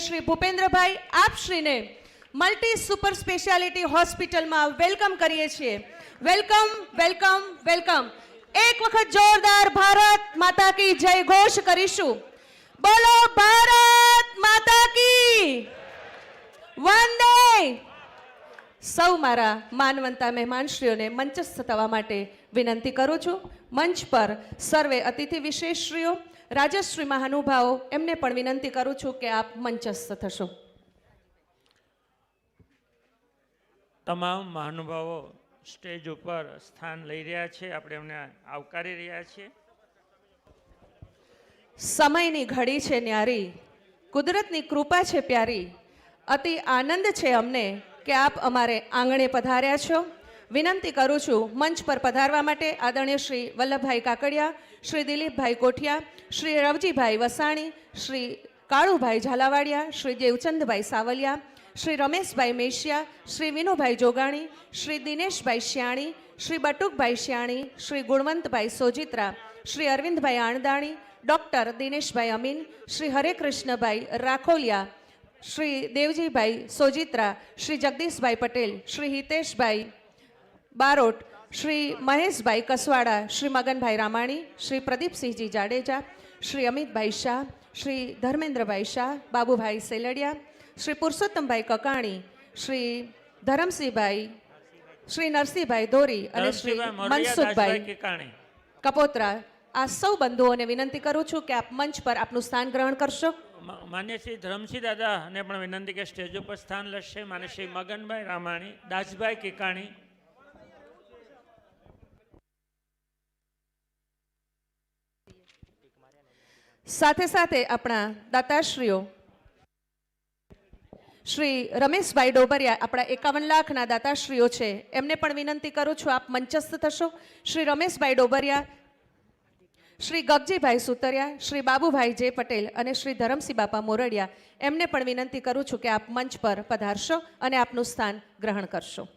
શ્રી ભૂપેન્દ્રભાઈ આપશ્રીને multi super speciality હોસ્પિટલમાં welcome કરીએ છીએ. Welcome welcome welcome. એક વખત જોરદાર ભારત માતા કી જય ઘોષ કરીશું. બોલો ભારત માતા કી વંદે. સૌ મારા માનવંતા મહેમાનશ્રીઓને મંચસ્થ થવા માટે વિનંતી કરું છું. મંચ પર સર્વે અતિથિ વિશેષશ્રીઓ, રાજશ્રી મહાનુભાવો, એમને પણ વિનંતી કરું છું કે આપ મંચસ્થ થશો. તમામ મહાનુભાવો સ્ટેજ ઉપર સ્થાન લઈ રહ્યા છે, આપણે એમને આવકારી રહ્યા છીએ. સમયની ઘડી છે ન્યારી, કુદરતની કૃપા છે પ્યારી. અતિ આનંદ છે અમને કે આપ અમારે આંગણે પધાર્યા છો. વિનંતી કરું છું મંચ પર પધારવા માટે આદરણીય શ્રી વલ્લભભાઈ કાકડિયા, શ્રી દિલીપભાઈ કોઠિયા, શ્રી રવજીભાઈ વસાણી, શ્રી કાળુભાઈ ઝાલાવાડિયા, શ્રી દેવચંદભાઈ સાવલિયા, શ્રી રમેશભાઈ મેશિયા, શ્રી વિનુભાઈ જોગાણી, શ્રી દિનેશભાઈ શ્યાણી, શ્રી બટુકભાઈ શ્યાણી, શ્રી ગુણવંતભાઈ સોજિત્રા, શ્રી અરવિંદભાઈ આણદાણી, ડૉક્ટર દિનેશભાઈ અમીન, શ્રી હરેકૃષ્ણભાઈ રાખોલિયા, શ્રી દેવજીભાઈ સોજિત્રા, શ્રી જગદીશભાઈ પટેલ, શ્રી હિતેશભાઈ બારોટ, શ્રી મહેશભાઈ કસવાડા, શ્રી મગનભાઈ રામાણી, શ્રી પ્રદીપસિંહજી જાડેજા, શ્રી અમિતભાઈ શાહ, શ્રી ધર્મેન્દ્રભાઈ શાહ, બાબુભાઈ સેલડિયા, શ્રી પુરુષોત્તમભાઈ કકાણી, શ્રી ધરમસિંહભાઈ, શ્રી નરસિંહભાઈ દોરી અને શ્રી મનસુખભાઈ કપોત્રા. આ સૌ બંધુઓને વિનંતી કરું છું કે આપ મંચ પર આપનું સ્થાન ગ્રહણ કરશો. માન્ય શ્રી ધરમસિંહ દાદાને પણ વિનંતી કે સ્ટેજ ઉપર સ્થાન લેશે. માન્ય શ્રી મગનભાઈ રામાણી, દાસભાઈ કેકાણી. સાથે સાથે આપણા દાતાશ્રીઓ શ્રી રમેશભાઈ ડોબરિયા, આપણા 51 લાખના દાતાશ્રીઓ છે, એમને પણ વિનંતી કરું છું આપ મંચસ્થ થશો. શ્રી રમેશભાઈ ડોબરિયા, શ્રી ગગજીભાઈ સુતરિયા, શ્રી બાબુભાઈ જે પટેલ અને શ્રી ધરમસિંહ બાપા મોરડિયા, એમને પણ વિનંતી કરું છું કે આપ મંચ પર પધારશો અને આપનું સ્થાન ગ્રહણ કરશો.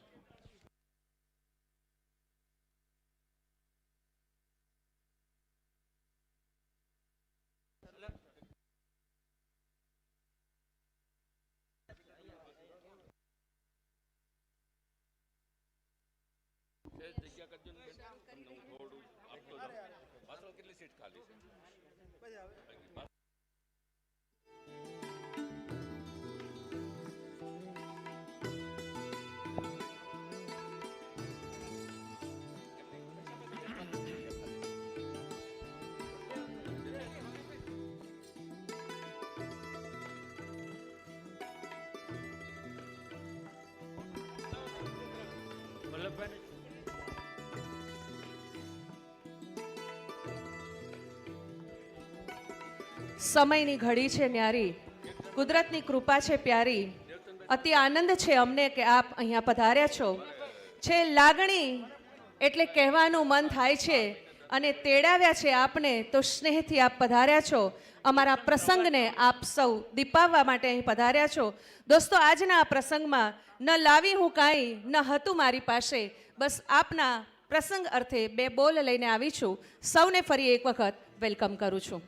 સમયની ઘડી છે ન્યારી, કુદરતની કૃપા છે પ્યારી. અતિ આનંદ છે અમને કે આપ અહીંયા પધાર્યા છો. છે લાગણી એટલે કહેવાનું મન થાય છે, અને તેડાવ્યા છે આપને તો સ્નેહથી આપ પધાર્યા છો. અમારા પ્રસંગને આપ સૌ દીપાવવા માટે અહીં પધાર્યા છો. દોસ્તો, આજના આ પ્રસંગમાં ન લાવી હું કાંઈ, ન હતું મારી પાસે, બસ આપના પ્રસંગ અર્થે 2 બોલ લઈને આવી છું. સૌને ફરી એક વખત વેલકમ કરું છું.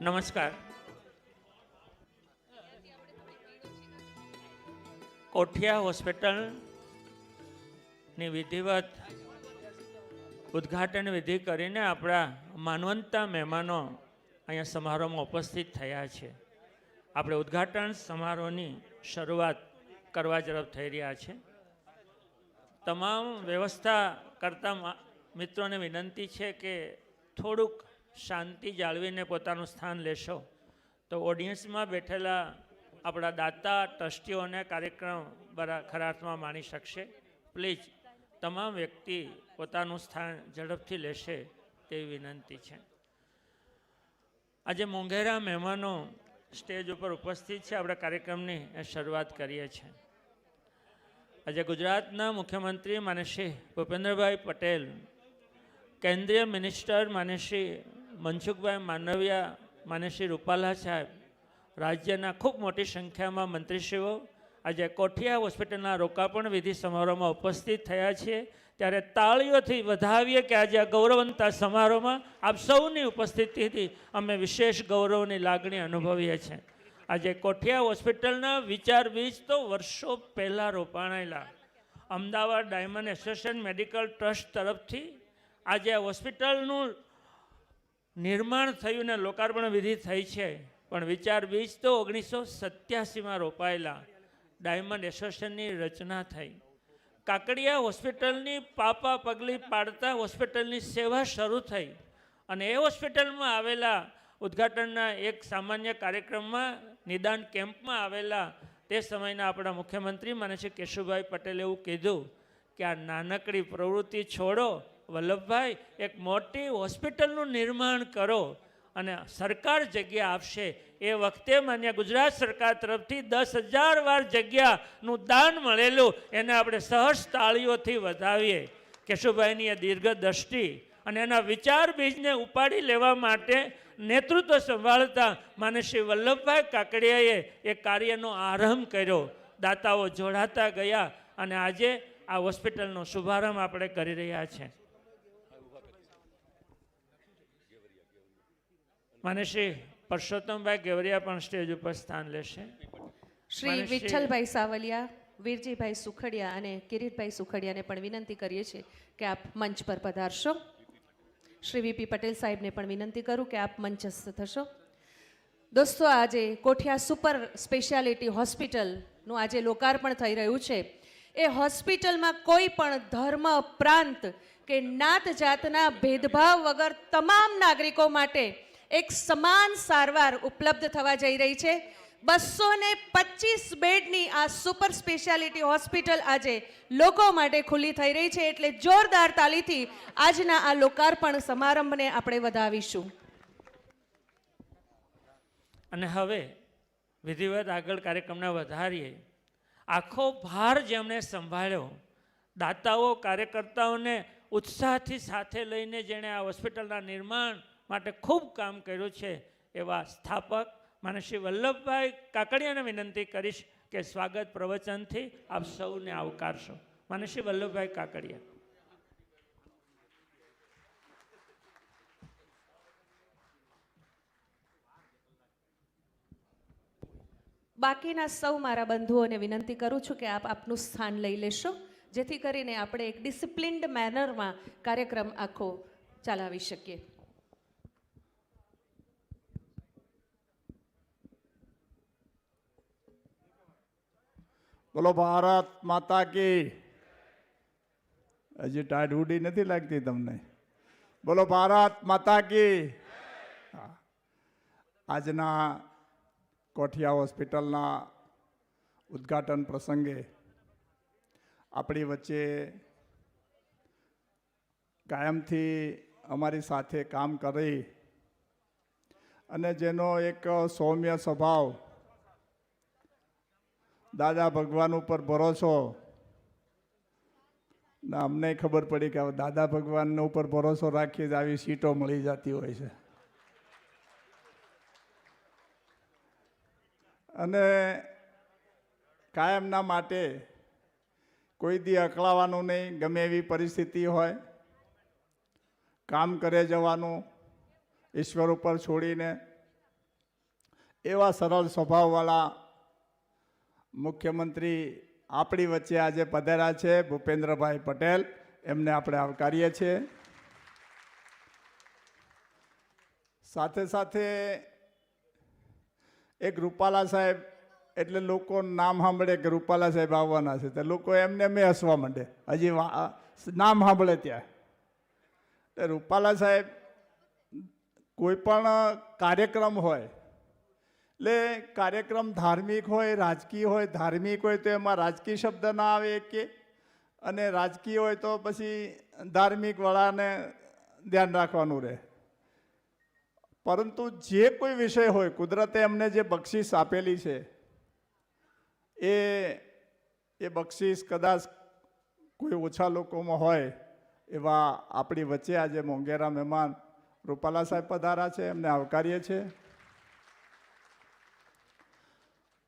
નમસ્કાર. કોઠિયા હોસ્પિટલની વિધિવત ઉદ્ઘાટન વિધિ કરીને આપણા માનવંતા મહેમાનો અહીંયા સમારોહમાં ઉપસ્થિત થયા છે. આપણે ઉદ્ઘાટન સમારોહની શરૂઆત કરવા તરફ થઈ રહ્યા છે. તમામ વ્યવસ્થા કરતા મિત્રોને વિનંતી છે કે થોડુંક શાંતિ જાળવીને પોતાનું સ્થાન લેશો તો ઓડિયન્સમાં બેઠેલા આપણા દાતા ટ્રસ્ટીઓને કાર્યક્રમ ખરા અર્થમાં માણી શકશે. પ્લીઝ તમામ વ્યક્તિ પોતાનું સ્થાન ઝડપથી લેશે તેવી વિનંતી છે. આજે મોંઘેરા મહેમાનો સ્ટેજ ઉપર ઉપસ્થિત છે. આપણે કાર્યક્રમની શરૂઆત કરીએ છીએ. આજે ગુજરાતના મુખ્યમંત્રી માન્ય શ્રી ભૂપેન્દ્રભાઈ પટેલ, કેન્દ્રીય મિનિસ્ટર માન્ય શ્રી મનસુખભાઈ માંડવિયા, માન્ય શ્રી રૂપાલા સાહેબ, રાજ્યના ખૂબ મોટી સંખ્યામાં મંત્રીશ્રીઓ આજે કોઠિયા હોસ્પિટલના લોકાર્પણ વિધિ સમારોહમાં ઉપસ્થિત થયા છે. ત્યારે તાળીઓથી વધાવીએ કે આજે આ ગૌરવંતા સમારોહમાં આપ સૌની ઉપસ્થિતિથી અમે વિશેષ ગૌરવની લાગણી અનુભવીએ છીએ. આજે કોઠિયા હોસ્પિટલના વિચાર બીજ તો વર્ષો પહેલાં રોપાણેલા Ahmedabad diamond association medical trust તરફથી આજે આ હોસ્પિટલનું નિર્માણ થયું ને લોકાર્પણ વિધિ થઈ છે. પણ વિચાર બીજ તો 1987માં રોપાયેલા ડાયમંડ એસોસિએશનની રચના થઈ. કાકડિયા હોસ્પિટલની પાપા પગલી પાડતા હોસ્પિટલની સેવા શરૂ થઈ અને એ હોસ્પિટલમાં આવેલા ઉદ્ઘાટનના એક સામાન્ય કાર્યક્રમમાં નિદાન કેમ્પમાં આવેલા તે સમયના આપણા મુખ્યમંત્રી માન્ય શ્રી કેશુભાઈ પટેલે એવું કીધું કે આ નાનકડી પ્રવૃત્તિ છોડો વલ્લભભાઈ, એક મોટી હોસ્પિટલનું નિર્માણ કરો અને સરકાર જગ્યા આપશે. એ વખતે માન્ય ગુજરાત સરકાર તરફથી 10,000 વાર જગ્યાનું દાન મળેલું એને આપણે સહર્ષ તાળીઓથી વધાવીએ. કેશુભાઈની એ દીર્ઘ દ્રષ્ટિ અને એના વિચાર બીજને ઉપાડી લેવા માટે નેતૃત્વ સંભાળતા માન્ય શ્રી વલ્લભભાઈ કાકડિયાએ એ કાર્યનો આરંભ કર્યો. દાતાઓ જોડાતા ગયા અને આજે આ હોસ્પિટલનો શુભારંભ આપણે કરી રહ્યા છીએ. માન્ય શ્રી પરસોત્તમભાઈ ગેવરિયા પણ સ્ટેજ ઉપર સ્થાન લેશે. શ્રી વિઠ્ઠલભાઈ સાવલિયા, વીરજીભાઈ સુખડિયા અને કિરીટભાઈ સુખડિયાને પણ વિનંતી કરીએ છીએ કે આપ મંચ પર પધારશો. શ્રી વીપી પટેલ સાહેબને પણ વિનંતી કરું કે આપ મંચસ્થ થશો. દોસ્તો, આજે કોઠિયા સુપર સ્પેશિયાલિટી હોસ્પિટલનું આજે લોકાર્પણ થઈ રહ્યું છે. એ હોસ્પિટલમાં કોઈ પણ ધર્મ, પ્રાંત કે નાત જાતના ભેદભાવ વગર તમામ નાગરિકો માટે એક સમાન સારવાર ઉપલબ્ધ થવા જઈ રહી છે. 225 બેડની આ સુપર સ્પેશિયાલિટી હોસ્પિટલ આજે લોકો માટે ખુલ્લી થઈ રહી છે. એટલે જોરદાર તાલીથી આજના આ લોકાર્પણ સમારંભને આપણે વધાવીશું. અને હવે વિધિવત આગળ કાર્યક્રમને વધારીએ. આખો ભાર જેમણે સંભાળ્યો, દાતાઓ, કાર્યકર્તાઓને ઉત્સાહથી સાથે લઈને જેણે આ હોસ્પિટલના નિર્માણ માટે ખૂબ કામ કર્યું છે એવા સ્થાપક માન્ય શ્રી વલ્લભભાઈ કાકડિયાને વિનંતી કરીશ કે સ્વાગત પ્રવચનથી આપ સૌને આવકારશો. માન્ય શ્રી વલ્લભભાઈ કાકડિયા. બાકીના સૌ મારા બંધુઓને વિનંતી કરું છું કે આપ આપનું સ્થાન લઈ લેશો, જેથી કરીને આપણે એક ડિસિપ્લિન્ડ મેનરમાં કાર્યક્રમ આખો ચલાવી શકીએ. બોલો ભારત માતા કી. હજી ટાઢ ઉડી નથી લાગતી તમને? બોલો ભારત માતા કી. આજના કોઠિયા હોસ્પિટલના ઉદ્ઘાટન પ્રસંગે આપણી વચ્ચે કાયમથી અમારી સાથે કામ કરી અને જેનો એક સૌમ્ય સ્વભાવ, દાદા ભગવાન ઉપર ભરોસો, ને અમને ખબર પડી કે દાદા ભગવાન ઉપર ભરોસો રાખીએ જ આવી સીટો મળી જતી હોય છે. અને કાયમના માટે કોઈ દી અકળાવાનું નહીં. ગમે એવી પરિસ્થિતિ હોય, કામ કરે જવાનું ઈશ્વર ઉપર છોડીને. એવા સરળ સ્વભાવવાળા મુખ્યમંત્રી આપણી વચ્ચે આજે પધાર્યા છે, ભૂપેન્દ્રભાઈ પટેલ. એમને આપણે આવકારીએ છીએ. સાથે સાથે એક રૂપાલા સાહેબ, એટલે લોકો નામ સાંભળે કે રૂપાલા સાહેબ આવવાના છે તો લોકો એમને મેં હસવા માંડે, હજી નામ સાંભળે ત્યાં. રૂપાલા સાહેબ કોઈ પણ કાર્યક્રમ હોય, એટલે કાર્યક્રમ ધાર્મિક હોય, રાજકીય હોય. ધાર્મિક હોય તો એમાં રાજકીય શબ્દ ના આવે કે, અને રાજકીય હોય તો પછી ધાર્મિક વાળાને ધ્યાન રાખવાનું રહે. પરંતુ જે કોઈ વિષય હોય, કુદરતે એમને જે બક્ષિસ આપેલી છે એ બક્ષિસ કદાચ કોઈ ઓછા લોકોમાં હોય એવા આપણી વચ્ચે આજે મોંઘેરા મહેમાન રૂપાલા સાહેબ પધારા છે. એમને આવકારીએ છીએ.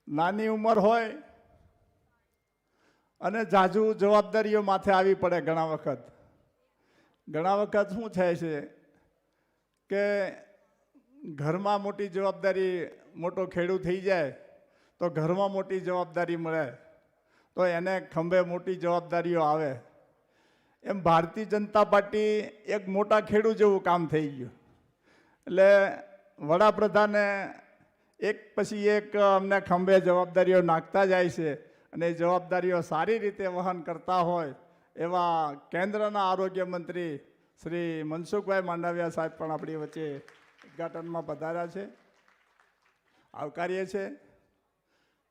નાની ઉંમર હોય અને જાજુ જવાબદારીઓ માથે આવી પડે ઘણા વખત શું થાય છે કે ઘરમાં મોટી જવાબદારી, મોટો ખેડૂત થઈ જાય તો ઘરમાં મોટી જવાબદારી મળે, તો એને ખંભે મોટી જવાબદારીઓ આવે. એમ ભારતીય જનતા પાર્ટી એક મોટા ખેડૂત જેવું કામ થઈ ગયું. એટલે વડાપ્રધાને એક પછી એક અમને ખંભે જવાબદારીઓ નાખતા જાય છે, અને એ જવાબદારીઓ સારી રીતે વહન કરતા હોય એવા કેન્દ્રના આરોગ્ય મંત્રી શ્રી મનસુખભાઈ માંડવિયા સાહેબ પણ આપણી વચ્ચે ઉદ્ઘાટનમાં પધાર્યા છે, આવકારીએ છે.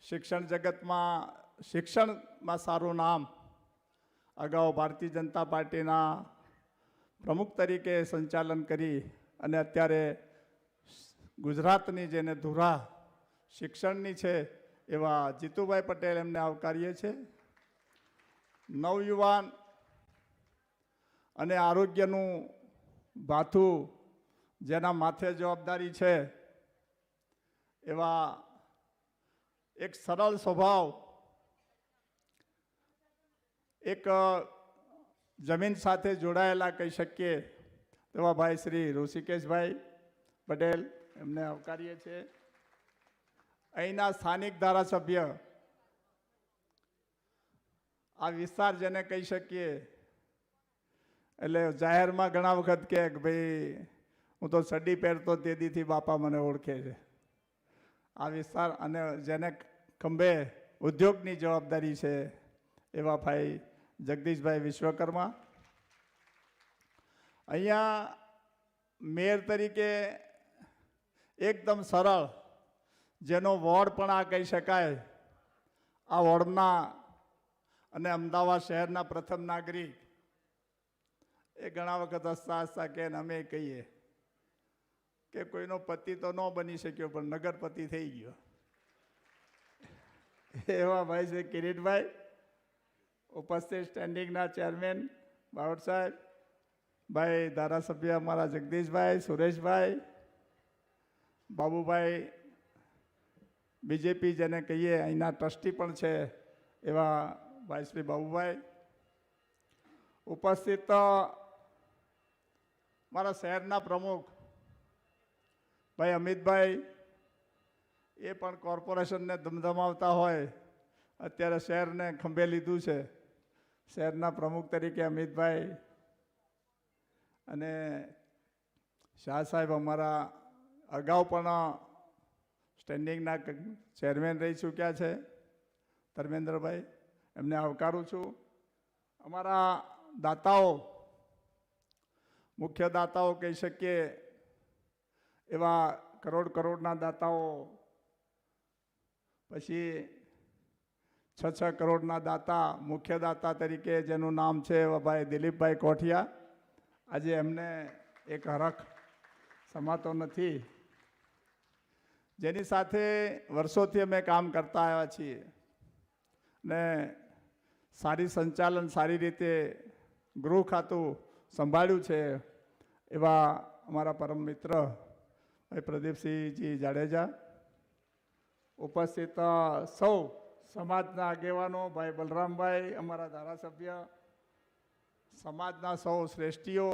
શિક્ષણ જગતમાં સારું નામ, અગાઉ ભારતીય જનતા પાર્ટીના પ્રમુખ તરીકે સંચાલન કરી અને અત્યારે ગુજરાતની જેને ધુરા શિક્ષણની છે એવા જીતુભાઈ પટેલ, એમને આવકારીએ છે. નવયુવાન અને આરોગ્યનું ભાથું જેના માથે જવાબદારી છે એવા એક સરળ સ્વભાવ, એક જમીન સાથે જોડાયેલા કહી શકીએ તેવા ભાઈ શ્રી ઋષિકેશભાઈ પટેલ, એમને આવકારીએ છીએ. અહીંના સ્થાનિક ધારાસભ્ય, આ વિસ્તાર જેને કહી શકીએ એટલે જાહેરમાં ઘણા વખત કહે કે ભાઈ હું તો સડી પહેરતો તેદીથી બાપા મને ઓળખે છે. આ વિસ્તાર અને જેને ખંભે ઉદ્યોગની જવાબદારી છે એવા ભાઈ જગદીશભાઈ વિશ્વકર્મા. અહીંયા મેયર તરીકે એકદમ સરળ, જેનો વોર્ડ પણ આ કહી શકાય, આ વોર્ડના અને અમદાવાદ શહેરના પ્રથમ નાગરિક, એ ઘણા વખત હસતા હસતા કે અમે કહીએ કે કોઈનો પતિ તો ન બની શક્યો પણ નગરપતિ થઈ ગયો. એવા ભાઈ છે કિરીટભાઈ, ઉપસ્થિત સ્ટેન્ડિંગના ચેરમેન બાવળ સાહેબ, ભાઈ ધારાસભ્ય અમારા જગદીશભાઈ, સુરેશભાઈ, બાબુભાઈ બીજેપી જેને કહીએ, અહીંના ટ્રસ્ટી પણ છે એવા ભાઈ શ્રી બાબુભાઈ. ઉપસ્થિત મારા શહેરના પ્રમુખ ભાઈ અમિતભાઈ, એ પણ કોર્પોરેશનને ધમધમાવતા હોય, અત્યારે શહેરને ખંભે લીધું છે, શહેરના પ્રમુખ તરીકે અમિતભાઈ. અને શાહ સાહેબ અમારા અગાઉ પણ સ્ટેન્ડિંગના ચેરમેન રહી ચૂક્યા છે, ધર્મેન્દ્રભાઈ, એમને આવકારું છું. અમારા દાતાઓ, મુખ્ય દાતાઓ કહી શકીએ એવા કરોડના દાતાઓ, પછી 6 કરોડના દાતા, મુખ્ય દાતા તરીકે જેનું નામ છે એવા ભાઈ દિલીપભાઈ કોઠિયા. આજે એમને એક હરખ સમાતો નથી, જેની સાથે વર્ષોથી અમે કામ કરતા આવ્યા છીએ ને સારી સંચાલન, સારી રીતે ગૃહ ખાતું સંભાળ્યું છે એવા અમારા પરમ મિત્ર ભાઈ પ્રદીપસિંહજી જાડેજા. ઉપસ્થિત સૌ સમાજના આગેવાનો, ભાઈ બલરામભાઈ, અમારા ધારાસભ્ય, સમાજના સૌ શ્રેષ્ઠીઓ,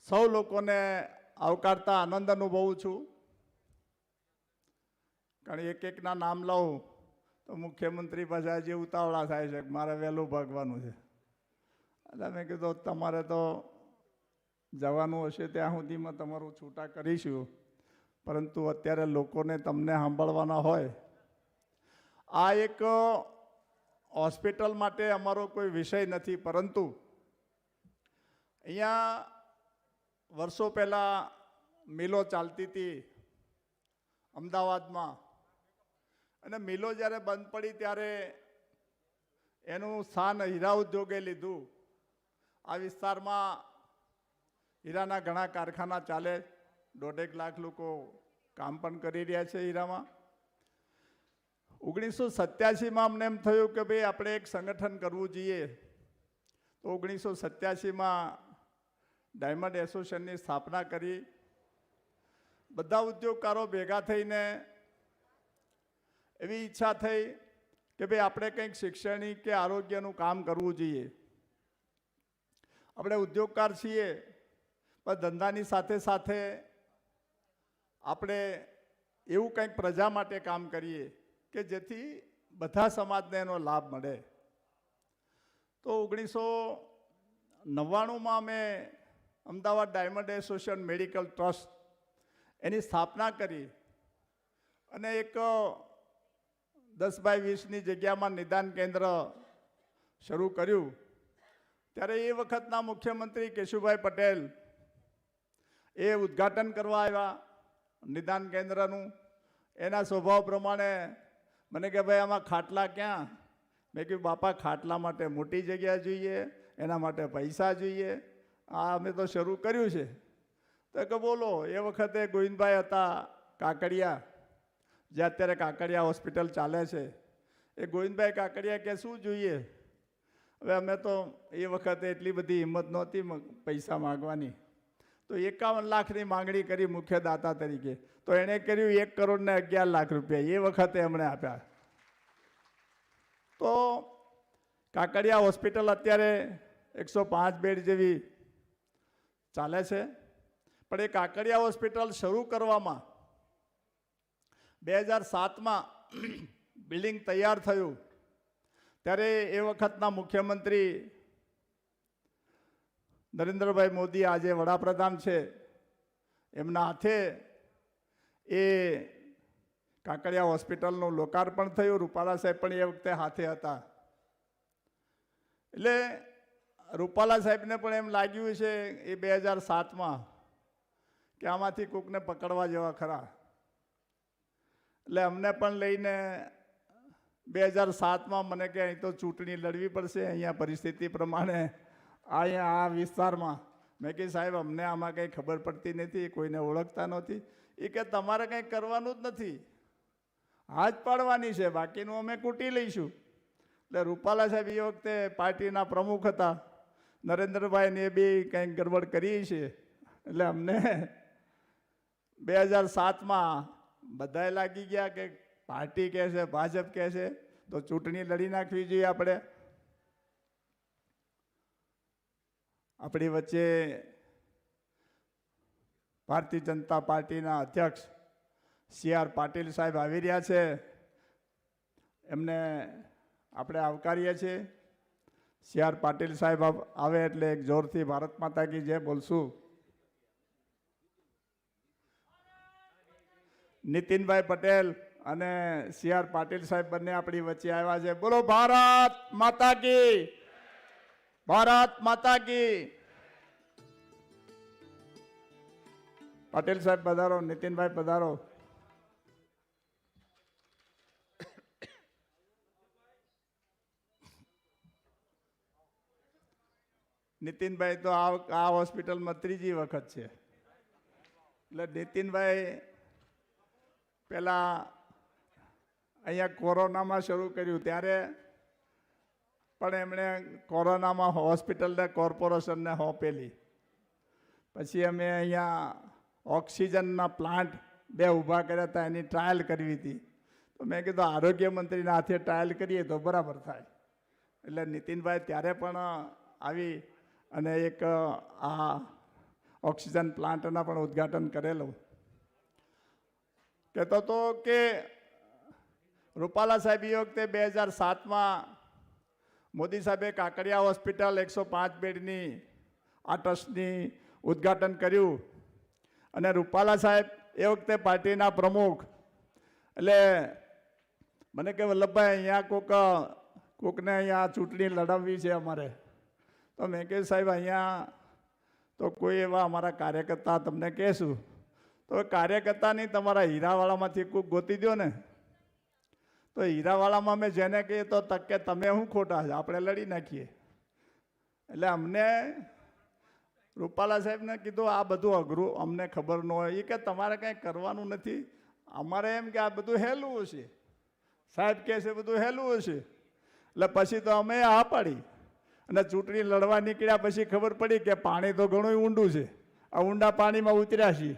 સૌ લોકોને આવકારતા આનંદ અનુભવું છું. કારણ એકના નામ લઉં તો મુખ્યમંત્રી પાછા જે ઉતાવળા થાય છે, મારે વહેલું ભાગવાનું છે. એટલે મેં કીધું તમારે તો જવાનું હશે ત્યાં સુધીમાં તમારું છૂટા કરીશું, પરંતુ અત્યારે લોકોને તમને સાંભળવાના હોય. આ એક હોસ્પિટલ માટે અમારો કોઈ વિષય નથી, પરંતુ અહીંયા વર્ષો પહેલાં મિલો ચાલતી હતી અમદાવાદમાં, અને મિલો જ્યારે બંધ પડી ત્યારે એનું સ્થાન હીરા ઉદ્યોગે લીધું. આ વિસ્તારમાં હીરાના ઘણા કારખાના ચાલે, 1.5 લાખ લોકો કામ પણ કરી રહ્યા છે હીરામાં. 1987માં અમને એમ થયું કે ભાઈ આપણે એક સંગઠન કરવું જોઈએ. તો 1987માં ડાયમંડ એસોસિએશનની સ્થાપના કરી. બધા ઉદ્યોગકારો ભેગા થઈને એવી ઈચ્છા થઈ કે ભાઈ આપણે કંઈક શૈક્ષણિક કે આરોગ્યનું કામ કરવું જોઈએ. આપણે ઉદ્યોગકાર છીએ, પણ ધંધાની સાથે સાથે આપણે એવું કંઈક પ્રજા માટે કામ કરીએ કે જેથી બધા સમાજને એનો લાભ મળે. તો 1999માં અમે Ahmedabad diamond association medical trust એની સ્થાપના કરી અને એક 10x20ની જગ્યામાં નિદાન કેન્દ્ર શરૂ કર્યું. ત્યારે એ વખતના મુખ્યમંત્રી કેશુભાઈ પટેલ એ ઉદ્ઘાટન કરવા આવ્યા નિદાન કેન્દ્રનું. એના સ્વભાવ પ્રમાણે મને કે ભાઈ આમાં ખાટલા ક્યાં? મેં કીધું બાપા ખાટલા માટે મોટી જગ્યા જોઈએ, એના માટે પૈસા જોઈએ. આ અમે તો શરૂ કર્યું છે. તો કે બોલો. એ વખતે ગોવિંદભાઈ હતા કાકડિયા, જે અત્યારે કાકડિયા હોસ્પિટલ ચાલે છે. એ ગોવિંદભાઈ કાકડિયા કે શું જોઈએ? હવે અમે તો એ વખતે એટલી બધી હિંમત નહોતી પૈસા માગવાની, તો 51 લાખની માંગણી કરી મુખ્ય દાતા તરીકે. તો એણે કર્યું 1,11,00,000 રૂપિયા એ વખતે એમણે આપ્યા. તો કાકડિયા હોસ્પિટલ અત્યારે 105 બેડ જેવી ચાલે છે. પણ એ કાકડિયા હોસ્પિટલ શરૂ કરવામાં 2007માં બિલ્ડિંગ તૈયાર થયું ત્યારે એ વખતના મુખ્યમંત્રી નરેન્દ્રભાઈ મોદી, આજે વડાપ્રધાન છે, એમના હાથે એ કાકડિયા હોસ્પિટલનું લોકાર્પણ થયું. રૂપાલા સાહેબ પણ એ વખતે હાથે હતા. એટલે રૂપાલા સાહેબને પણ એમ લાગ્યું છે એ 2007માં કે આમાંથી કોકને પકડવા જેવા ખરા. એટલે અમને પણ લઈને 2007માં મને કે અહીં તો ચૂંટણી લડવી પડશે અહીંયા પરિસ્થિતિ પ્રમાણે અહીંયા આ વિસ્તારમાં. મેં કહ્યું સાહેબ અમને આમાં કંઈ ખબર પડતી નથી, કોઈને ઓળખતા નહોતી. એ કે તમારે કંઈ કરવાનું જ નથી, હાથ પાડવાની છે, બાકીનું અમે કૂટી લઈશું. એટલે રૂપાલા સાહેબ એ વખતે પાર્ટીના પ્રમુખ હતા. નરેન્દ્રભાઈને એ બી કંઈક ગડબડ કરી છે. એટલે અમને 2007માં બધાએ લાગી ગયા કે પાર્ટી કહે છે, ભાજપ કહે છે, તો ચૂંટણી લડી નાખવી જોઈએ આપણે. આપણી વચ્ચે ભારતીય જનતા પાર્ટીના અધ્યક્ષ CR પાટીલ સાહેબ આવી રહ્યા છે. એમને આપણે આવકારીએ છીએ. CR પાટીલ સાહેબ આવે એટલે એક જોરથી ભારત માતા કી જય બોલશું. નીતિનભાઈ પટેલ અને CR પાટીલ સાહેબ બંને આપણી વચ્ચે આવ્યા છે. બોલો ભારત માતા કી, ભારત માતા કી. પટેલ સાહેબ પધારો, નીતિનભાઈ પધારો. નીતિનભાઈ તો આ હોસ્પિટલમાં ત્રીજી વખત છે. એટલે નીતિનભાઈ પહેલાં અહીંયા કોરોનામાં શરૂ કર્યું ત્યારે પણ એમણે કોરોનામાં હોસ્પિટલને કોર્પોરેશનને સોંપેલી. પછી અમે અહીંયા ઓક્સિજનના પ્લાન્ટ 2 ઊભા કર્યા હતા, એની ટ્રાયલ કરવી હતી. તો મેં કીધું આરોગ્ય મંત્રીના હાથે ટ્રાયલ કરીએ તો બરાબર થાય. એટલે નીતિનભાઈ ત્યારે પણ આવી અને એક આ ઓક્સિજન પ્લાન્ટના પણ ઉદ્ઘાટન કરેલું. કહેતો હતો કે રૂપાલા સાહેબ એ વખતે 2007માં મોદી સાહેબે કાકડિયા હોસ્પિટલ 105 બેડની આ ટ્રસ્ટની ઉદ્ઘાટન કર્યું. અને રૂપાલા સાહેબ એ વખતે પાર્ટીના પ્રમુખ. એટલે મને કે વલ્લભભાઈ અહીંયા કોકને અહીંયા ચૂંટણી લડાવવી છે અમારે. તો મેં કહ્યું સાહેબ અહીંયા તો કોઈ એવા અમારા કાર્યકર્તા તમને કહેશું. તો કાર્યકર્તાની તમારા હીરાવાળામાંથી કોઈક ગોતી દો ને. તો હીરાવાળામાં મેં જેને કહીએ તો તકે તમે શું ખોટા છે, આપણે લડી નાખીએ. એટલે અમને રૂપાલા સાહેબને કીધું આ બધું અઘરું અમને ખબર ન હોય. એ કે તમારે કંઈ કરવાનું નથી, અમારે એમ કે આ બધું હેલું હશે. સાહેબ કહે છે બધું હેલું હશે. એટલે પછી તો અમે આ પાડી અને ચૂંટણી લડવા નીકળ્યા પછી ખબર પડી કે પાણી તો ઘણું ઊંડું છે. આ ઊંડા પાણીમાં ઉતર્યા છીએ.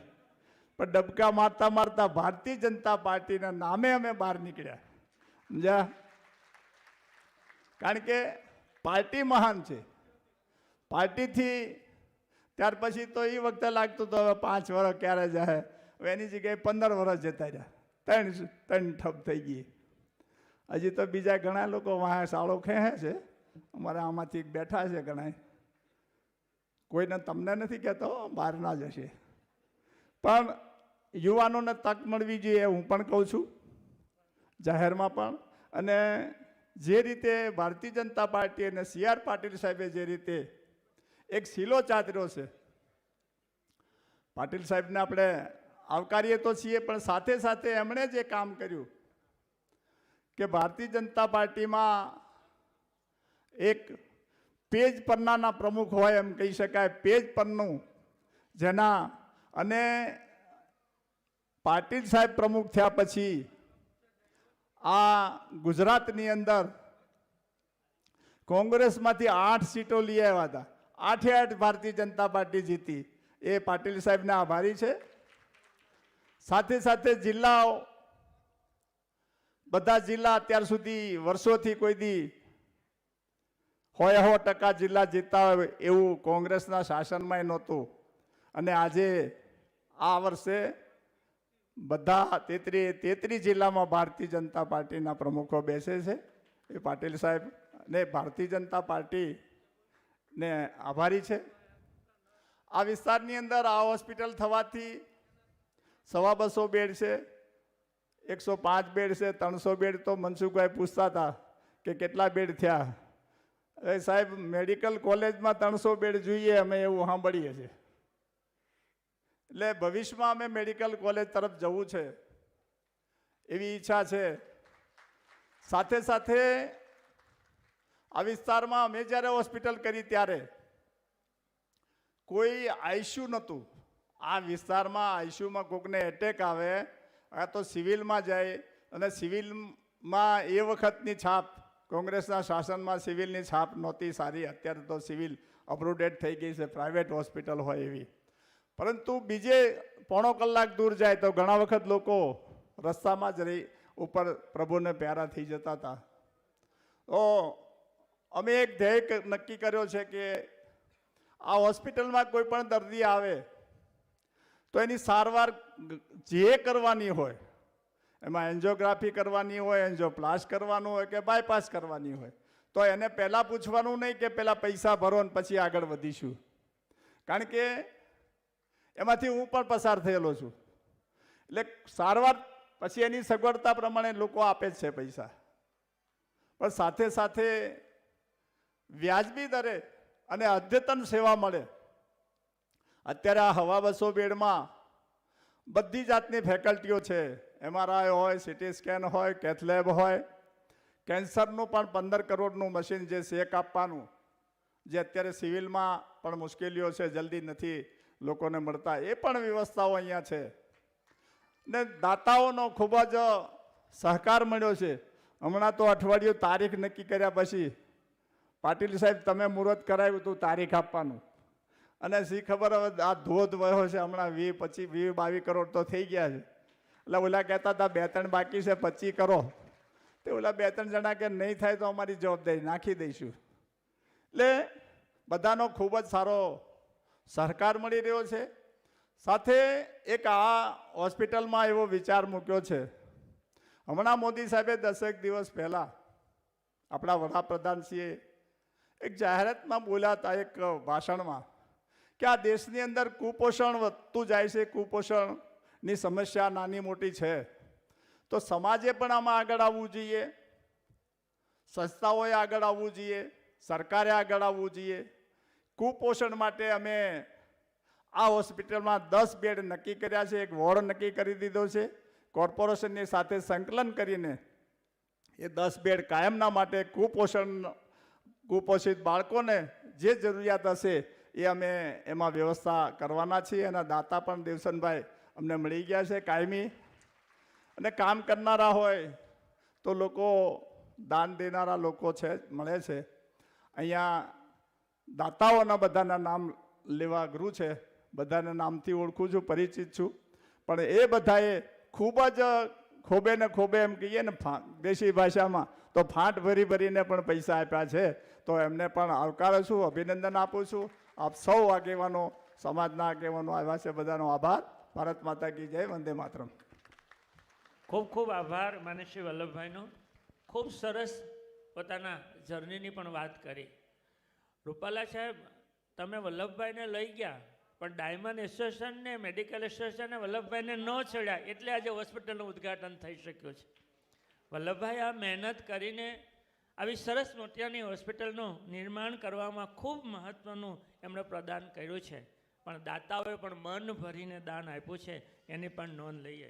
પણ ડબકા મારતા મારતા ભારતીય જનતા પાર્ટીના નામે અમે બહાર નીકળ્યા. સમજ્યા? કારણ કે પાર્ટી મહાન છે. પાર્ટીથી ત્યાર પછી તો એ વખતે લાગતું તો હવે 5 વર્ષ ક્યારે જાય, હવે એની જગ્યાએ 15 વર્ષ જતા રહ્યા, ત્રણ ઠપ થઈ ગઈ. હજી તો બીજા ઘણા લોકો વાહ સાળો ખેહે છે, અમારે આમાંથી બેઠા છે ઘણા, કોઈને તમને નથી કહેતો, બહારના જ હશે. પણ યુવાનોને તક મળવી જોઈએ હું પણ કહું છું, જાહેરમાં પણ. અને જે રીતે ભારતીય જનતા પાર્ટી અને CR પાટીલ સાહેબે જે રીતે એક શીલો ચાતર્યો છે, પાટીલ સાહેબને આપણે આવકારીએ તો છીએ, પણ સાથે સાથે એમણે જે કામ કર્યું કે ભારતીય જનતા પાર્ટીમાં એક પેજ પન્નાના પ્રમુખ હોય એમ કહી શકાય, પેજ પન્નું જેના, અને પાટીલ સાહેબ પ્રમુખ થયા પછી આ ગુજરાતની અંદર કોંગ્રેસમાંથી 8 સીટો લઈ આવ્યા હતા, 8 ભારતીય જનતા પાર્ટી જીતી. એ પાટીલ સાહેબને આભારી છે. સાથે સાથે જિલ્લાઓ, બધા જિલ્લા અત્યાર સુધી વર્ષોથી કોઈ દી 100% જિલ્લા જીતતા હોય એવું કોંગ્રેસના શાસનમાં નહોતું. અને આજે આ વર્ષે બધા 33 જિલ્લામાં ભારતીય જનતા પાર્ટીના પ્રમુખો બેસે છે. એ પાટીલ સાહેબ ને ભારતીય જનતા પાર્ટીને આભારી છે. આ વિસ્તારની અંદર આ હોસ્પિટલ થવાથી 250 બેડ છે, 105 બેડ છે, 300 બેડ. તો મનસુખભાઈ પૂછતા હતા કે કેટલા બેડ થયા. હવે સાહેબ મેડિકલ કોલેજમાં 300 બેડ જોઈએ અમે એવું સાંભળીએ છીએ. એટલે ભવિષ્યમાં અમે મેડિકલ કોલેજ તરફ જવું છે એવી ઈચ્છા છે. સાથે સાથે આ વિસ્તારમાં અમે જ્યારે હોસ્પિટલ કરી ત્યારે કોઈ આઈસીયુ નહોતું. આ વિસ્તારમાં આઈસીયુમાં કોકને એટેક આવે આ તો સિવિલમાં જાય, અને સિવિલમાં એ વખતની છાપ, કોંગ્રેસના શાસનમાં સિવિલની છાપ નહોતી સારી. અત્યારે તો સિવિલ અપડેટ થઈ ગઈ છે, પ્રાઇવેટ હોસ્પિટલ હોય એવી. પરંતુ બીજે પોણો કલાક દૂર જાય તો ઘણા વખત લોકો રસ્તામાં જ રહી ઉપર પ્રભુને પ્યારા થઈ જતા હતા. તો અમે એક ધ્યેય નક્કી કર્યો છે કે આ હોસ્પિટલમાં કોઈ પણ દર્દી આવે તો એની સારવાર જે કરવાની હોય, એમાં એન્જિયોગ્રાફી કરવાની હોય, એન્જિયોપ્લાસ્ટ કરવાનું હોય કે બાયપાસ કરવાની હોય, તો એને પહેલાં પૂછવાનું નહીં કે પહેલાં પૈસા ભરો ને પછી આગળ વધીશું. કારણ કે એમાંથી હું પણ પસાર થયેલો છું. એટલે સારવાર પછી એની સગવડતા પ્રમાણે લોકો આપે જ છે પૈસા, પણ સાથે સાથે વ્યાજબી દરે અને અદ્યતન સેવા મળે. અત્યારે આ હવા 200 બેડમાં બધી જાતની ફેકલ્ટીઓ છે. MRI હોય, CT સ્કેન હોય, કેથ લેબ હોય, કેન્સરનું પણ 15 કરોડનું મશીન જે શેક આપવાનું, જે અત્યારે સિવિલમાં પણ મુશ્કેલીઓ છે, જલ્દી નથી લોકોને મળતા, એ પણ વ્યવસ્થાઓ અહીંયા છે. ને દાતાઓનો ખૂબ જ સહકાર મળ્યો છે. હમણાં તો અઠવાડિયું તારીખ નક્કી કર્યા પછી પાટીલ સાહેબ તમે મુહૂર્ત કરાવ્યું હતું તારીખ આપવાનું, અને શી ખબર હવે આ ધોધ વયો છે, હમણાં 20-22 કરોડ તો થઈ ગયા છે. એટલે ઓલા કહેતા હતા 2-3 બાકી છે, 25 કરો. તે ઓલા 2-3 જણા કે નહીં થાય તો અમારી જવાબદારી નાખી દઈશું. એટલે બધાનો ખૂબ જ સારો સહકાર મળી રહ્યો છે. સાથે એક આ હોસ્પિટલમાં એવો વિચાર મૂક્યો છે. હમણાં મોદી સાહેબે 10 દિવસ પહેલાં આપણા વડાપ્રધાનશ્રીએ એક જાહેરાતમાં બોલ્યા હતા, એક ભાષણમાં, કે આ દેશની અંદર કુપોષણ વધતું જાય છે, કુપોષણની સમસ્યા નાની મોટી છે, તો સમાજે પણ આમાં આગળ આવવું જોઈએ, સંસ્થાઓએ આગળ આવવું જોઈએ, સરકારે આગળ આવવું જોઈએ. કુપોષણ માટે અમે આ હોસ્પિટલમાં 10 બેડ નક્કી કર્યા છે, એક વોર્ડ નક્કી કરી દીધો છે. કોર્પોરેશનની સાથે સંકલન કરીને એ 10 બેડ કાયમના માટે કુપોષિત બાળકોને જે જરૂરિયાત હશે એ અમે એમાં વ્યવસ્થા કરવાના છીએ. એના દાતા પણ દેવસનભાઈ અમને મળી ગયા છે કાયમી. અને કામ કરનારા હોય તો લોકો, દાન દેનારા લોકો છે, મળે છે. અહીંયા દાતાઓના બધાના નામ લેવા અઘરું છે, બધાના નામથી ઓળખું છું, પરિચિત છું, પણ એ બધાએ ખૂબ જ ખોબે ને ખોબે એમ કહીએ ને દેશી ભાષામાં તો તો ફાંટ ભરી ભરીને પણ પૈસા આપ્યા છે. તો એમને પણ આવકારું છું, અભિનંદન આપું છું. આપ સૌ આગેવાનો, સમાજના આગેવાનો આવ્યા છે, બધાનો આભાર. ભારત માતા કી જય, વંદે માતરમ. ખૂબ ખૂબ આભાર માનસી વલ્લભભાઈનો. ખૂબ સરસ પોતાના જર્નીની પણ વાત કરી. રૂપાલા સાહેબ, તમે વલ્લભભાઈને લઈ ગયા, પણ ડાયમંડ એસોસિએશન ને મેડિકલ એસોસિએશને વલ્લભભાઈને ન છેડ્યા, એટલે આજે હોસ્પિટલનું ઉદ્ઘાટન થઈ શક્યું છે. વલ્લભભાઈ આ મહેનત કરીને આવી સરસ મોતિયાની હોસ્પિટલનું નિર્માણ કરવામાં ખૂબ મહત્ત્વનું એમણે પ્રદાન કર્યું છે. પણ દાતાઓએ પણ મન ભરીને દાન આપ્યું છે, એની પણ નોંધ લઈએ.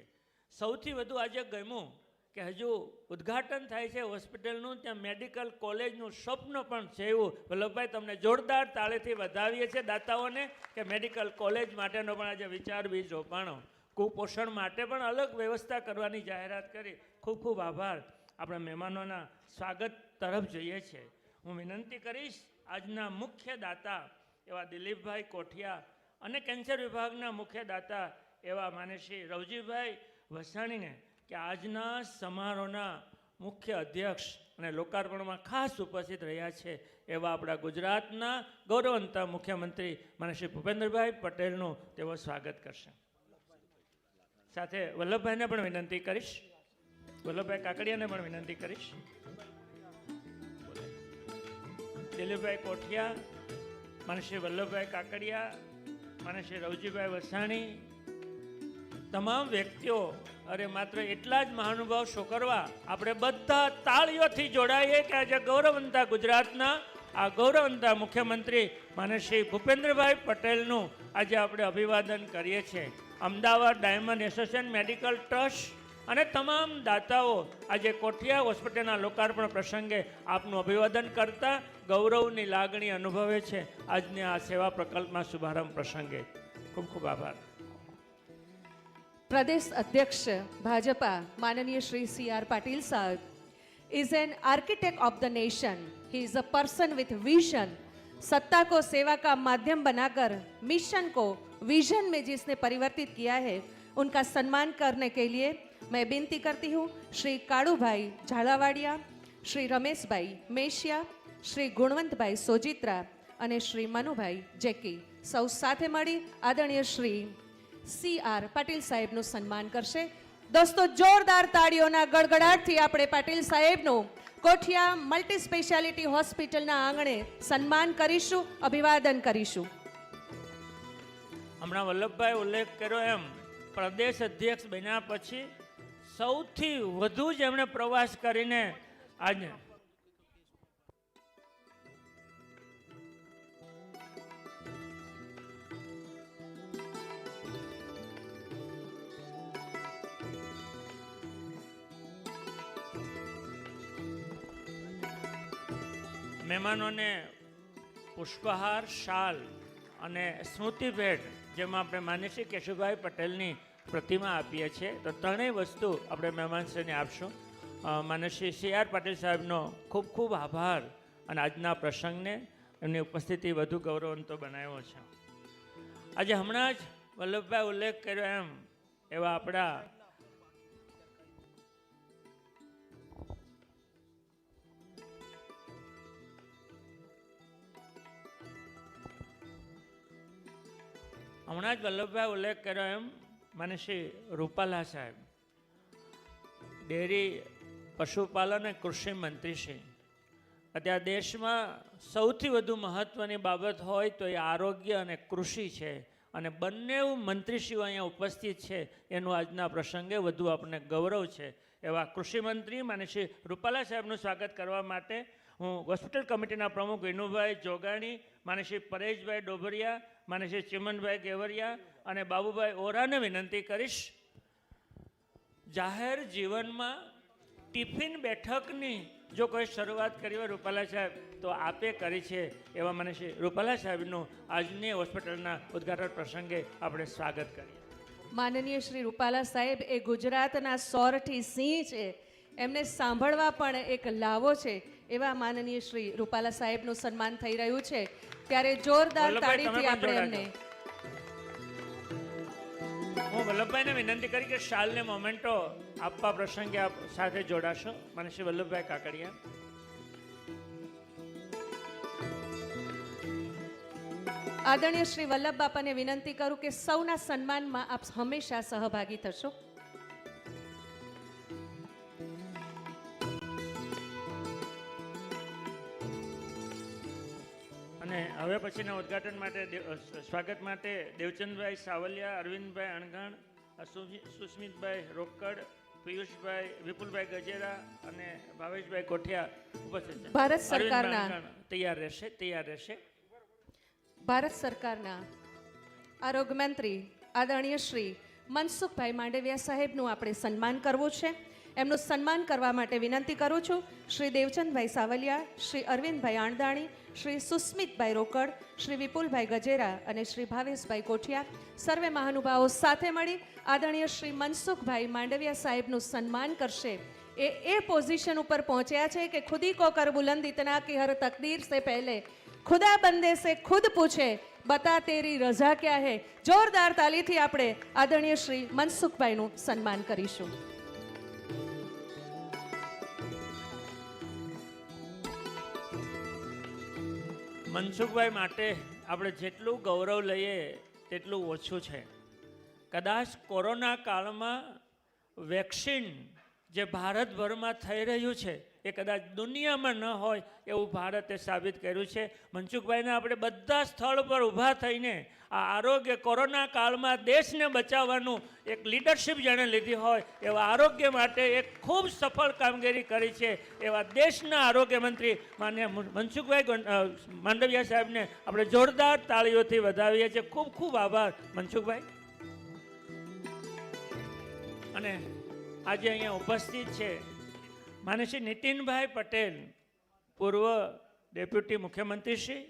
સૌથી વધુ આજે ગમ્યું કે હજુ ઉદ્ઘાટન થાય છે હોસ્પિટલનું, ત્યાં મેડિકલ કોલેજનું સ્વપ્ન પણ છે. એવું વલ્લભભાઈ, તમને જોરદાર તાળીથી વધાવીએ છીએ દાતાઓને કે મેડિકલ કોલેજ માટેનો પણ આજે વિચાર બીજ રોપાણો. કુપોષણ માટે પણ અલગ વ્યવસ્થા કરવાની જાહેરાત કરી. ખૂબ ખૂબ આભાર. આપણા મહેમાનોના સ્વાગત તરફ જઈએ છીએ. હું વિનંતી કરીશ આજના મુખ્ય દાતા એવા દિલીપભાઈ કોઠિયા અને કેન્સર વિભાગના મુખ્ય દાતા એવા માનસી રવજીભાઈ વસાણીને કે આજના સમારોહના મુખ્ય અધ્યક્ષ અને લોકાર્પણમાં ખાસ ઉપસ્થિત રહ્યા છે એવા આપણા ગુજરાતના ગૌરવવંતા મુખ્યમંત્રી માનસી ભૂપેન્દ્રભાઈ પટેલનું તેઓ સ્વાગત કરશે. સાથે વલ્લભભાઈને પણ વિનંતી કરીશ, વલ્લભભાઈ કાકડિયાને પણ વિનંતી કરીશ. દિલીપભાઈ કોઠિયા, માનસી વલ્લભભાઈ કાકડિયા, માનસી રવજીભાઈ વસાણી, તમામ વ્યક્તિઓ. અરે માત્ર એટલા જ મહાનુભાવ શો કરવા આપણે બધા તાળીઓથી જોડાઈએ કે આજે ગૌરવવંતા ગુજરાતના આ ગૌરવવંતા મુખ્યમંત્રી માનસી ભૂપેન્દ્રભાઈ પટેલનું આજે આપણે અભિવાદન કરીએ છીએ. Ahmedabad diamond association medical trust અને તમામ દાતાઓ આજે કોઠિયા હોસ્પિટલના લોકાર્પણ પ્રસંગે આપનું અભિવાદન કરતા ગૌરવની લાગણી અનુભવે છે આજની આ સેવા પ્રકલ્પના શુભારંભ પ્રસંગે. ખૂબ ખૂબ આભાર. પ્રદેશ અધ્યક્ષ ભાજપા माननीय श्री C.R. पाटिल साहब is an architect of the nation. He is a person with vision. सत्ता को सेवा का माध्यम बनाकर मिशन को विजन में जिसने परिवर्तित किया है, उनका सम्मान करने के लिए मैं विनती करती हूँ श्री काड़ू भाई झालावाड़िया, श्री रमेश भाई मेशिया, श्री गुणवंत भाई सोजित्रा અને શ્રી મનુભાઈ જેકી સૌ સાથે મળી આદરણીય શ્રી C.R. પાટીલ સાહેબનું સન્માન કરશે. દોસ્તો, જોરદાર તાળીઓના ગડગડાટથી આપણે પાટીલ સાહેબનું કોઠિયા મલ્ટી સ્પેશિયાલિટી હોસ્પિટલના આંગણે સન્માન કરીશું, અભિવાદન કરીશું. હમણાં વલ્લભભાઈ ઉલ્લેખ કર્યો એમ પ્રદેશ અધ્યક્ષ બન્યા પછી સૌથી વધુ જ એમણે પ્રવાસ કરીને આજે મહેમાનોને પુષ્પહાર, શાલ અને સ્મૃતિ ભેટ, જેમાં આપણે માનીએ કેશુભાઈ પટેલની પ્રતિમા આપીએ છીએ, તો ત્રણેય વસ્તુ આપણે મહેમાનશ્રીને આપશું. માનસી C.R. પાટીલ સાહેબનો ખૂબ ખૂબ આભાર અને આજના પ્રસંગને એમની ઉપસ્થિતિ વધુ ગૌરવવંતો બનાવ્યો છે. આજે હમણાં જ વલ્લભભાઈ ઉલ્લેખ કર્યો એમ એવા આપણા હમણાં જ વલ્લભભાઈ ઉલ્લેખ કર્યો એમ માનસી રૂપાલા સાહેબ ડેરી, પશુપાલન અને કૃષિ મંત્રી છે. અત્યારે દેશમાં સૌથી વધુ મહત્ત્વની બાબત હોય તો એ આરોગ્ય અને કૃષિ છે, અને બંને મંત્રીશ્રીઓ અહીંયા ઉપસ્થિત છે એનું આજના પ્રસંગે વધુ આપણને ગૌરવ છે. એવા કૃષિ મંત્રી માનસી રૂપાલા સાહેબનું સ્વાગત કરવા માટે હું હોસ્પિટલ કમિટીના પ્રમુખ વિનુભાઈ જોગાણી, માનસી પરેશભાઈ ડોભરિયા, માનસી ચિમનભાઈ ગેવરિયા અને બાબુભાઈ ઓરાને વિનંતી કરીશ. જાહેર જીવનમાં ટિફિન બેઠકની જો કોઈ શરૂઆત કરી હોય રૂપાલા સાહેબ તો આપે કરી છે. એવા માનસી રૂપાલા સાહેબનું આજની હોસ્પિટલના ઉદ્ઘાટન પ્રસંગે આપણે સ્વાગત કરીએ. માનનીય શ્રી રૂપાલા સાહેબ એ ગુજરાતના સોરઠી સિંહ છે, એમને સાંભળવા પણ એક લાવો છે. એવા માનનીય શ્રી રૂપાલા સાહેબનું સન્માન થઈ રહ્યું છે, ત્યારે જોરદાર તાળીથી આપણે એમને. હું વલ્લભભાઈને વિનંતી કરી કે શાલને મોમેન્ટો આપવા પ્રસંગે આપ સાથે જોડાશો. માન્ય શ્રી વલ્લભભાઈ કાકડિયા. આદરણીય શ્રી વલ્લભ બાપાને વિનંતી કરું કે સૌના સન્માનમાં આપ હંમેશા સહભાગી થશો. અને હવે પછીના ઉદ્ઘાટન માટે સ્વાગત માટે દેવચંદભાઈ સાવલિયા, અરવિંદભાઈ અણગણ, સુસ્મિતભાઈ રોકડ, પિયુષભાઈ, વિપુલભાઈ ગજેરા અને ભાવેશભાઈ કોઠિયા ઉપસ્થિત છે. ભારત સરકારના તૈયાર રહેશે. ભારત સરકારના આરોગ્ય મંત્રી આદરણીય શ્રી મનસુખભાઈ માંડવિયા સાહેબનું આપણે સન્માન કરવું છે. એમનું સન્માન કરવા માટે વિનંતી કરું છું શ્રી દેવચંદભાઈ સાવલિયા, શ્રી અરવિંદભાઈ આણદાણી, શ્રી સુસ્મિતભાઈ રોકડ, શ્રી વિપુલભાઈ ગજેરા અને શ્રી ભાવેશભાઈ કોઠિયા સર્વે મહાનુભાવો સાથે મળી આદરણીય શ્રી મનસુખભાઈ માંડવિયા સાહેબનું સન્માન કરશે. એ પોઝિશન ઉપર પહોંચ્યા છે કે ખુદી કો કર બુલંદ ઇતના કે હર તકદીર સે પહેલે ખુદા બંદે સે ખુદ પૂછે બતા તેરી રઝા ક્યા હે. જોરદાર તાલીથી આપણે આદરણીય શ્રી મનસુખભાઈનું સન્માન કરીશું. મનસુખભાઈ માટે આપણે જેટલું ગૌરવ લઈએ તેટલું ઓછું છે. કદાચ કોરોના કાળમાં વેક્સિન જે ભારતભરમાં થઈ રહ્યું છે એ કદાચ દુનિયામાં ન હોય એવું ભારતે સાબિત કર્યું છે. મનસુખભાઈને આપણે બધા સ્થળ પર ઊભા થઈને આ આરોગ્ય કોરોના કાળમાં દેશને બચાવવાનું એક લીડરશિપ જેણે લીધી હોય એવા આરોગ્ય માટે એક ખૂબ સફળ કામગીરી કરી છે એવા દેશના આરોગ્ય મંત્રી માન્ય મનસુખભાઈ માંડવિયા સાહેબને આપણે જોરદાર તાળીઓથી વધાવીએ છીએ. ખૂબ ખૂબ આભાર મનસુખભાઈ. અને આજે અહીંયા ઉપસ્થિત છે માન્ય શ્રી નીતિનભાઈ પટેલ, પૂર્વ ડેપ્યુટી મુખ્યમંત્રી શ્રી,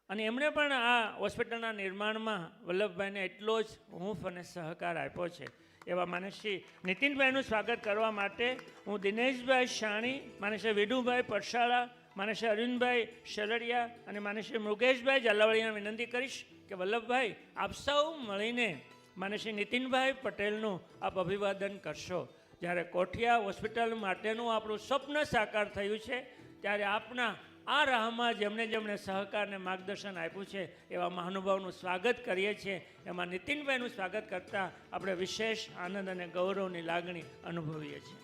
અને એમણે પણ આ હોસ્પિટલના નિર્માણમાં વલ્લભભાઈને એટલો જ હૂંફ અને સહકાર આપ્યો છે. એવા માન્ય શ્રી નીતિનભાઈનું સ્વાગત કરવા માટે હું દિનેશભાઈ શાણી, માન્ય શ્રી વિડુભાઈ પરસાળા, માન્ય શ્રી અરવિંદભાઈ શેલડિયા અને માન્ય શ્રી મૃગેશભાઈ ઝાલાવાડીને વિનંતી કરીશ કે વલ્લભભાઈ આપ સૌ મળીને માન્ય શ્રી નીતિનભાઈ પટેલનું આપ અભિવાદન કરશો. જ્યારે કોઠિયા હોસ્પિટલ માટેનું આપણું સ્વપ્ન સાકાર થયું છે ત્યારે આપના આ રાહમાં જેમણે સહકારને માર્ગદર્શન આપ્યું છે એવા મહાનુભાવનું સ્વાગત કરીએ છીએ. એમાં નીતિનભાઈનું સ્વાગત કરતાં આપણે વિશેષ આનંદ અને ગૌરવની લાગણી અનુભવીએ છીએ.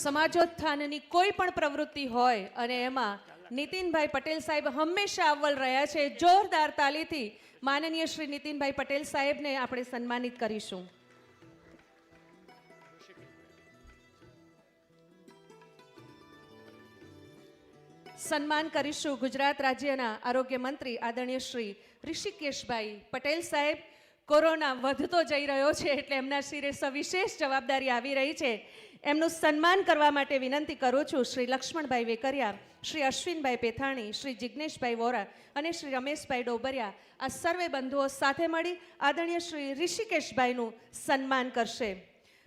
સમાજોત્થાનની કોઈ પણ પ્રવૃત્તિ હોય અને એમાં નીતિનભાઈ પટેલ સાહેબ હંમેશા અવ્વલ રહ્યા છે. જોરદાર તાલીથી માનનીય શ્રી નીતિનભાઈ પટેલ સાહેબને આપણે સન્માનિત કરીશું. સન્માન કરીશું ગુજરાત રાજ્યના આરોગ્ય મંત્રી આદરણીય શ્રી ઋષિકેશભાઈ પટેલ સાહેબ. કોરોના વધતો જઈ રહ્યો છે એટલે એમના શિરે સવિશેષ જવાબદારી આવી રહી છે. એમનું સન્માન કરવા માટે વિનંતી કરું છું શ્રી લક્ષ્મણભાઈ વેકરિયા, શ્રી અશ્વિનભાઈ પેથાણી, શ્રી જિજ્ઞેશભાઈ વોરા અને શ્રી રમેશભાઈ ડોબરિયા આ સર્વે બંધુઓ સાથે મળી આદરણીય શ્રી ઋષિકેશભાઈનું સન્માન કરશે.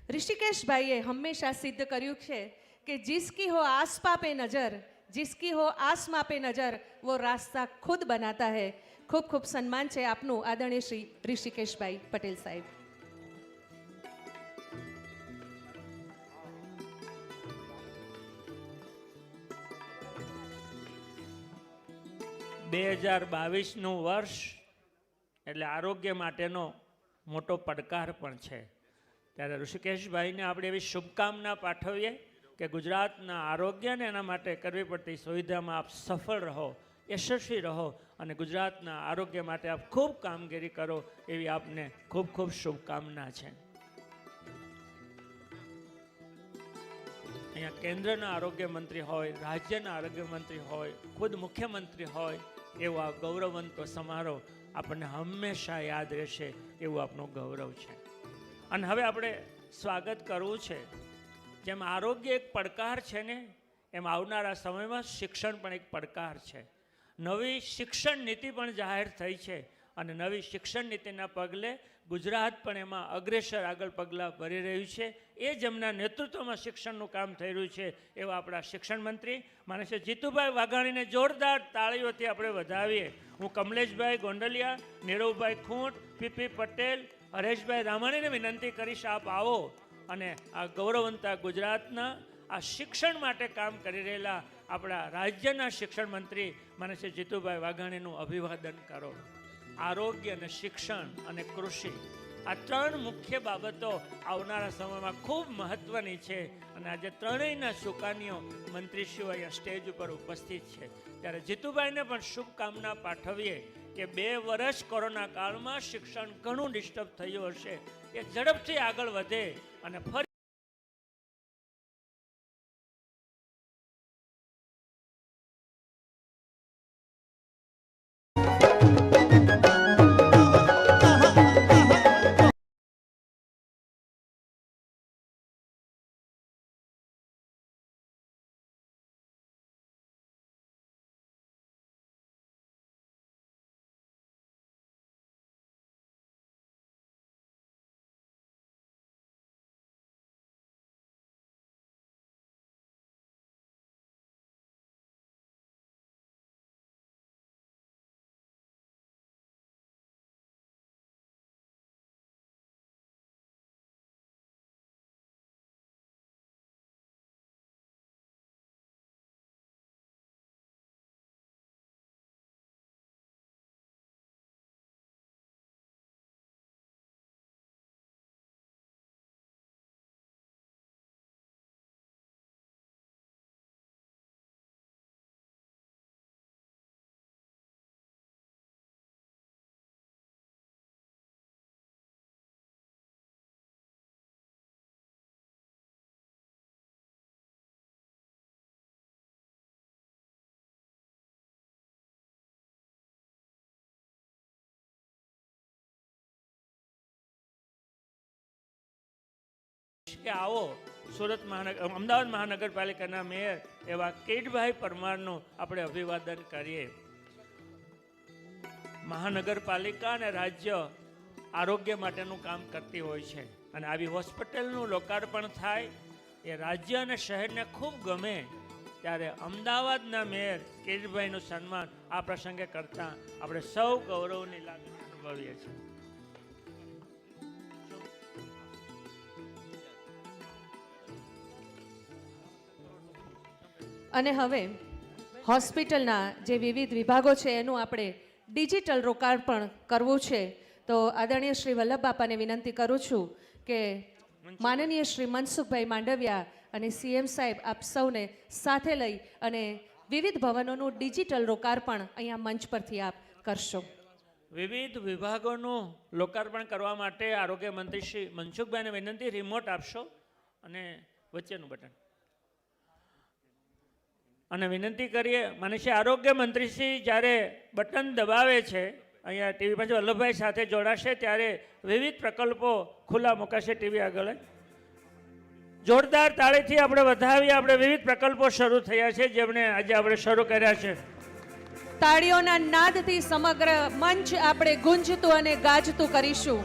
ઋષિકેશભાઈએ હંમેશા સિદ્ધ કર્યું છે કે જિસકી હો આસ પાપે નજર, जिसकी हो आस मापे नजर वो रास्ता खुद बनाता है. खूब खूब સન્માન છે આપનું આદરણીય શ્રી ઋષિકેશભાઈ પટેલ સાહેબ. બે 2022નું વર્ષ એટલે આરોગ્ય માટેનો મોટો પડકાર પણ છે. ત્યારે ઋષિકેશભાઈને આપણે એવી શુભકામના પાઠવીએ કે ગુજરાતના આરોગ્યને એના માટે કરવી પડતી સુવિધામાં આપ સફળ રહો, યશસ્વી રહો અને ગુજરાતના આરોગ્ય માટે આપ ખૂબ કામગીરી કરો એવી આપને ખૂબ ખૂબ શુભકામના છે. અહીંયા કેન્દ્રના આરોગ્ય મંત્રી હોય, રાજ્યના આરોગ્ય મંત્રી હોય, ખુદ મુખ્યમંત્રી હોય એવો આ ગૌરવવંતો સમારોહ આપણને હંમેશા યાદ રહેશે એવું આપણું ગૌરવ છે. અને હવે આપણે સ્વાગત કરવું છે. જેમ આરોગ્ય એક પડકાર છે ને એમ આવનારા સમયમાં શિક્ષણ પણ એક પડકાર છે. નવી શિક્ષણ નીતિ પણ જાહેર થઈ છે અને નવી શિક્ષણ નીતિના પગલે ગુજરાત પણ એમાં અગ્રેસર આગળ પગલાં ભરી રહ્યું છે. એ જેમના નેતૃત્વમાં શિક્ષણનું કામ થઈ રહ્યું છે એવા આપણા શિક્ષણ મંત્રી માન્ય શ્રી જીતુભાઈ વાઘાણીને જોરદાર તાળીઓથી આપણે વધાવીએ. હું કમલેશભાઈ ગોંડલિયા, નીરવભાઈ ખૂંટ, પીપી પટેલ, હરેશભાઈ રામાણીને વિનંતી કરીશ, આપ આવો અને આ ગૌરવવંતા ગુજરાતના આ શિક્ષણ માટે કામ કરી રહેલા આપણા રાજ્યના શિક્ષણ મંત્રી માનનીય શ્રી જીતુભાઈ વાઘાણીનું અભિવાદન કરો. આરોગ્ય અને શિક્ષણ અને કૃષિ, આ ત્રણ મુખ્ય બાબતો આવનારા સમયમાં ખૂબ મહત્વની છે અને આજે ત્રણેયના સુકાનીઓ મંત્રીશ્રીઓ અહીંયા સ્ટેજ ઉપર ઉપસ્થિત છે. ત્યારે જીતુભાઈને પણ શુભકામના પાઠવીએ કે 2 વર્ષ કોરોના કાળમાં શિક્ષણ ઘણું ડિસ્ટર્બ થયું હશે, એ ઝડપથી આગળ વધે અને ફરી કે આવો સુરત અમદાવાદ મહાનગરપાલિકાના મેયર એવા કિરીટભાઈ પરમારનું આપણે અભિવાદન કરીએ. મહાનગરપાલિકા અને રાજ્ય આરોગ્ય માટેનું કામ કરતી હોય છે અને આવી હોસ્પિટલનું લોકાર્પણ થાય એ રાજ્ય અને શહેરને ખૂબ ગમે, ત્યારે અમદાવાદના મેયર કિરીટભાઈનું સન્માન આ પ્રસંગે કરતા આપણે સૌ ગૌરવની લાગણી અનુભવીએ છીએ. અને હવે હોસ્પિટલના જે વિવિધ વિભાગો છે એનું આપણે ડિજિટલ રોકાર્પણ કરવું છે. તો આદરણીય શ્રી વલ્લભ બાપાને વિનંતી કરું છું કે માનનીય શ્રી મનસુખભાઈ માંડવિયા અને સીએમ સાહેબ આપ સૌને સાથે લઈ અને વિવિધ ભવનોનું ડિજિટલ લોકાર્પણ અહીંયા મંચ પરથી આપ કરશો. વિવિધ વિભાગોનું લોકાર્પણ કરવા માટે આરોગ્ય મંત્રી શ્રી મનસુખભાઈને વિનંતી, રિમોટ આપશો અને વચ્ચેનું બટન અને વિનંતી કરીએ મનુષ્ય આરોગ્ય મંત્રીશ્રી જ્યારે બટન દબાવે છે, અહીંયા ટીવી પાસે વલ્લભભાઈ સાથે જોડાશે ત્યારે વિવિધ પ્રકલ્પો ખુલ્લા મુકાશે ટીવી આગળ. જોરદાર તાળીથી આપણે વધાવીએ. આપણે વિવિધ પ્રકલ્પો શરૂ થયા છે જેમણે આજે આપણે શરૂ કર્યા છે. તાળીઓના નાદથી સમગ્ર મંચ આપણે ગુંજતું અને ગાજતું કરીશું.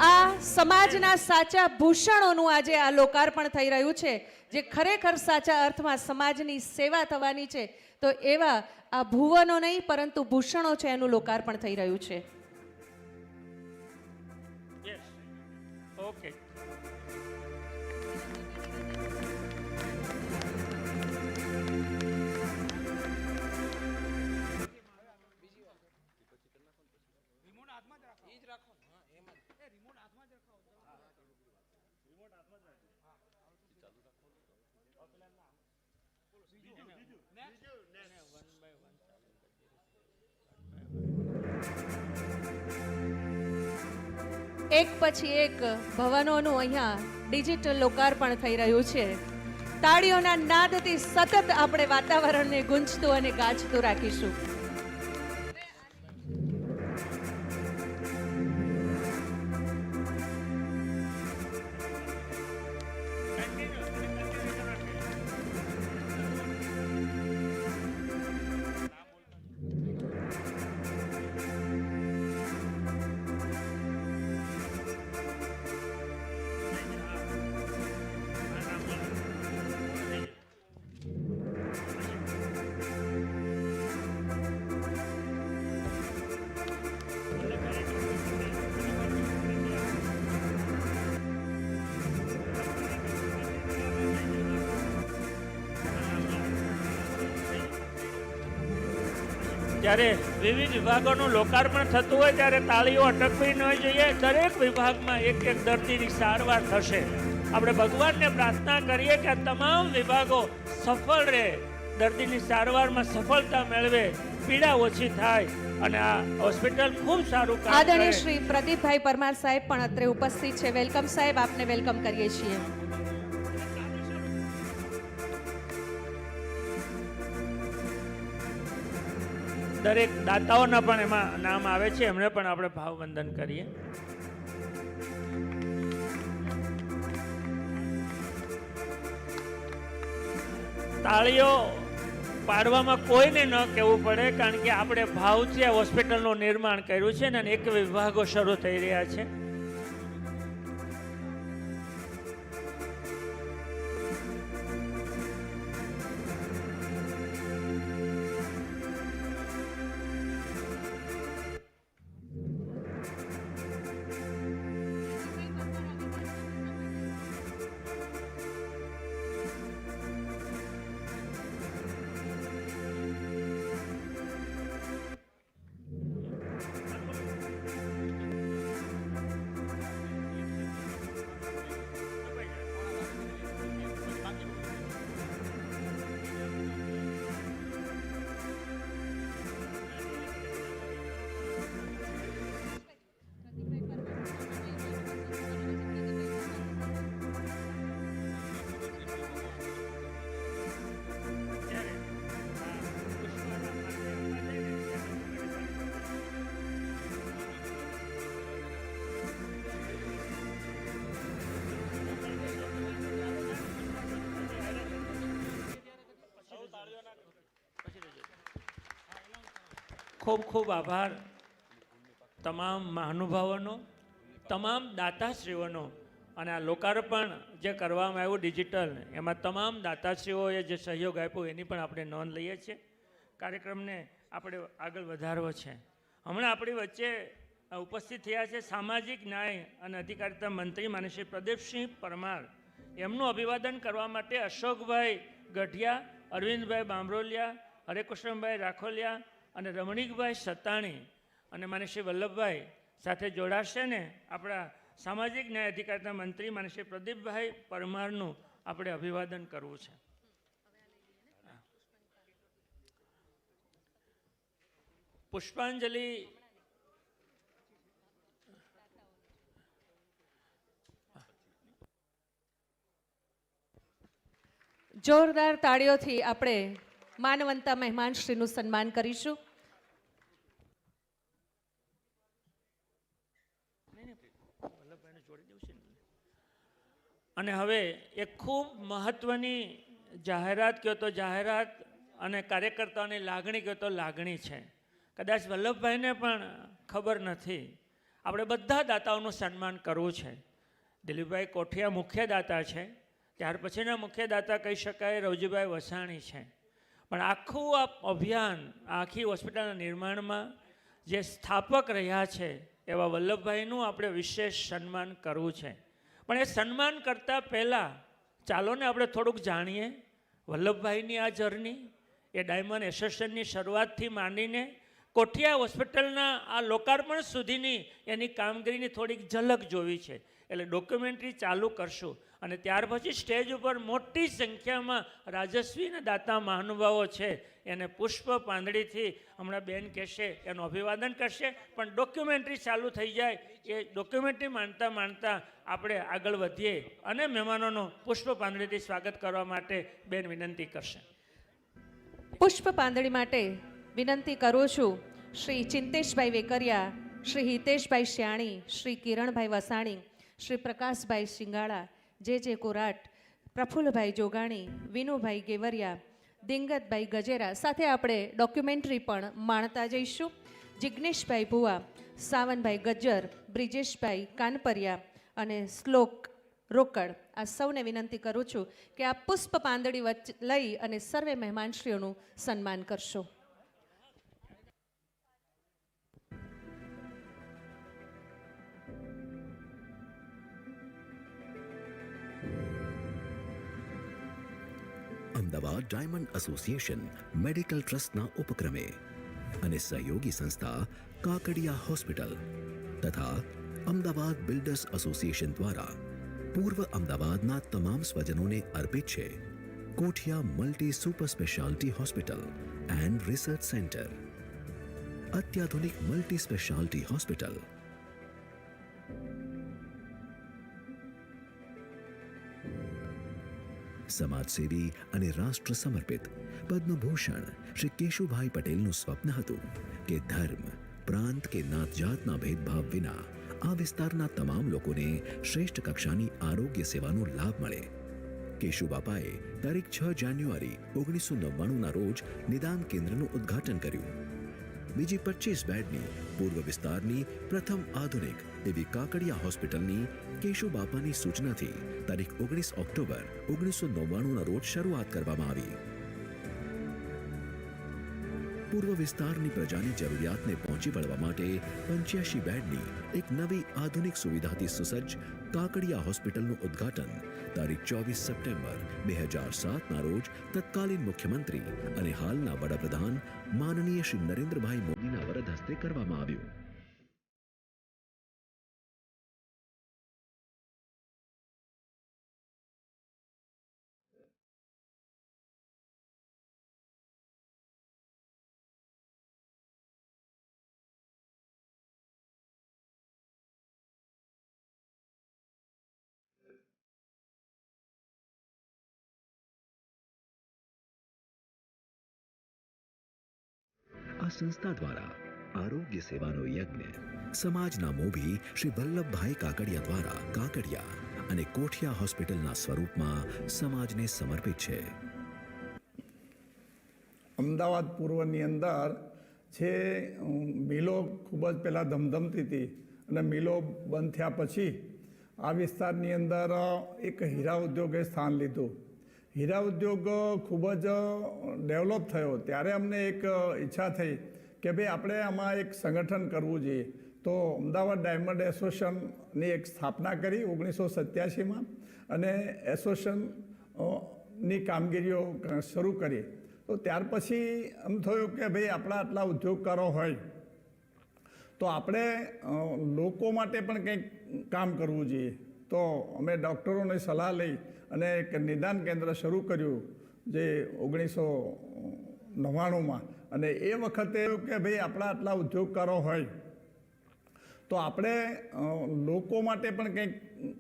આ સમાજના સાચા ભૂષણોનું આજે આ લોકાર્પણ થઈ રહ્યું છે, જે ખરેખર સાચા અર્થમાં સમાજની સેવા થવાની છે. તો એવા આ ભુવનો નહીં પરંતુ ભૂષણો છે એનું લોકાર્પણ થઈ રહ્યું છે. ઓકે. એક પછી એક ભવનોનું અહીંયા ડિજિટલ લોકાર્પણ થઈ રહ્યું છે. તાળીઓના નાદથી સતત આપણે વાતાવરણને ગુંજતું અને ગાજતું રાખીશું. ત્યારે વિવિધ વિભાગોનું લોકાર્પણ થતું હોય ત્યારે તાળીઓ અટકવી ન જોઈએ. દરેક વિભાગમાં એક એક દર્દીની સારવાર થશે. આપણે ભગવાનને પ્રાર્થના કરીએ કે આ તમામ વિભાગો સફળ રહે, દર્દીની સારવારમાં સફળતા મેળવે, પીડા ઓછી થાય અને આ હોસ્પિટલ ખૂબ સારું કામ કરે. આદરણીય શ્રી પ્રદીપભાઈ પરમાર સાહેબ પણ અત્રે ઉપસ્થિત છે. વેલકમ સાહેબ, આપને વેલકમ કરીએ છીએ. દરેક દાતાઓના પણ એમાં નામ આવે છે, એમને પણ આપણે ભાવવંદન કરીએ. તાળીઓ પાડવામાં કોઈને ન કહેવું પડે, કારણ કે આપણે ભાવથી આ હોસ્પિટલનું નિર્માણ કર્યું છે ને એક વિભાગો શરૂ થઈ રહ્યા છે. ખૂબ ખૂબ આભાર તમામ મહાનુભાવોનો, તમામ દાતાશ્રીઓનો. અને આ લોકાર્પણ જે કરવામાં આવ્યું ડિજિટલ, એમાં તમામ દાતાશ્રીઓએ જે સહયોગ આપ્યો એની પણ આપણે નોંધ લઈએ છીએ. કાર્યક્રમને આપણે આગળ વધારવો છે. હમણાં આપણી વચ્ચે ઉપસ્થિત થયા છે સામાજિક ન્યાય અને અધિકારિતા મંત્રી માનનીય શ્રી પ્રદીપસિંહ પરમાર. એમનું અભિવાદન કરવા માટે અશોકભાઈ ગઢિયા, અરવિંદભાઈ બામરોલિયા, હરેકૃષ્ણભાઈ રાખોલિયા અને રમણીકભાઈ સત્તાણી અને માનનીય શ્રી વલ્લભભાઈ સાથે જોડાશે ને આપણા સામાજિક ન્યાય અધિકારિતા મંત્રી માનનીય શ્રી પ્રદીપભાઈ પરમારનું આપણે અભિવાદન કરવું છે. પુષ્પાંજલિ જોરદાર તાળીઓથી આપણે માનવંતા મહેમાનશ્રીનું સન્માન કરીશું. અને હવે એક ખૂબ મહત્વની જાહેરાત કહો તો જાહેરાત અને કાર્યકર્તાઓની લાગણી કહો તો લાગણી છે. કદાચ વલ્લભભાઈને પણ ખબર નથી. આપણે બધા દાતાઓનું સન્માન કરવું છે. દિલીપભાઈ કોઠિયા મુખ્ય દાતા છે, ત્યાર પછીના મુખ્ય દાતા કહી શકાય રવજીભાઈ વસાણી છે. પણ આખું આ અભિયાન, આખી હોસ્પિટલના નિર્માણમાં જે સ્થાપક રહ્યા છે એવા વલ્લભભાઈનું આપણે વિશેષ સન્માન કરવું છે. પણ એ સન્માન કરતાં પહેલાં ચાલો ને આપણે થોડુંક જાણીએ વલ્લભભાઈની આ જર્ની. એ ડાયમંડ એસોસિએશનની શરૂઆતથી માંડીને કોઠિયા હોસ્પિટલના આ લોકાર્પણ સુધીની એની કામગીરીની થોડીક ઝલક જોવી છે. એટલે ડોક્યુમેન્ટરી ચાલુ કરશું અને ત્યાર પછી સ્ટેજ ઉપર મોટી સંખ્યામાં રાજસ્વીના દાતા મહાનુભાવો છે એને પુષ્પ પાંદડીથી હમણાં બેન કહેશે એનું અભિવાદન કરશે. પણ ડોક્યુમેન્ટરી ચાલુ થઈ જાય એ ડોક્યુમેન્ટરી માનતા માનતા આપણે આગળ વધીએ અને મહેમાનોનું પુષ્પ પાંદડીથી સ્વાગત કરવા માટે બેન વિનંતી કરશે. પુષ્પ પાંદડી માટે વિનંતી કરું છું શ્રી ચિંતેશભાઈ વેકરિયા, શ્રી હિતેશભાઈ શ્યાણી, શ્રી કિરણભાઈ વસાણી, શ્રી પ્રકાશભાઈ શિંગાળા, જે કોરાટ, પ્રફુલ્લભાઈ જોગાણી, વિનુભાઈ ગેવરિયા, દિંગતભાઈ ગજેરા. સાથે આપણે ડોક્યુમેન્ટરી પણ માણતા જઈશું. જિગ્નેશભાઈ ભુવા, સાવનભાઈ ગજ્જર, બ્રિજેશભાઈ કાનપરિયા અને શ્લોક રોકડ. આ સૌને વિનંતી કરું છું કે આ પુષ્પ પાંદડી વચ્ચે લઈ અને સર્વે મહેમાનશ્રીઓનું સન્માન કરશો. અમદાવાદ ડાયમંડ એસોસિએશન મેડિકલ ટ્રસ્ટના ઉપક્રમે અને સહયોગી સંસ્થા કાકડિયા હોસ્પિટલ તથા અમદાવાદ બિલ્ડર્સ એસોસિએશન દ્વારા પૂર્વ અમદાવાદના તમામ સ્વજનોને અર્પિત છે Kothiya multi super speciality hospital and research centre. અત્યાધુનિક મલ્ટી સ્પેશિયાલિટી હોસ્પિટલ સમાજસેવી અને રાષ્ટ્ર સમર્પિત પદ્મભૂષણ શ્રી કેશુભાઈ પટેલનું સ્વપ્ન હતું કે ધર્મ, પ્રાંત કે નાત જાતના ભેદભાવ વિના આ વિસ્તારના તમામ લોકોને શ્રેષ્ઠ કક્ષાની આરોગ્ય સેવાનો લાભ મળે. કેશુબાપાએ તારીખ 6 જાન્યુઆરી 1999ના રોજ નિદાન કેન્દ્રનું ઉદ્ઘાટન કર્યું. બીજી 25 બેડની પૂર્વ વિસ્તારની પ્રથમ આધુનિક એવી કાકડિયા હોસ્પિટલની કેશુબાપાની સૂચનાથી તારીખ 19 ઓક્ટોબર 1999ના રોજ શરૂઆત કરવામાં આવી. પૂર્વ વિસ્તારની પ્રજાની જરૂરિયાતને પહોંચી વળવા માટે 85 બેડની એક નવી આધુનિક સુવિધાથી સુસજ્જ કાકડિયા હોસ્પિટલનું ઉદ્ઘાટન તારીખ 24 સપ્ટેમ્બર 2007ના રોજ તત્કાલીન મુખ્યમંત્રી અને હાલના વડાપ્રધાન માનનીય શ્રી નરેન્દ્રભાઈ મોદીના વરદ હસ્તે કરવામાં આવ્યું. આ સંસ્થા દ્વારા આરોગ્ય સેવાનો યજ્ઞ સમાજના મોભી શ્રી વલ્લભભાઈ કાકડિયા દ્વારા કાકડિયા અને કોઠિયા હોસ્પિટલના સ્વરૂપમાં સમાજને સમર્પિત છે. અમદાવાદ પૂર્વની અંદર જે મિલો ખૂબ જ પહેલાં ધમધમતી હતી અને મિલો બંધ થયા પછી આ વિસ્તારની અંદર એક હીરા ઉદ્યોગે સ્થાન લીધું. હીરા ઉદ્યોગ ખૂબ જ ડેવલપ થયો ત્યારે અમને એક ઈચ્છા થઈ કે ભાઈ આપણે આમાં એક સંગઠન કરવું જોઈએ. તો અમદાવાદ ડાયમંડ એસોસિએશનની એક સ્થાપના કરી 1987માં અને એસોસિએશનની કામગીરીઓ શરૂ કરી. તો ત્યાર પછી એમ થયું કે ભાઈ આપણા આટલા ઉદ્યોગકારો હોય તો આપણે લોકો માટે પણ કંઈક કામ કરવું જોઈએ. તો અમે ડૉક્ટરોની સલાહ લઈ અને એક નિદાન કેન્દ્ર શરૂ કર્યું જે 1999માં. અને એ વખતે કે ભાઈ આપણા આટલા ઉદ્યોગકારો હોય તો આપણે લોકો માટે પણ કંઈક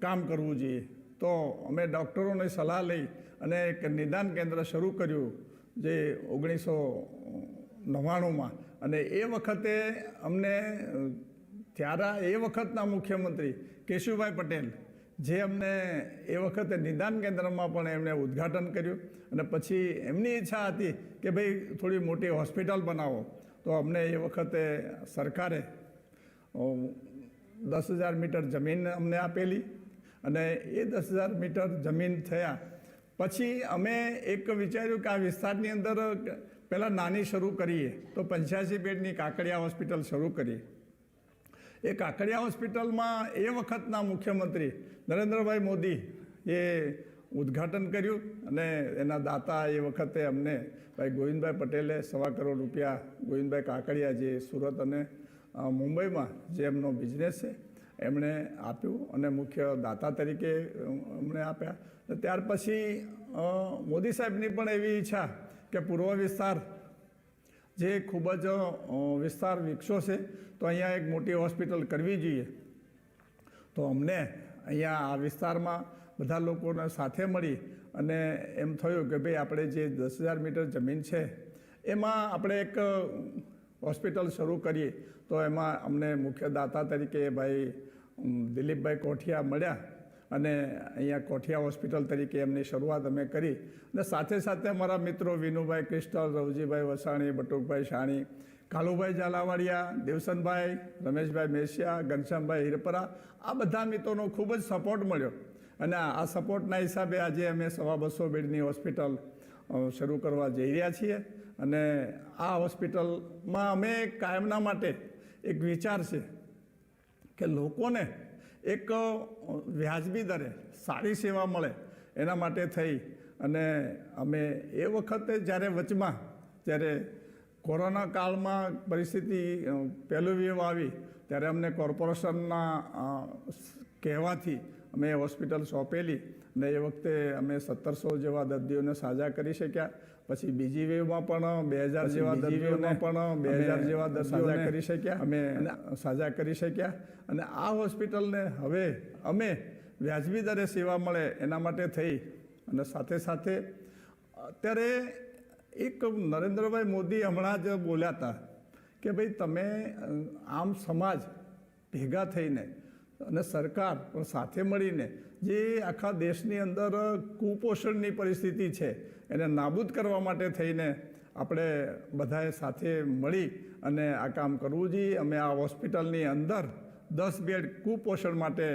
કામ કરવું જોઈએ. તો અમે ડૉક્ટરોની સલાહ લઈ અને એક નિદાન કેન્દ્ર શરૂ કર્યું જે 1999માં. અને એ વખતે અમને ત્યારે એ વખતના મુખ્યમંત્રી કેશુભાઈ પટેલ જે અમને એ વખતે નિદાન કેન્દ્રમાં પણ એમણે ઉદ્ઘાટન કર્યું અને પછી એમની ઈચ્છા હતી કે ભાઈ થોડી મોટી હોસ્પિટલ બનાવો. તો અમને એ વખતે સરકારે 10,000 મીટર જમીન અમને આપેલી અને એ 10,000 મીટર જમીન થયા પછી અમે એક વિચાર્યું કે આ વિસ્તારની અંદર પહેલાં નાની શરૂ કરીએ. તો 85 બેડની કાકડિયા હોસ્પિટલ શરૂ કરી. એ કાકડિયા હોસ્પિટલમાં એ વખતના મુખ્યમંત્રી નરેન્દ્રભાઈ મોદી એ ઉદ્ઘાટન કર્યું અને એના દાતા એ વખતે અમને ભાઈ ગોવિંદભાઈ પટેલે 1.25 કરોડ રૂપિયા ગોવિંદભાઈ કાકડિયા જે સુરત અને મુંબઈમાં જે એમનો બિઝનેસ છે એમણે આપ્યું અને મુખ્ય દાતા તરીકે અમને આપ્યા. ત્યાર પછી મોદી સાહેબની પણ એવી ઈચ્છા કે પૂર્વ વિસ્તાર જે ખૂબ જ વિસ્તાર વિકસો છે તો અહીંયા એક મોટી હોસ્પિટલ કરવી જોઈએ. તો અમને અહીંયા આ વિસ્તારમાં બધા લોકોને સાથે મળી અને એમ થયું કે ભાઈ આપણે જે 10,000 મીટર જમીન છે એમાં આપણે એક હોસ્પિટલ શરૂ કરીએ. તો એમાં અમને મુખ્ય દાતા તરીકે ભાઈ દિલીપભાઈ કોઠિયા મળ્યા અને અહીંયા કોઠિયા હોસ્પિટલ તરીકે એમની શરૂઆત અમે કરી. અને સાથે સાથે અમારા મિત્રો વિનુભાઈ ક્રિસ્ટલ, રવજીભાઈ વસાણી, બટુકભાઈ શાણી, કાલુભાઈ ઝાલાવાડિયા, દેવસનભાઈ, રમેશભાઈ મેસિયા, ઘનશ્યામભાઈ હિરપરા, આ બધા મિત્રોનો ખૂબ જ સપોર્ટ મળ્યો. અને આ સપોર્ટના હિસાબે આજે અમે 250 બેડની હોસ્પિટલ શરૂ કરવા જઈ રહ્યા છીએ. અને આ હોસ્પિટલમાં અમે કાયમના માટે એક વિચાર છે કે લોકોને એક વ્યાજબી દરે સારી સેવા મળે એના માટે થઈ અને અમે એ વખતે જ્યારે વચમાં જ્યારે કોરોના કાળમાં પરિસ્થિતિ પહેલું વેવ આવી ત્યારે અમને કોર્પોરેશનના કહેવાથી અમે હોસ્પિટલ સોંપેલી અને એ વખતે અમે 1700 જેવા દર્દીઓને સાજા કરી શક્યા. પછી બીજી વેવમાં પણ 2000 જેવા દર્દીઓને પણ 2000 જેવા સાજા કરી શક્યા અમે સાજા કરી શક્યા. અને આ હોસ્પિટલને હવે અમે વ્યાજબી દરે સેવા મળે એના માટે થઈ અને સાથે સાથે અત્યારે એક નરેન્દ્રભાઈ મોદી હમણાં જ બોલ્યા હતા કે ભાઈ તમે આમ સમાજ ભેગા થઈને અને સરકાર પણ સાથે મળીને જે આખા દેશની અંદર કુપોષણની પરિસ્થિતિ છે એને નાબૂદ કરવા માટે થઈને આપણે બધાએ સાથે મળી અને આ કામ કરવું જોઈએ. અમે આ હોસ્પિટલની અંદર 10 બેડ કુપોષણ માટે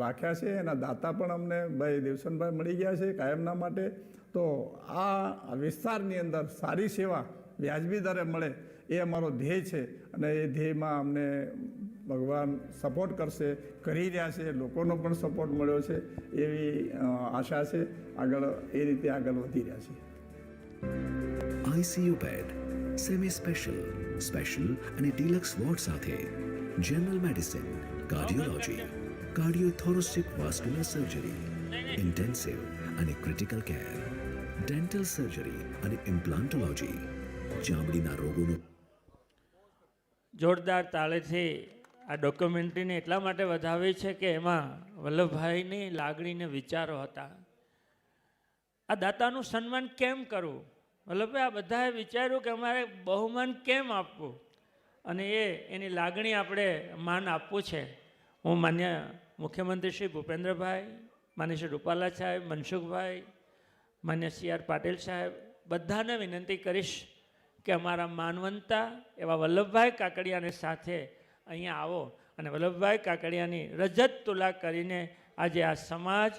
રાખ્યા છે. એના દાતા પણ અમને ભાઈ દેવસનભાઈ મળી ગયા છે કાયમના માટે. તો આ વિસ્તારની અંદર સારી સેવા વ્યાજબી દરે મળે એ અમારો ધ્યેય છે અને એ ધ્યેયમાં અમને ભગવાન સપોર્ટ કરશે, કરી રહ્યા છે, લોકોનો પણ સપોર્ટ મળ્યો છે એવી આશા છે. આગળ એ રીતે આગળ વધી રહ્યા છે. ICU bed, semi special, special અને ડિલક્સ વોર્ડ સાથે general medicine, cardiology, cardiothoracic vascular surgery, intensive અને ક્રિટિકલ કેર, ડેન્ટલ સર્જરી અને ઇમ્પ્લાન્ટોલોજી, ચામડીના રોગોનું. જોરદાર તાળીથી આ ડોક્યુમેન્ટરીને એટલા માટે વધાવી છે કે એમાં વલ્લભભાઈની લાગણીને વિચારો હતા. આ દાતાનું સન્માન કેમ કરવું, વલ્લભભાઈ આ બધાએ વિચાર્યું કે અમારે બહુમાન કેમ આપવું અને એની લાગણી આપણે માન આપવું છે. હું માન્ય મુખ્યમંત્રી શ્રી ભૂપેન્દ્રભાઈ, માન્ય શ્રી રૂપાલા સાહેબ, મનસુખભાઈ, માન્ય CR પાટીલ સાહેબ બધાને વિનંતી કરીશ કે અમારા માનવંતા એવા વલ્લભભાઈ કાકડિયાને સાથે અહીંયા આવો અને વલ્લભભાઈ કાકડિયાની રજત તુલા કરીને આજે આ સમાજ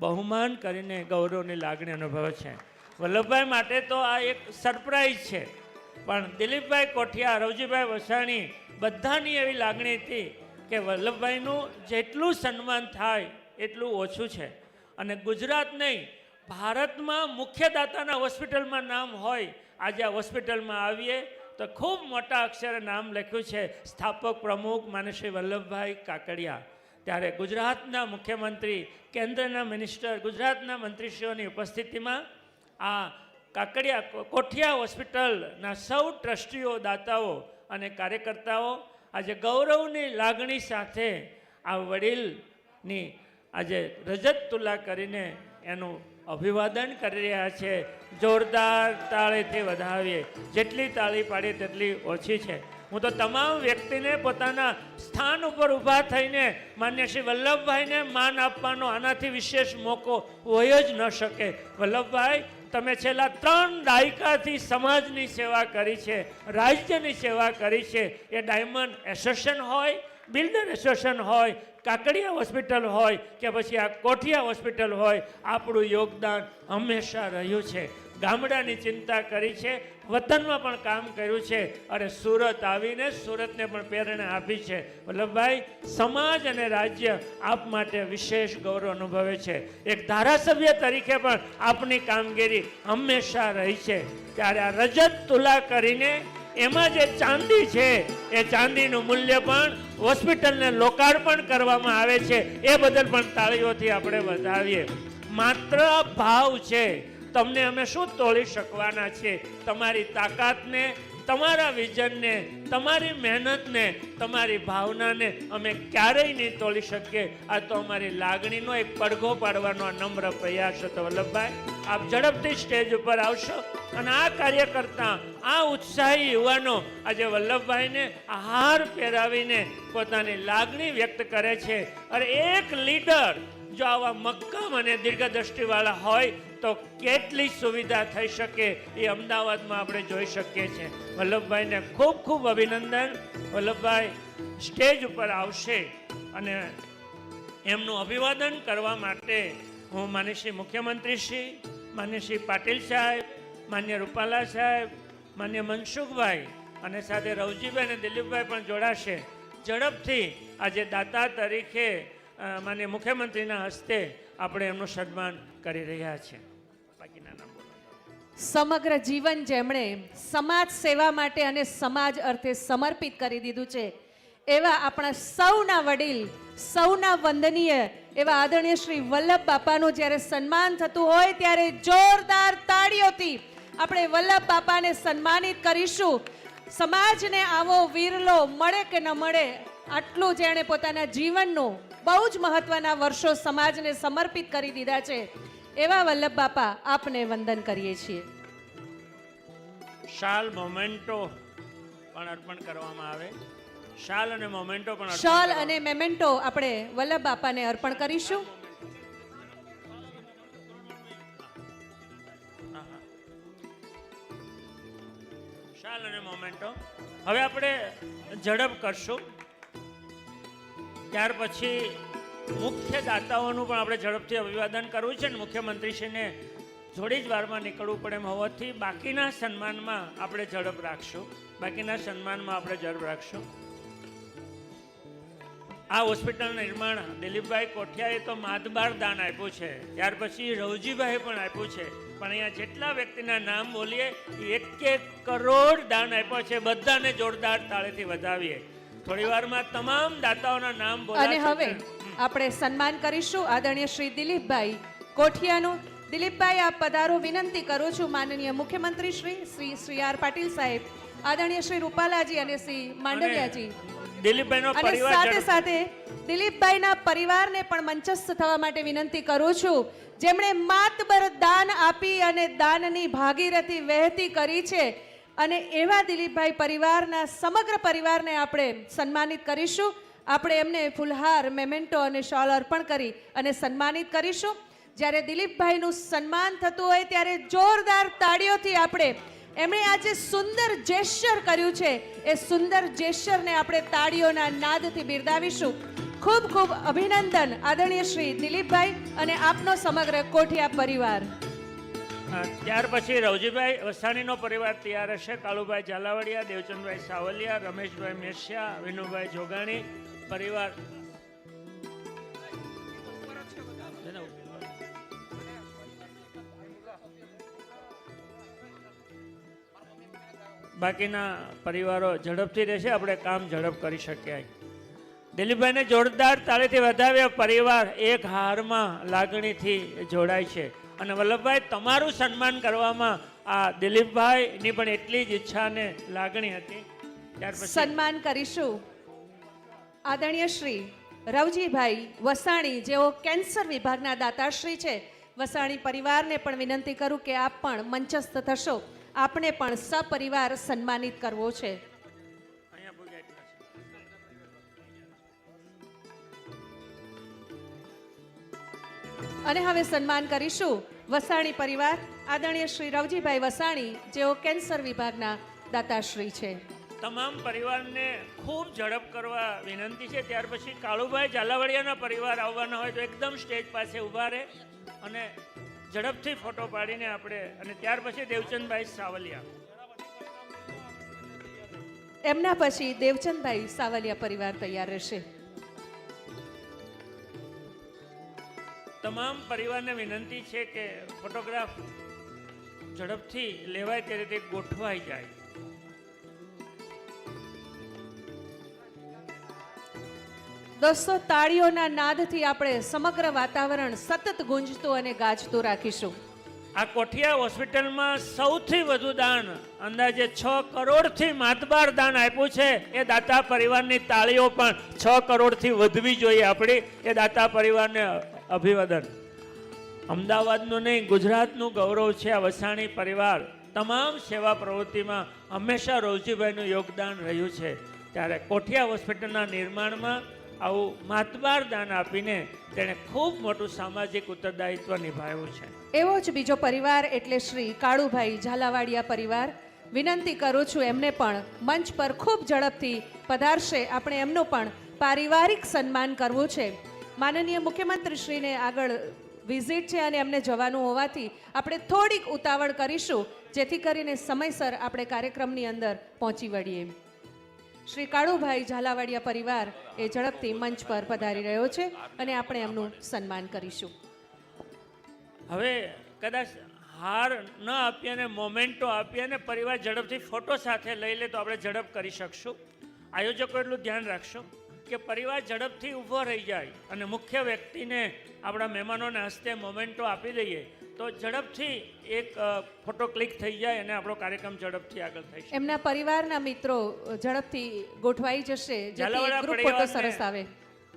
બહુમાન કરીને ગૌરવની લાગણી અનુભવે છે. વલ્લભભાઈ માટે તો આ એક સરપ્રાઈઝ છે, પણ દિલીપભાઈ કોઠિયા, રવજીભાઈ વસાણી બધાની એવી લાગણી હતી કે વલ્લભભાઈનું જેટલું સન્માન થાય એટલું ઓછું છે. અને ગુજરાત નહીં, ભારતમાં મુખ્ય દાતાના હોસ્પિટલમાં નામ હોય. આજે આ હોસ્પિટલમાં આવીએ તો ખૂબ મોટા અક્ષરે નામ લખ્યું છે સ્થાપક પ્રમુખ માન્ય શ્રી વલ્લભભાઈ કાકડિયા. ત્યારે ગુજરાતના મુખ્યમંત્રી, કેન્દ્રના મિનિસ્ટર, ગુજરાતના મંત્રીશ્રીઓની ઉપસ્થિતિમાં આ કાકડિયા કોઠિયા હોસ્પિટલના સૌ ટ્રસ્ટીઓ, દાતાઓ અને કાર્યકર્તાઓ આજે ગૌરવની લાગણી સાથે આ વડીલની આજે રજત તુલા કરીને એનું અભિવાદન કરી રહ્યા છે. જોરદાર તાળીથી વધાવીએ. જેટલી તાળી પાડીએ તેટલી ઓછી છે. હું તો તમામ વ્યક્તિને પોતાના સ્થાન ઉપર ઊભા થઈને માન્ય શ્રી વલ્લભભાઈને માન આપવાનો આનાથી વિશેષ મોકો હોય જ ન શકે. વલ્લભભાઈ, તમે છેલ્લા 3 દાયકાથી સમાજની સેવા કરી છે, રાજ્યની સેવા કરી છે. એ ડાયમંડ એસોસિએશન હોય, બિલ્ડર એસોસિએશન હોય, કાકડિયા હોસ્પિટલ હોય કે પછી આ કોઠિયા હોસ્પિટલ હોય, આપણું યોગદાન હંમેશા રહ્યું છે. ગામડાની ચિંતા કરી છે, વતનમાં પણ કામ કર્યું છે અને સુરત આવીને સુરતને પણ પ્રેરણા આપી છે. વલ્લભભાઈ, સમાજ અને રાજ્ય આપ માટે વિશેષ ગૌરવ અનુભવે છે. એક ધારાસભ્ય તરીકે પણ આપની કામગીરી હંમેશા રહી છે. ત્યારે આ રજત તુલા કરીને એમાં જે ચાંદી છે એ ચાંદીનું મૂલ્ય પણ હોસ્પિટલને લોકાર્પણ કરવામાં આવે છે. એ બદલ પણ તાળીઓથી આપણે વધાવીએ. માત્ર ભાવ છે, તમને અમે શું તોડી શકવાના છે? તમારી તાકાતને, તમારા વિઝનને, તમારી મહેનતને, તમારી ભાવનાને અમે ક્યારેય નહીં તોડી શકીએ. આ તો અમારી લાગણીનો એક પડઘો પાડવાનો નમ્ર પ્રયાસ હતો. વલ્લભભાઈ, આપ ઝડપથી સ્ટેજ ઉપર આવશો અને આ કાર્યકર્તા, આ ઉત્સાહી યુવાનો આજે વલ્લભભાઈને હાર પહેરાવીને પોતાની લાગણી વ્યક્ત કરે છે. અને એક લીડર જો આવા મક્કમ અને દીર્ઘદ્રષ્ટિવાળા હોય તો કેટલી સુવિધા થઈ શકે એ અમદાવાદમાં આપણે જોઈ શકીએ છીએ. વલ્લભભાઈને ખૂબ ખૂબ અભિનંદન. વલ્લભભાઈ સ્ટેજ ઉપર આવશે અને એમનું અભિવાદન કરવા માટે હું માન્ય શ્રી મુખ્યમંત્રી શ્રી, માન્ય શ્રી પાટીલ સાહેબ, માન્ય રૂપાલા સાહેબ, માન્ય મનસુખભાઈ અને સાથે રવજીભાઈ અને દિલીપભાઈ પણ જોડાશે. ઝડપથી આજે દાતા તરીકે માન્ય મુખ્યમંત્રીના હસ્તે આપણે એમનું સન્માન કરી રહ્યા છીએ. બાકીના નામ બોલો. સમગ્ર જીવન જેમણે સમાજ સેવા માટે અને સમાજ અર્થે સમર્પિત કરી દીધું છે એવા આપણા સૌના વડીલ, સૌના વંદનીય એવા આદરણીય શ્રી વલ્લભ બાપાનું જ્યારે સન્માન થતું હોય ત્યારે જોરદાર તાળીઓથી આપણે વલ્લભ બાપાને સન્માનિત કરીશું. સમાજને આવો વીરલો મળે કે ન મળે, આટલું જેણે પોતાના જીવનનું બહુ જ મહત્વના વર્ષો સમાજને સમર્પિત કરી દીધા છે એવા વલ્લભ બાપા આપને વંદન કરીએ છીએ. શાલ મોમેન્ટો પણ અર્પણ કરવામાં આવે. શાલ અને મોમેન્ટો પણ અર્પણ શાલ કરવામાં અને મેમેન્ટો આપણે વલ્લભ બાપાને અર્પણ કરીશું. શાલ અને મોમેન્ટો. હવે આપણે ઝડપ કરશું. ત્યાર પછી મુખ્ય દાતાઓનું પણ આપણે ઝડપથી અભિવાદન કરવું છે ને મુખ્યમંત્રીશ્રીને થોડી જ વારમાં નીકળવું પડે એમ હોવાથી બાકીના સન્માનમાં આપણે ઝડપ રાખશું. આ હોસ્પિટલનું નિર્માણ દિલીપભાઈ કોઠિયાએ તો માતબાર દાન આપ્યું છે, ત્યાર પછી રવજીભાઈએ પણ આપ્યું છે, પણ અહીંયા જેટલા વ્યક્તિના નામ બોલીએ એ 1 કરોડ દાન આપ્યા છે. બધાને જોરદાર તાળીથી વધાવીએ. થોડી વારમાં તમામ દાતાઓના નામ અને બોલાશે. હવે આપણે સન્માન કરીશું આદરણીય શ્રી દિલીપભાઈ કોઠિયાનું. દિલીપભાઈ આપ પધારો વિનંતી કરું છું. માનનીય મુખ્યમંત્રી શ્રી આર પાટીલ સાહેબ, આદરણીય શ્રી રૂપાલાજી અને શ્રી માંડવિયાજી દિલીપભાઈનો અને પરિવાર સાથે ઝડપ- સાથે દિલીપભાઈના પરિવારને પણ મંચસ્થ થવા માટે વિનંતી કરું છું, જેમણે માતબર દાન આપી અને દાનની ભાગીરથી વહેતી કરી છે. અને એવા દિલીપભાઈ પરિવારના સમગ્ર પરિવારને આપણે સન્માનિત કરીશું. આપણે એમને ફુલહાર, મેમેન્ટો અને શોલ અર્પણ કરી અને સન્માનિત કરીશું. જ્યારે દિલીપભાઈનું સન્માન થતું હોય ત્યારે જોરદાર તાળીઓથી આપણે એમણે આજે સુંદર જેસ્ચર કર્યું છે એ સુંદર જેસ્ચરને આપણે તાળીઓના નાદથી બિરદાવીશું. ખૂબ ખૂબ અભિનંદન આદરણીય શ્રી દિલીપભાઈ અને આપનો સમગ્ર કોઠિયા પરિવાર. ત્યાર પછી રવજીભાઈ વસાણીનો પરિવાર તૈયાર હશે. કાળુભાઈ ઝાલાવાડિયા, દેવચંદભાઈ સાવલિયા, રમેશભાઈ મેશિયા, વિનુભાઈ જોગાણી પરિવાર. બાકીના પરિવારો ઝડપથી રહેશે, આપણે કામ ઝડપ કરી શકીએ. દિલીપભાઈને જોરદાર તાળીથી વધાવ્યા. પરિવાર એક હારમાં લાગણીથી જોડાય છે અને વલ્લભભાઈ તમારું સન્માન કરવામાં આ દિલીપભાઈની પણ એટલી જ ઈચ્છા અને લાગણી હતી. ત્યાર પછી સન્માન કરીશું આદરણીય શ્રી રવજીભાઈ વસાણી, જેઓ કેન્સર વિભાગના દાતાશ્રી છે. વસાણી પરિવારને પણ વિનંતી કરું કે આપ પણ મંચસ્થ થશો. આપણે પણ સપરિવાર સન્માનિત કરવો છે. અહીંયા પૂજા એટલા છે. અને હવે સન્માન કરીશું વસાણી પરિવાર, આદરણીય શ્રી રવજીભાઈ વસાણી, જેઓ કેન્સર વિભાગના દાતાશ્રી છે. તમામ પરિવારને ખૂબ ઝડપ કરવા વિનંતી છે. ત્યાર પછી કાળુભાઈ ઝાલાવાડિયાના પરિવાર આવવાના હોય તો એકદમ સ્ટેજ પાસે ઊભા રહે અને ઝડપથી ફોટો પાડીને આપણે. અને ત્યાર પછી દેવચંદભાઈ સાવલિયા. એમના પછી દેવચંદભાઈ સાવલિયા પરિવાર તૈયાર રહેશે. તમામ પરિવારને વિનંતી છે કે ફોટોગ્રાફ ઝડપથી લેવાય તે રીતે ગોઠવાઈ જાય. દોસ્તો, તાળીઓના નાદથી આપણે સમગ્ર વાતાવરણ સતત ગુંજતું અને ગાજતું રાખીશું. આ કોઠિયા હોસ્પિટલમાં સૌથી વધુ દાન અંદાજે 6 કરોડથી માતબાર દાન આપ્યું છે. એ દાતા પરિવારની તાળીઓ પણ 6 કરોડથી વધવી જોઈએ આપણી. એ દાતા પરિવારને અભિવાદન. અમદાવાદનું નહીં, ગુજરાતનું ગૌરવ છે આ વસાણી પરિવાર. તમામ સેવા પ્રવૃત્તિમાં હંમેશા રવજીભાઈનું યોગદાન રહ્યું છે. ત્યારે કોઠિયા હોસ્પિટલના નિર્માણમાં આવું માતબાર દાન આપીને તેણે ખૂબ મોટું સામાજિક ઉત્તરદાયિત્વ નિભાવ્યું છે. એવો જ બીજો પરિવાર એટલે શ્રી કાળુભાઈ ઝાલાવાડિયા પરિવાર. વિનંતી કરું છું એમને પણ મંચ પર ખૂબ ઝડપથી પધારશે. આપણે એમનું પણ પારિવારિક સન્માન કરવું છે. માનનીય મુખ્યમંત્રીશ્રીને આગળ વિઝિટ છે અને એમને જવાનું હોવાથી આપણે થોડીક ઉતાવળ કરીશું, જેથી કરીને સમયસર આપણે કાર્યક્રમની અંદર પહોંચી વળીએ. શ્રી કાળુભાઈ ઝાલાવાડિયા પરિવાર એ ઝડપથી મંચ પર પધારી રહ્યો છે અને આપણે એમનું સન્માન કરીશું. હવે કદાચ હાર ન આપીએ અને મોમેન્ટો આપીએ અને પરિવાર ઝડપથી ફોટો સાથે લઈ લે તો આપણે ઝડપ કરી શકશું. આયોજકો એટલું ધ્યાન રાખશું કે પરિવાર ઝડપથી ઊભો રહી જાય અને મુખ્ય વ્યક્તિને આપણા મહેમાનોના હસ્તે મોમેન્ટો આપી દઈએ તો ઝડપથી એક ફોટો ક્લિક થઈ જાય અને આપણો કાર્યક્રમ ઝડપથી આગળ થઈ શકે. એમના પરિવારના મિત્રો ઝડપથી ગોઠવાઈ જશે જેથી એક ગ્રુપ ફોટો સરસ આવે.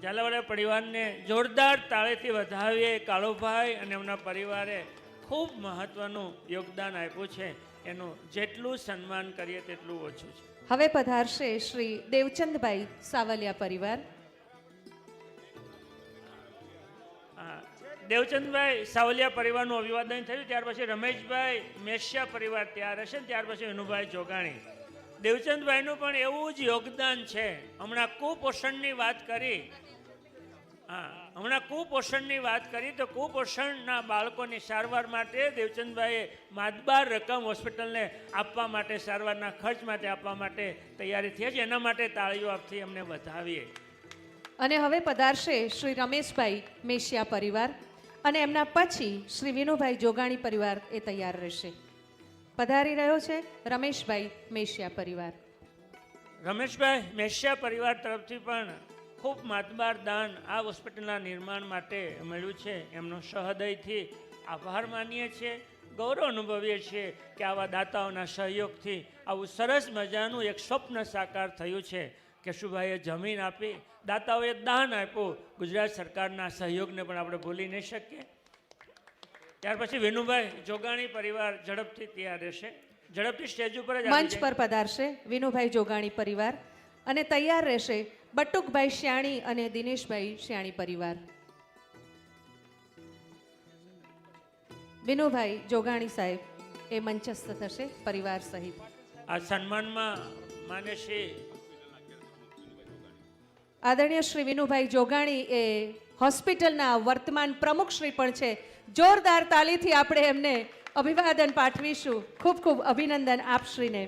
ઝાલાવાડા પરિવારને જોરદાર તાળીથી વધાવીએ. કાળુભાઈ અને એમના પરિવારે ખૂબ મહત્વનું યોગદાન આપ્યું છે. એનું જેટલું સન્માન કરીએ તેટલું ઓછું છે. હવે પધારશે શ્રી દેવચંદભાઈ સાવલિયા પરિવાર. દેવચંદભાઈ સાવલિયા પરિવારનું અભિવાદન થયું. ત્યાર પછી રમેશભાઈ મેશિયા પરિવાર તૈયાર હશે. ત્યાર પછી વિનુભાઈ જોગાણી. દેવચંદભાઈનું પણ એવું જ યોગદાન છે. હમણાં કુપોષણની વાત કરી. હમણાં કુપોષણની વાત કરી તો કુપોષણના બાળકોની સારવાર માટે દેવચંદભાઈએ માતબાર રકમ હોસ્પિટલને આપવા માટે, સારવારના ખર્ચ માટે આપવા માટે તૈયારી થઈ છે. એના માટે તાળીઓ આપથી અમને વધાવીએ. અને હવે પધારશે શ્રી રમેશભાઈ મેશિયા પરિવાર અને એમના પછી શ્રી વિનુભાઈ જોગાણી પરિવાર એ તૈયાર રહેશે. પધારી રહ્યો છે રમેશભાઈ મેશિયા પરિવાર. રમેશભાઈ મેશિયા પરિવાર તરફથી પણ ખૂબ માતબાર દાન આ હોસ્પિટલના નિર્માણ માટે મળ્યું છે. એમનો સહૃદયથી આભાર માનીએ છીએ. ગૌરવ અનુભવીએ છીએ કે આવા દાતાઓના સહયોગથી આવું સરસ મજાનું એક સ્વપ્ન સાકાર થયું છે. કેશુભાઈએ જમીન આપી, દાતાઓએ દાન આપ્યું. ગુજરાત સરકારના સહયોગને પણ આપણે ભૂલી નહીં શકીએ. ત્યાર પછી વિનુભાઈ જોગાણી પરિવાર ઝડપથી તૈયાર રહેશે. ઝડપથી સ્ટેજ ઉપર જ મંચ પર પધારશે વિનુભાઈ જોગાણી પરિવાર અને તૈયાર રહેશે બટુકભાઈ શ્યાણી અને દિનેશભાઈ શ્યાણી પરિવાર. વિનુભાઈ જોગાણી સાહેબ એ મંચસ્થ થશે પરિવાર સહિત. આ સન્માનમાં માન્ય શ્રી આદરણીય શ્રી વિનુભાઈ જોગાણી એ હોસ્પિટલના વર્તમાન પ્રમુખ શ્રી પણ છે. જોરદાર તાલીથી આપણે એમને અભિવાદન પાઠવીશું. ખૂબ ખૂબ અભિનંદન આપશ્રીને.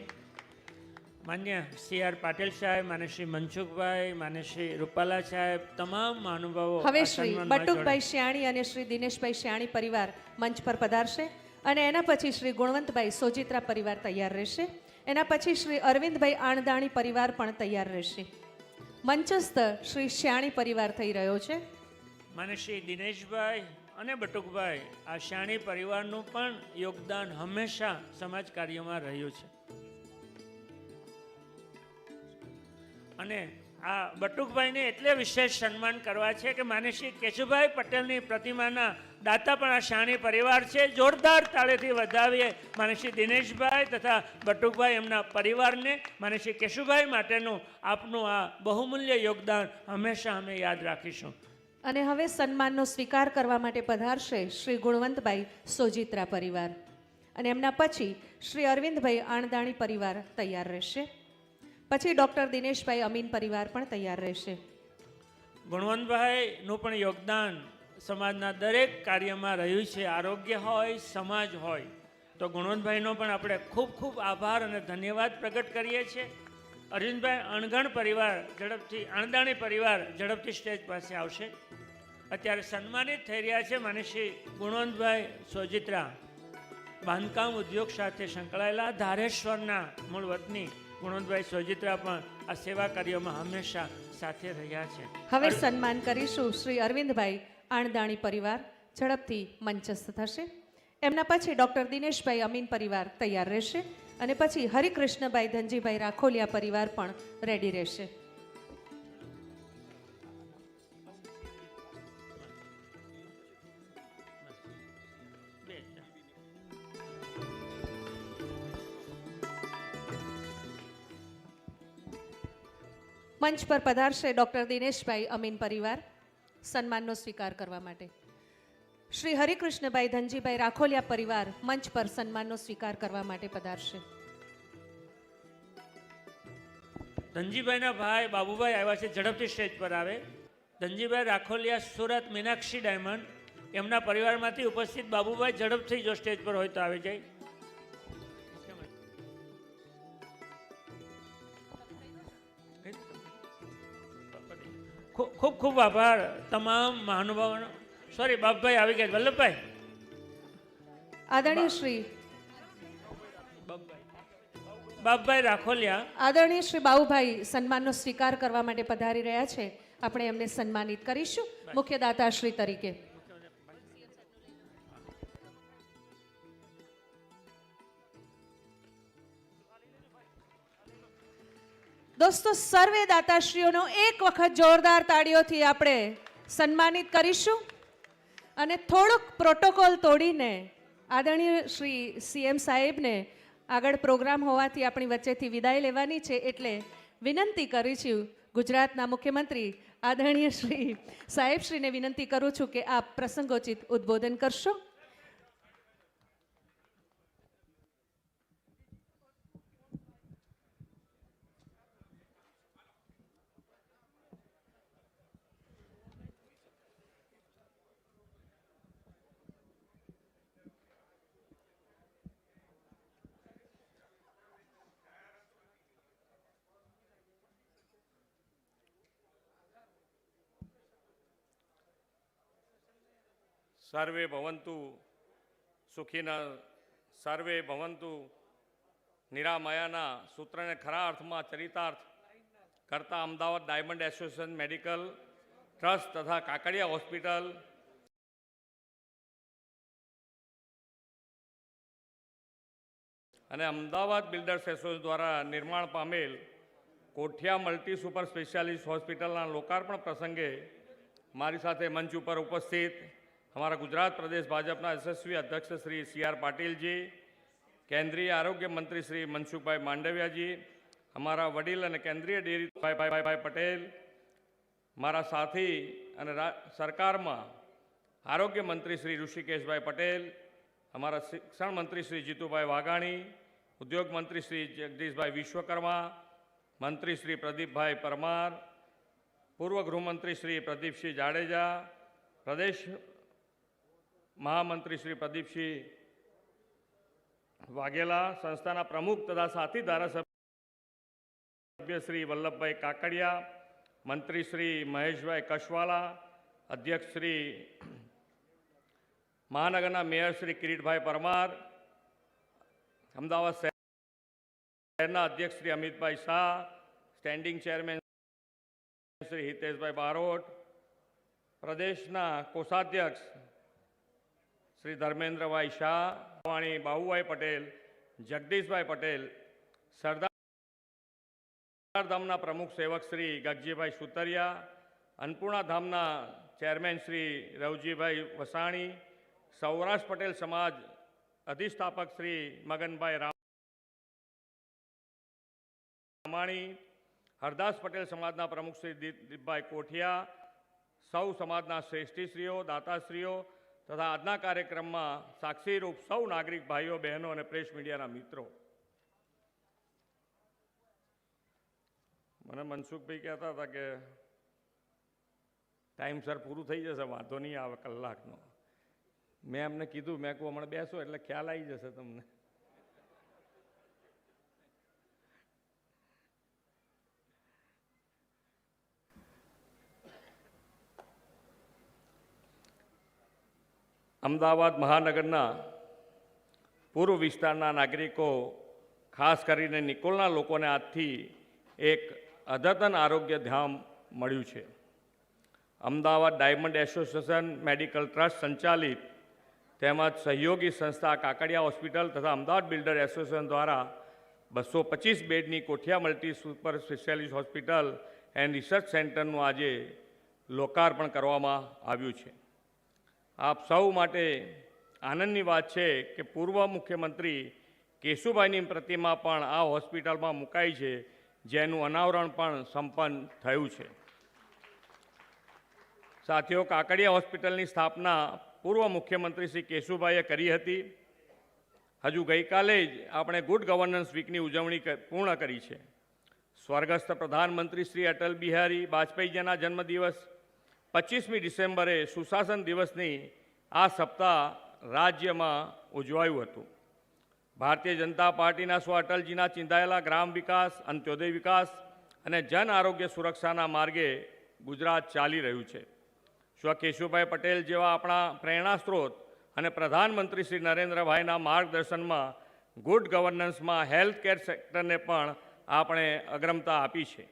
માન્ય સી આર પાટીલ સાહેબ, માન્ય શ્રી મનસુખભાઈ, માન્ય શ્રી રૂપાલા સાહેબ, તમામ મહાનુભાવો હવે આ શ્રી સન્માનમાં બટુકભાઈ શ્યાણી અને શ્રી દિનેશભાઈ શ્યાણી પરિવાર મંચ પર પધારશે અને એના પછી શ્રી ગુણવંતભાઈ સોજિત્રા પરિવાર તૈયાર રહેશે. એના પછી શ્રી અરવિંદભાઈ આણદાણી પરિવાર પણ તૈયાર રહેશે. મંચસ્થ શ્રી શ્યાણી પરિવાર થઈ રહ્યો છે. માન્ય શ્રી દિનેશભાઈ અને બટુકભાઈ આ શ્યાણી પરિવારનું પણ યોગદાન હંમેશા સમાજ કાર્યમાં રહ્યું છે. અને આ બટુકભાઈને એટલે વિશેષ સન્માન કરવા છે કે માન્ય શ્રી કેશુભાઈ પટેલની પ્રતિમાના દાતા પણ આ શાણી પરિવાર છે. જોરદાર તાળીથી વધાવીએ માન્ય શ્રી દિનેશભાઈ તથા બટુકભાઈ એમના પરિવારને. માન્ય શ્રી કેશુભાઈ માટેનું આપનું આ બહુમૂલ્ય યોગદાન હંમેશા અમે યાદ રાખીશું. અને હવે સન્માનનો સ્વીકાર કરવા માટે પધારશે શ્રી ગુણવંતભાઈ સોજિત્રા પરિવાર અને એમના પછી શ્રી અરવિંદભાઈ આણદાણી પરિવાર તૈયાર રહેશે. પછી ડૉક્ટર દિનેશભાઈ અમીન પરિવાર પણ તૈયાર રહેશે. ગુણવંતભાઈનું પણ યોગદાન સમાજના દરેક કાર્યમાં રહ્યું છે. આરોગ્ય હોય, સમાજ હોય, તો ગુણવંતભાઈનો પણ આપણે ખૂબ ખૂબ આભાર અને ધન્યવાદ પ્રગટ કરીએ છીએ. અરવિંદભાઈ અણગણ પરિવાર ઝડપથી, આણદાણી પરિવાર ઝડપથી સ્ટેજ પાસે આવશે. અત્યારે સન્માનિત થઈ રહ્યા છે માન્ય શ્રી ગુણવંતભાઈ સોજિત્રા, બાંધકામ ઉદ્યોગ સાથે સંકળાયેલા ધારેશ્વરના મૂળ વતની ગુણવંતભાઈ સોજિત્રા પણ આ સેવા કાર્યોમાં હંમેશા સાથે રહ્યા છે. હવે સન્માન કરીશું શ્રી અરવિંદભાઈ આણદાણી પરિવાર ઝડપથી મંચસ્થ થશે. એમના પછી ડૉક્ટર દિનેશભાઈ અમીન પરિવાર તૈયાર રહેશે અને પછી હરિકૃષ્ણભાઈ ધનજીભાઈ રાખોલિયા પરિવાર પણ રેડી રહેશે. મંચ પર પધારશે ડૉક્ટર દિનેશભાઈ અમીન પરિવાર સન્માનનો સ્વીકાર કરવા માટે. શ્રી હરિકૃષ્ણભાઈ ધનજીભાઈ રાખોલિયા પરિવાર મંચ પર સન્માનનો સ્વીકાર કરવા માટે પધારશે. ધનજીભાઈના ભાઈ બાબુભાઈ આવ્યા છે, ઝડપથી સ્ટેજ પર આવે. ધનજીભાઈ રાખોલિયા, સુરત મીનાક્ષી ડાયમંડ, એમના પરિવારમાંથી ઉપસ્થિત બાબુભાઈ ઝડપથી જો સ્ટેજ પર હોય તો આવી જાય. ખૂબ ખૂબ આભાર તમામ મહાનુભાવોનો. સોરી, બાપભાઈ આવી ગયા. વલ્લભભાઈ આદરણીય શ્રી બાપભાઈ રાખોલિયા, આદરણીય શ્રી બાબુભાઈ સન્માનનો સ્વીકાર કરવા માટે પધારી રહ્યા છે. આપણે એમને સન્માનિત કરીશું મુખ્ય દાતાશ્રી તરીકે. દોસ્તો, સર્વે દાતાશ્રીઓનો એક વખત જોરદાર તાળીઓથી આપણે સન્માનિત કરીશું. અને થોડુંક પ્રોટોકોલ તોડીને આદરણીય શ્રી સીએમ સાહેબને આગળ પ્રોગ્રામ હોવાથી આપણી વચ્ચેથી વિદાય લેવાની છે, એટલે વિનંતી કરી છું ગુજરાતના મુખ્યમંત્રી આદરણીય શ્રી સાહેબશ્રીને વિનંતી કરું છું કે આપ પ્રસંગોચિત ઉદ્બોધન કરશો. સર્વે ભવંતુ સુખીના સર્વે ભવંતુ નિરામયાના સૂત્રને ખરા અર્થમાં ચરિતાર્થ કરતા Ahmedabad diamond association medical trust તથા કાકડિયા હોસ્પિટલ અને અમદાવાદ બિલ્ડર્સ એસોસિએશન દ્વારા નિર્માણ પામેલ કોઠિયા મલ્ટી સુપર સ્પેશિયાલિસ્ટ હોસ્પિટલના લોકાર્પણ પ્રસંગે મારી સાથે મંચ ઉપર ઉપસ્થિત हमारा गुजरात प्रदेश भाजपा यशस्वी अध्यक्ष श्री CR पाटिल जी, केंद्रीय आरोग्य मंत्री श्री मनसुखभाई मांडविया जी, हमारा वडील और केंद्रीय डेरी भाई पटेल, मारा साथी और सरकार में आरोग्य मंत्री श्री ऋषिकेशभाई पटेल, हमारा शिक्षण मंत्री श्री जीतूभाई वाघाणी, उद्योग मंत्री श्री जगदीशभाई विश्वकर्मा, मंत्री श्री प्रदीपभाई परमार, पूर्व गृहमंत्री श्री प्रदीपसिंह जाडेजा, प्रदेश महामंत्री श्री प्रदीपसिंह वाघेला, संस्थाना प्रमुख तथा साथी धारासभ्य श्री वल्लभभाई काकड़िया, मंत्री श्री महेशभाई कशवाला, अध्यक्ष श्री महानगरना मेयर श्री किरीटभाई परमार, अमदावाद शहरना अध्यक्ष श्री अमितभाई शाह, स्टेन्डिंग चेरमेन श्री हितेशभाई बारोट, प्रदेशना कोषाध्यक्ष श्री धर्मेन्द्रभाई शाह, वाणी बाबूभाई पटेल, जगदीशभाई पटेल, सरदार धामना प्रमुख सेवक श्री गगजीभाई सुतरिया, अन्नपूर्णा धामना चेरमेन श्री रवजीभाई वसाणी, सौराष्ट्र पटेल समाज अधिष्ठापक श्री मगनभाई रामाणी, हरदास पटेल समाजना प्रमुख श्री दीपभाई कोठिया, सौ समाजना श्रेष्ठीश्रीओ, दाताश्रीओ तथा आजना कार्यक्रम में साक्षी रूप सौ नागरिक भाईओ बहनों और प्रेस मीडिया मित्रों, मैंने मनसुख भाई कहता था कि टाइम सर पूरु थी जैसे वाँधो नहीं आवे कलाकनो. मैं एमने कीधु मैं कहूँ हमणे बेसो एटले ख्याल आई जशे तमने. अमदावाद महानगरना पूर्व विस्तारना नागरिकों खास करीने निकोलना लोकोने आजथी एक अद्यतन आरोग्य धाम मळ्युं छे. Ahmedabad diamond association medical trust संचालित तेमज सहयोगी संस्था काकड़िया हॉस्पिटल तथा अमदावाद बिल्डर एसोसिएशन द्वारा 225 बेडनी Kothiya multi super specialist hospital and research सेंटरनुं आजे लोकार्पण करवामां आव्युं छे. आप सौ माटे आनंदनी बात है कि पूर्व मुख्यमंत्री केशुभाईनी प्रतिमा पण आ होस्पिटल में मुकाई है, जेनुं अनावरण पण संपन्न थयुं छे. साथियों, काकड़िया होस्पिटल की स्थापना पूर्व मुख्यमंत्री श्री केशुभाईए करी हती. हजू गई काले ज आपणे गुड गवर्नन्स वीकनी उजवणी पूर्ण करी है. स्वर्गस्थ प्रधानमंत्री श्री अटल बिहारी वाजपेयीजीना जन्मदिवस 25મી ડિસેમ્બરે સુશાસન દિવસની આ સપ્તાહ રાજ્યમાં ઉજવાયું હતું. ભારતીય જનતા પાર્ટીના સ્વ અટલજીના ચિંતાયેલા ગ્રામ વિકાસ, અંત્યોદય વિકાસ અને જન આરોગ્ય સુરક્ષાના માર્ગે ગુજરાત ચાલી રહ્યું છે. સ્વ કેશુભાઈ પટેલ જેવા આપણા પ્રેરણા સ્ત્રોત અને પ્રધાનમંત્રી શ્રી નરેન્દ્રભાઈના માર્ગદર્શનમાં ગુડ ગવર્નન્સમાં હેલ્થ કેર સેક્ટરને પણ આપણે અગ્રમતા આપી છે.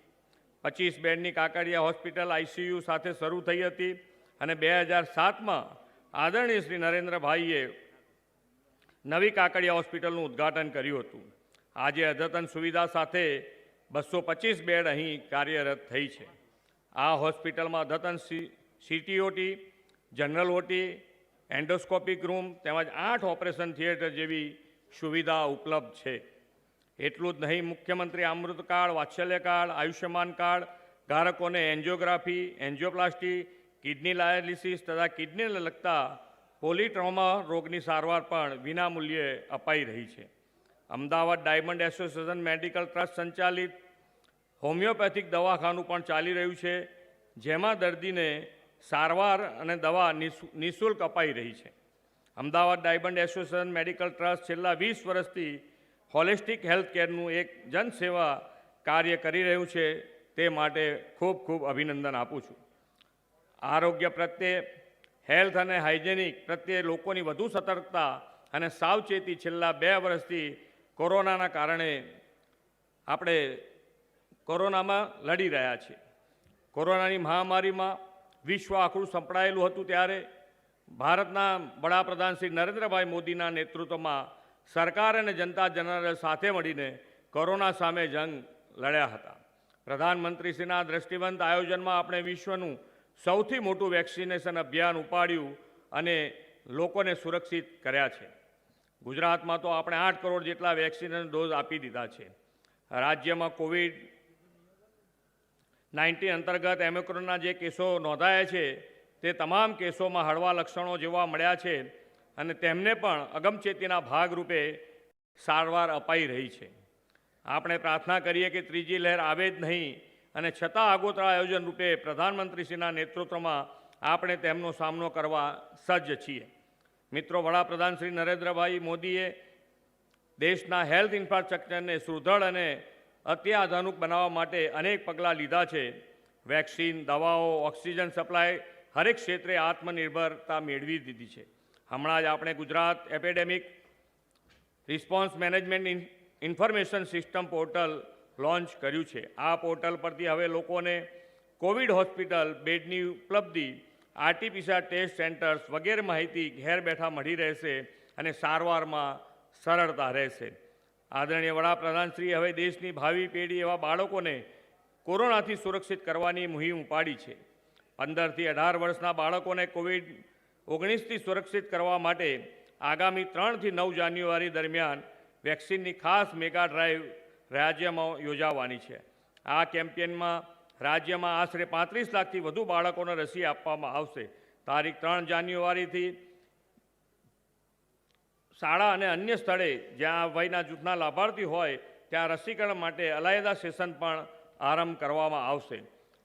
25 બેડની કાકડિયા હોસ્પિટલ ICU સાથે શરૂ થઈ હતી અને 2007માં આદરણીય શ્રી નરેન્દ્રભાઈએ નવી કાકડિયા હોસ્પિટલનું ઉદ્ઘાટન કર્યું હતું. આજે અદ્યતન સુવિધા સાથે 225 બેડ અહીં કાર્યરત થઈ છે. આ હોસ્પિટલમાં અદ્યતન CTOT, general OT, endoscopic room તેમજ 8 ઓપરેશન થિયેટર જેવી સુવિધા ઉપલબ્ધ છે. એટલું જ નહીં, મુખ્યમંત્રી અમૃત કાર્ડ, વાત્સલ્ય કાર્ડ, આયુષ્યમાન કાર્ડ ધારકોને એન્જિયોગ્રાફી, એન્જિયોપ્લાસ્ટી, કિડની ડાયાલિસિસ તથા કિડનીને લગતા પોલીટ્રોમા રોગની સારવાર પણ વિનામૂલ્યે અપાઈ રહી છે. Ahmedabad diamond association medical trust સંચાલિત હોમિયોપેથિક દવાખાનું પણ ચાલી રહ્યું છે, જેમાં દર્દીને સારવાર અને દવા નિઃશુલ્ક અપાઈ રહી છે. Ahmedabad diamond association medical trust છેલ્લા 20 વર્ષથી હોલિસ્ટિક હેલ્થ કેરનું એક જનસેવા કાર્ય કરી રહ્યું છે. તે માટે ખૂબ ખૂબ અભિનંદન આપું છું. આરોગ્ય પ્રત્યે, હેલ્થ અને હાઇજેનિક પ્રત્યે લોકોની વધુ સતર્કતા અને સાવચેતી છેલ્લા 2 વર્ષથી કોરોનાના કારણે આપણે કોરોનામાં લડી રહ્યા છીએ. કોરોનાની મહામારીમાં વિશ્વ આખું સંપડાયેલું હતું ત્યારે ભારતના વડાપ્રધાન શ્રી નરેન્દ્રભાઈ મોદીના નેતૃત્વમાં સરકાર અને જનતા જનાર્દન સાથે મળીને કોરોના સામે જંગ લડ્યા હતા. પ્રધાનમંત્રીશ્રીના દ્રષ્ટિવંત આયોજનમાં આપણે વિશ્વનું સૌથી મોટું વેક્સિનેશન અભિયાન ઉપાડ્યું અને લોકોને સુરક્ષિત કર્યા છે. ગુજરાતમાં તો આપણે 8 કરોડ જેટલા વેક્સિનેશન ડોઝ આપી દીધા છે. રાજ્યમાં COVID-19 અંતર્ગત ઓમિક્રોનના જે કેસો નોંધાયા છે તે તમામ કેસોમાં હળવા લક્ષણો જોવા મળ્યા છે અને તેમને પણ અગમચેતીના ભાગરૂપે સારવાર અપાઈ રહી છે. આપણે પ્રાર્થના કરીએ કે ત્રીજી લહેર આવે જ નહીં અને છતાં આગોતરા આયોજન રૂપે પ્રધાનમંત્રીશ્રીના નેતૃત્વમાં આપણે તેમનો સામનો કરવા સજ્જ છીએ. મિત્રો, વડાપ્રધાન શ્રી નરેન્દ્રભાઈ મોદીએ દેશના હેલ્થ ઇન્ફ્રાસ્ટ્રક્ચરને સુદૃઢ અને અત્યાધુનિક બનાવવા માટે અનેક પગલાં લીધા છે. વેક્સિન, દવાઓ, ઓક્સિજન સપ્લાય હરેક ક્ષેત્રે આત્મનિર્ભરતા મેળવી દીધી છે. હમણાં જ આપણે Gujarat epidemic response management information system portal launch કર્યું છે. આ પોર્ટલ પરથી હવે લોકોને કોવિડ હોસ્પિટલ, બેડની ઉપલબ્ધિ, RT-PCR ટેસ્ટ સેન્ટર્સ વગેરે માહિતી ઘેર બેઠા મળી રહેશે અને સારવારમાં સરળતા રહેશે. આદરણીય વડાપ્રધાનશ્રી હવે દેશની ભાવિ પેઢી એવા બાળકોને કોરોનાથી સુરક્ષિત કરવાની મુહિમ ઉપાડી છે. 15 થી 18 વર્ષના બાળકોને COVID-19થી સુરક્ષિત કરવા માટે આગામી 3 થી 9 જાન્યુઆરી દરમિયાન વેક્સિનની ખાસ મેગા ડ્રાઈવ રાજ્યમાં યોજાવાની છે. આ કેમ્પેનમાં રાજ્યમાં આશરે 35 લાખથી વધુ બાળકોને રસી આપવામાં આવશે. તારીખ 3 જાન્યુઆરીથી શાળા અને અન્ય સ્થળે જ્યાં વયના જૂથના લાભાર્થી હોય ત્યાં રસીકરણ માટે અલાયદા સેશન પણ આરંભ કરવામાં આવશે.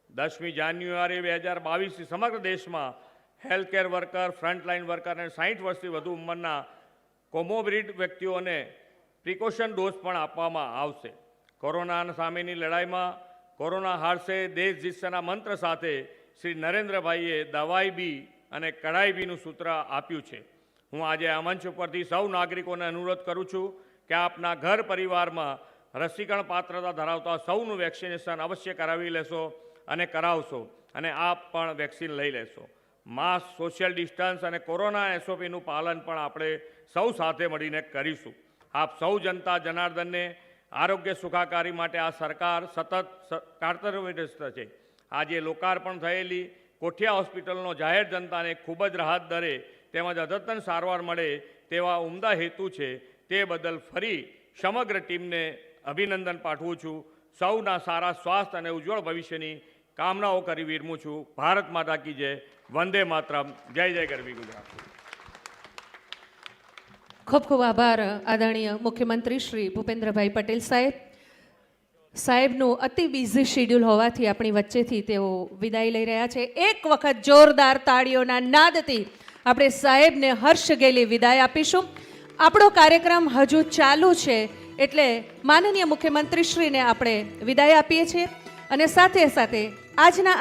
10મી જાન્યુઆરી 2022થી સમગ્ર દેશમાં હેલ્થકેર વર્કર, ફ્રન્ટલાઇન વર્કર અને 60 વર્ષથી વધુ ઉંમરના કોમોબિડ વ્યક્તિઓને પ્રિકોશન ડોઝ પણ આપવામાં આવશે. કોરોના સામેની લડાઈમાં કોરોના હારશે, દેશ જીતશેના મંત્ર સાથે શ્રી નરેન્દ્રભાઈએ દવાઈ બી અને કડાઈ બીનું સૂત્ર આપ્યું છે. હું આજે આ મંચ ઉપરથી સૌ નાગરિકોને અનુરોધ કરું છું કે આપના ઘર પરિવારમાં રસીકરણ પાત્રતા ધરાવતા સૌનું વેક્સિનેશન અવશ્ય કરાવી લેશો અને કરાવશો અને આપ પણ વેક્સિન લઈ લેશો. માસ્ક, સોશિયલ ડિસ્ટન્સ અને કોરોના SOPનું પાલન પણ આપણે સૌ સાથે મળીને કરીશું. આપ સૌ જનતા જનાર્દનને આરોગ્ય સુખાકારી માટે આ સરકાર સતત કાર્યરત છે. આજે લોકાર્પણ થયેલી કોઠિયા હોસ્પિટલનો જાહેર જનતાને ખૂબ જ રાહત દરે તેમજ અદ્યતન સારવાર મળે તેવા ઉમદા હેતુ છે. તે બદલ ફરી સમગ્ર ટીમને અભિનંદન પાઠવું છું. સૌના સારા સ્વાસ્થ્ય અને ઉજ્જવળ ભવિષ્યની કામનાઓ કરી વિરમું છું. ભારત માતા કી જય. વંદે માતરમ. જય જય ગરવી ગુજરાત. ખૂબ ખૂબ આભાર આદરણીય મુખ્યમંત્રી શ્રી ભૂપેન્દ્રભાઈ પટેલ સાહેબનું અતિ બિઝી શેડ્યુલ હોવાથી આપણી વચ્ચેથી તેઓ વિદાય લઈ રહ્યા છે. એક વખત જોરદાર તાળીઓના નાદથી આપણે સાહેબને હર્ષગેલી વિદાય આપીશું. આપણો કાર્યક્રમ હજુ ચાલુ છે એટલે માનનીય મુખ્યમંત્રીશ્રીને આપણે વિદાય આપીએ છીએ અને સાથે સાથે આજના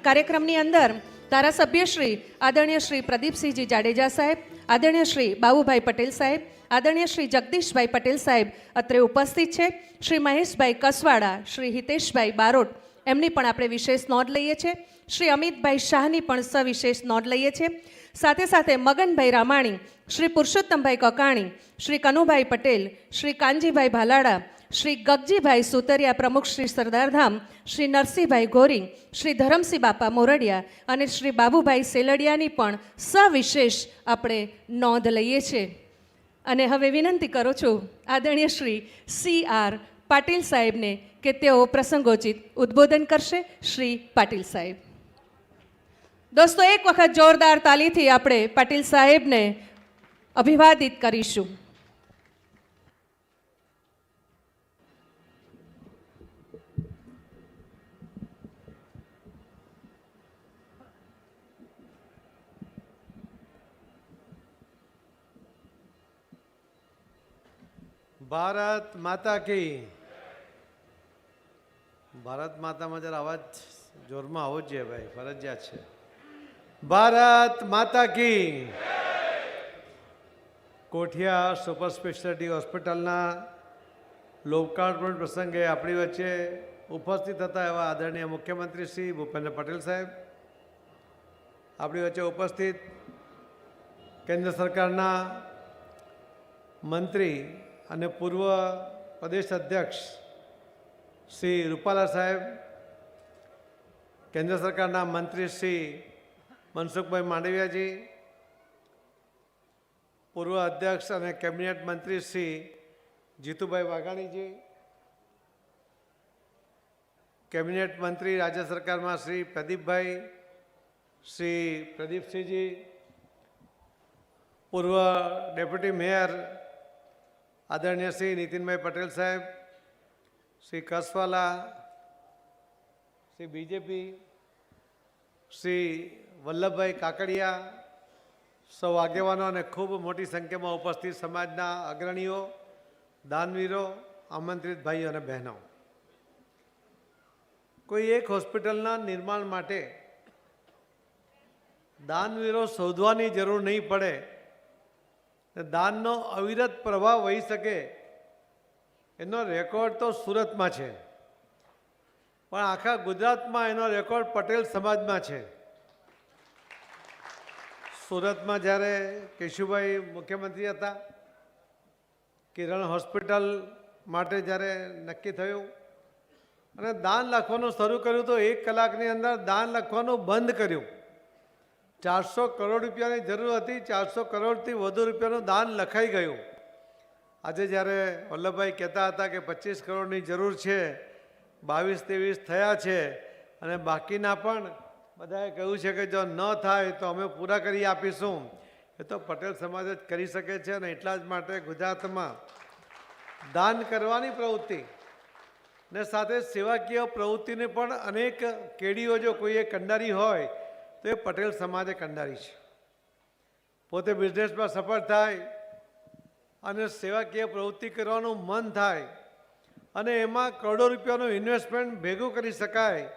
કાર્યક્રમની અંદર ધારાસભ્ય શ્રી આદરણીય શ્રી પ્રદીપસિંહજી જાડેજા સાહેબ, આદરણીય શ્રી બાબુભાઈ પટેલ સાહેબ, આદરણીય શ્રી જગદીશભાઈ પટેલ સાહેબ અત્રે ઉપસ્થિત છે. શ્રી મહેશભાઈ કસવાડા, શ્રી હિતેશભાઈ બારોટ, એમની પણ આપણે વિશેષ નોંધ લઈએ છીએ. શ્રી અમિતભાઈ શાહની પણ સવિશેષ નોંધ લઈએ છીએ. સાથે સાથે મગનભાઈ રામાણી, શ્રી પુરુષોત્તમભાઈ કકાણી, શ્રી કનુભાઈ પટેલ, શ્રી કાનજીભાઈ ભાલાડા, શ્રી ગગજીભાઈ સુતરિયા, પ્રમુખ શ્રી સરદારધામ, શ્રી નરસિંહભાઈ ગોરી, શ્રી ધરમસિંહ બાપા મોરડિયા અને શ્રી બાબુભાઈ સેલડિયાની પણ સવિશેષ આપણે નોંધ લઈએ છીએ. અને હવે વિનંતી કરું છું આદરણીય શ્રી CR પાટીલ સાહેબને કે તેઓ પ્રસંગોચિત ઉદ્બોધન કરશે. શ્રી પાટીલ સાહેબ. દોસ્તો, એક વખત જોરદાર તાલીથી આપણે પાટીલ સાહેબને અભિવાદિત કરીશું. ભારત માતા કી. ભારત માતામાં જરા અવાજ જોરમાં આવો જ જોઈએ ભાઈ, ફરજિયાત છે. ભારત માતા કી. કોઠિયા સુપર સ્પેશિયાલિટી હોસ્પિટલના લોકાર્પણ પ્રસંગે આપણી વચ્ચે ઉપસ્થિત હતા એવા આદરણીય મુખ્યમંત્રી શ્રી ભૂપેન્દ્ર પટેલ સાહેબ, આપણી વચ્ચે ઉપસ્થિત કેન્દ્ર સરકારના મંત્રી અને પૂર્વ પ્રદેશ અધ્યક્ષ શ્રી રૂપાલા સાહેબ, કેન્દ્ર સરકારના મંત્રી શ્રી મનસુખભાઈ માંડવિયાજી, પૂર્વ અધ્યક્ષ અને કેબિનેટ મંત્રી શ્રી જીતુભાઈ વાઘાણીજી, કેબિનેટ મંત્રી રાજ્ય સરકારમાં શ્રી પ્રદીપભાઈ, શ્રી પ્રદીપસિંહજી, પૂર્વ ડેપ્યુટી મેયર આદરણીય શ્રી નીતિનભાઈ પટેલ સાહેબ, શ્રી કસવાલા, શ્રી બીજેપી, શ્રી વલ્લભભાઈ કાકડિયા, સૌ આગેવાનો અને ખૂબ મોટી સંખ્યામાં ઉપસ્થિત સમાજના અગ્રણીઓ, દાનવીરો, આમંત્રિત ભાઈઓ અને બહેનો, કોઈ એક હોસ્પિટલના નિર્માણ માટે દાનવીરો શોધવાની જરૂર નહીં પડે, દાનનો અવિરત પ્રવાહ વહી શકે એનો રેકોર્ડ તો સુરતમાં છે, પણ આખા ગુજરાતમાં એનો રેકોર્ડ પટેલ સમાજમાં છે. સુરતમાં જ્યારે કેશુભાઈ મુખ્યમંત્રી હતા, કિરણ હોસ્પિટલ માટે જ્યારે નક્કી થયું અને દાન લખવાનું શરૂ કર્યું તો 1 કલાકની અંદર દાન લખવાનું બંધ કર્યું. 400 કરોડ રૂપિયાની જરૂર હતી, 400 કરોડથી વધુ રૂપિયાનું દાન લખાઈ ગયું. આજે જ્યારે વલ્લભભાઈ કહેતા હતા કે 25 કરોડની જરૂર છે, 22-23 થયા છે અને બાકીના પણ બધાએ કહ્યું છે કે જો ન થાય તો અમે પૂરા કરી આપીશું, એ તો પટેલ સમાજ જ કરી શકે છે. અને એટલા જ માટે ગુજરાતમાં દાન કરવાની પ્રવૃત્તિ ને સાથે સેવાકીય પ્રવૃત્તિને પણ અનેક કેડીઓ જો કોઈએ કંડારી હોય તો એ પટેલ સમાજે કંડારી છે. પોતે બિઝનેસમાં સફળ થાય અને સેવાકીય પ્રવૃત્તિ કરવાનું મન થાય અને એમાં કરોડો રૂપિયાનું ઇન્વેસ્ટમેન્ટ ભેગું કરી શકાય